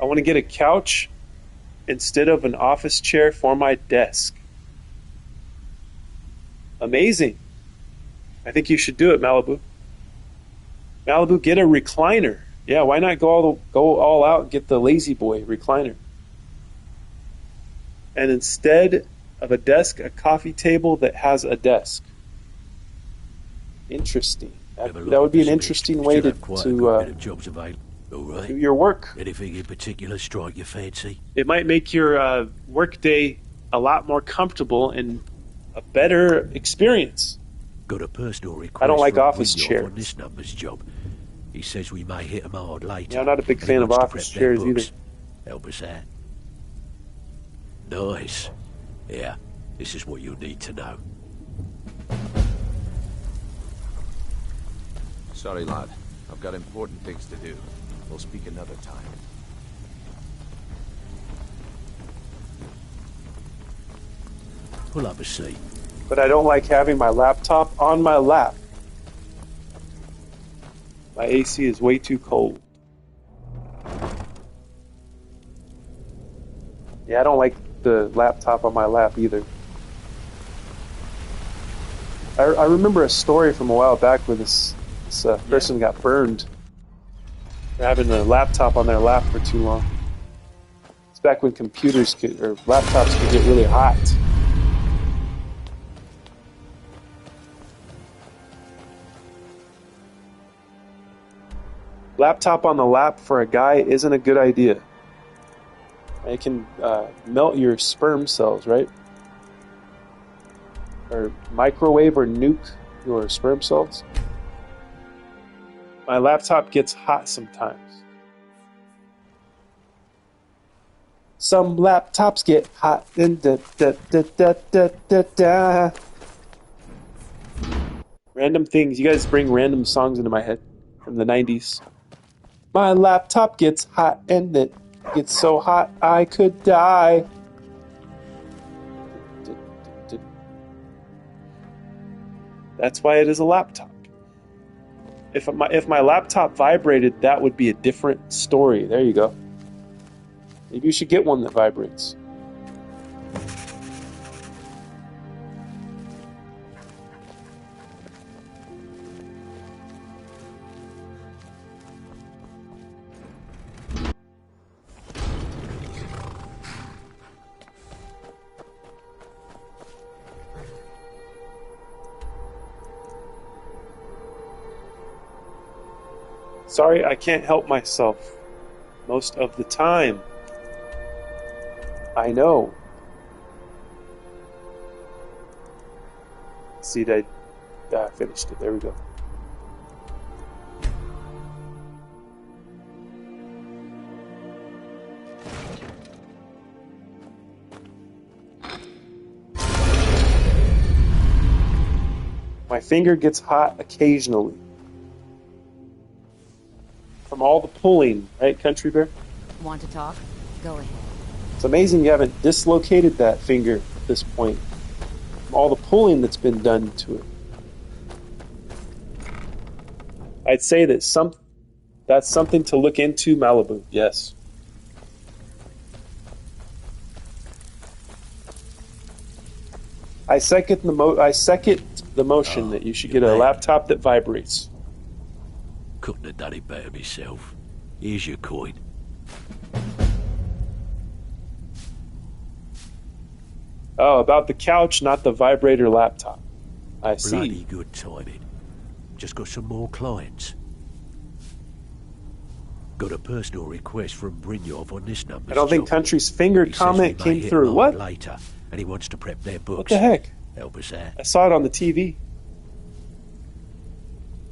I want to get a couch instead of an office chair for my desk. Amazing. I think you should do it, Malibu. Malibu, get a recliner. Yeah, why not go all out and get the Lazy Boy recliner? And instead of a desk, a coffee table that has a desk. Interesting. That would be an interesting way to do your work. Anything in particular strike your fancy? It might make your work day a lot more comfortable and a better experience. Got a personal request. I don't like office chairs. On this number's job. He says we may hit him hard later. Yeah, I'm not a big fan of office chairs either. Help us out. Nice. Yeah, this is what you'll need to know. Sorry, lad. I've got important things to do. We'll speak another time. Pull up a seat. But I don't like having my laptop on my lap. My AC is way too cold. Yeah, I don't like the laptop on my lap either. I remember a story from a while back where this person got burned for having a laptop on their lap for too long. It's back when laptops could get really hot. Laptop on the lap for a guy isn't a good idea. It can melt your sperm cells, right? Or microwave or nuke your sperm cells. My laptop gets hot sometimes. Some laptops get hot. Random things. You guys bring random songs into my head from the 90s. My laptop gets hot and it gets so hot I could die. That's why it is a laptop. If my laptop vibrated, that would be a different story. There you go. Maybe you should get one that vibrates. Sorry, I can't help myself most of the time. I know. See, I finished it. There we go. My finger gets hot occasionally. From all the pulling, right, Country Bear? Want to talk? Go ahead. It's amazing you haven't dislocated that finger at this point. From all the pulling that's been done to it. I'd say that that's something to look into, Malibu. Yes. I second the motion that you should get a laptop that vibrates. Couldn't have done it better myself. Here's your coin. Oh, about the couch, not the vibrator laptop. I see. Bloody good timing. Just got some more clients. Got a personal request from Brynjolf on this number. I don't think Country's Finger comment came through. What? Later, and he wants to prep their books. What the heck? Help us out. I saw it on the TV.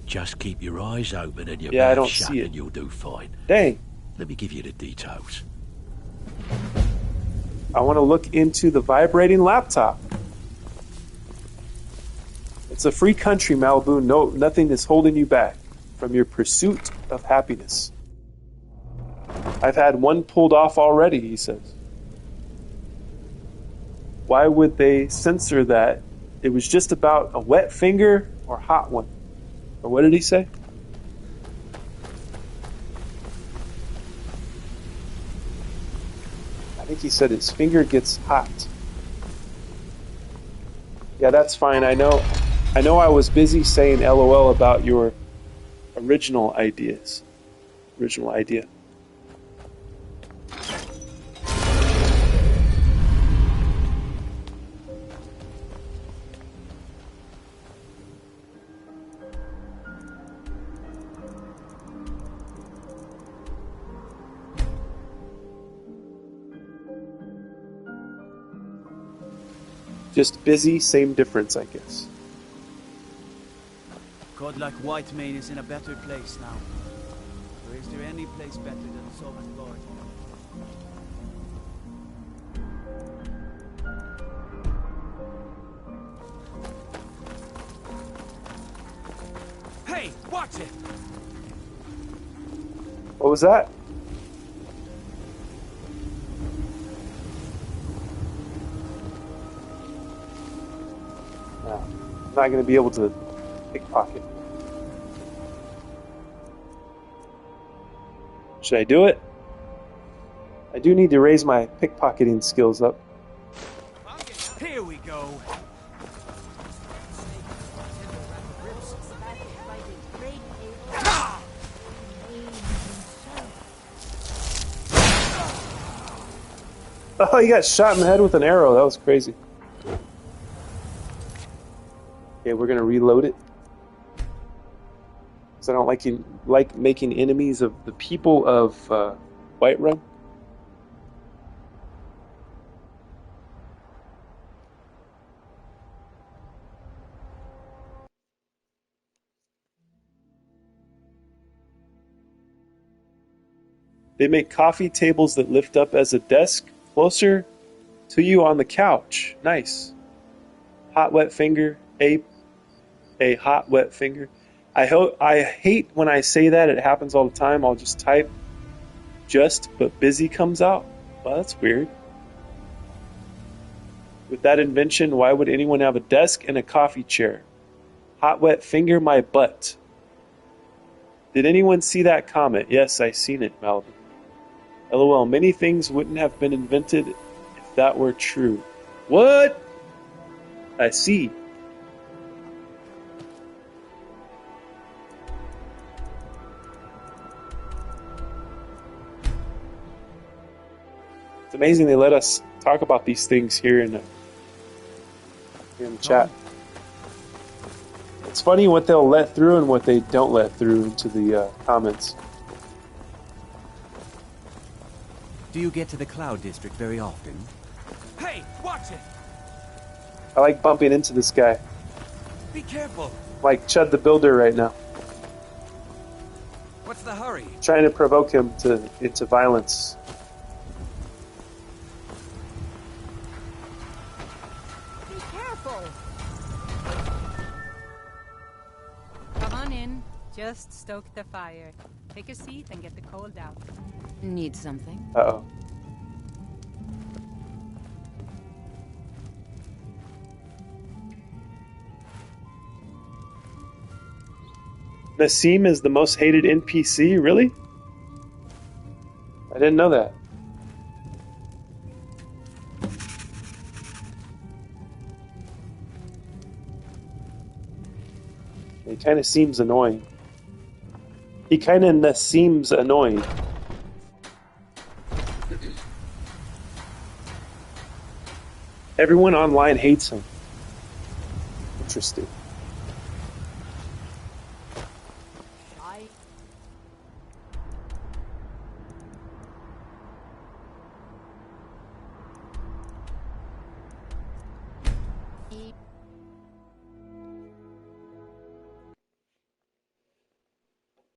Just keep your eyes open and your Yeah, I mouth don't shut see it. and you'll do fine. Dang. Let me give you the details. I want to look into the vibrating laptop. It's a free country, Malibu. No, nothing is holding you back from your pursuit of happiness. I've had one pulled off already, he says. Why would they censor that? It was just about a wet finger or hot one. Or what did he say? I think he said his finger gets hot. Yeah, that's fine. I know I was busy saying LOL about your original idea. Just busy, same difference, I guess. God like Whitemane is in a better place now. Or is there any place better than Sovngarde? Hey, watch it! What was that? No, I'm not going to be able to pickpocket. Should I do it? I do need to raise my pickpocketing skills up. Here we go. Oh, he got shot in the head with an arrow. That was crazy. Okay, we're gonna reload it. Because I don't like making enemies of the people of Whiterun. They make coffee tables that lift up as a desk closer to you on the couch. Nice. Hot wet finger. A hot wet finger. I hate when I say that. It happens all the time. I'll just type but busy comes out. Well, that's weird. With that invention, why would anyone have a desk and a coffee chair? Hot wet finger my butt. Did anyone see that comment? Yes, I seen it, Malibu. LOL, many things wouldn't have been invented if that were true. What? I see. It's amazing they let us talk about these things here in the chat. It's funny what they'll let through and what they don't let through into the comments. Do you get to the Cloud District very often? Hey, watch it! I like bumping into this guy. Be careful. Like Chud the Builder right now. What's the hurry? Trying to provoke him into violence. Be careful. Come on in. Just stoke the fire. Take a seat and get the cold out. Need something? Uh-oh. Nassim is the most hated NPC? Really? I didn't know that. He kind of seems annoying. He kind of seems annoying. Everyone online hates him. interesting.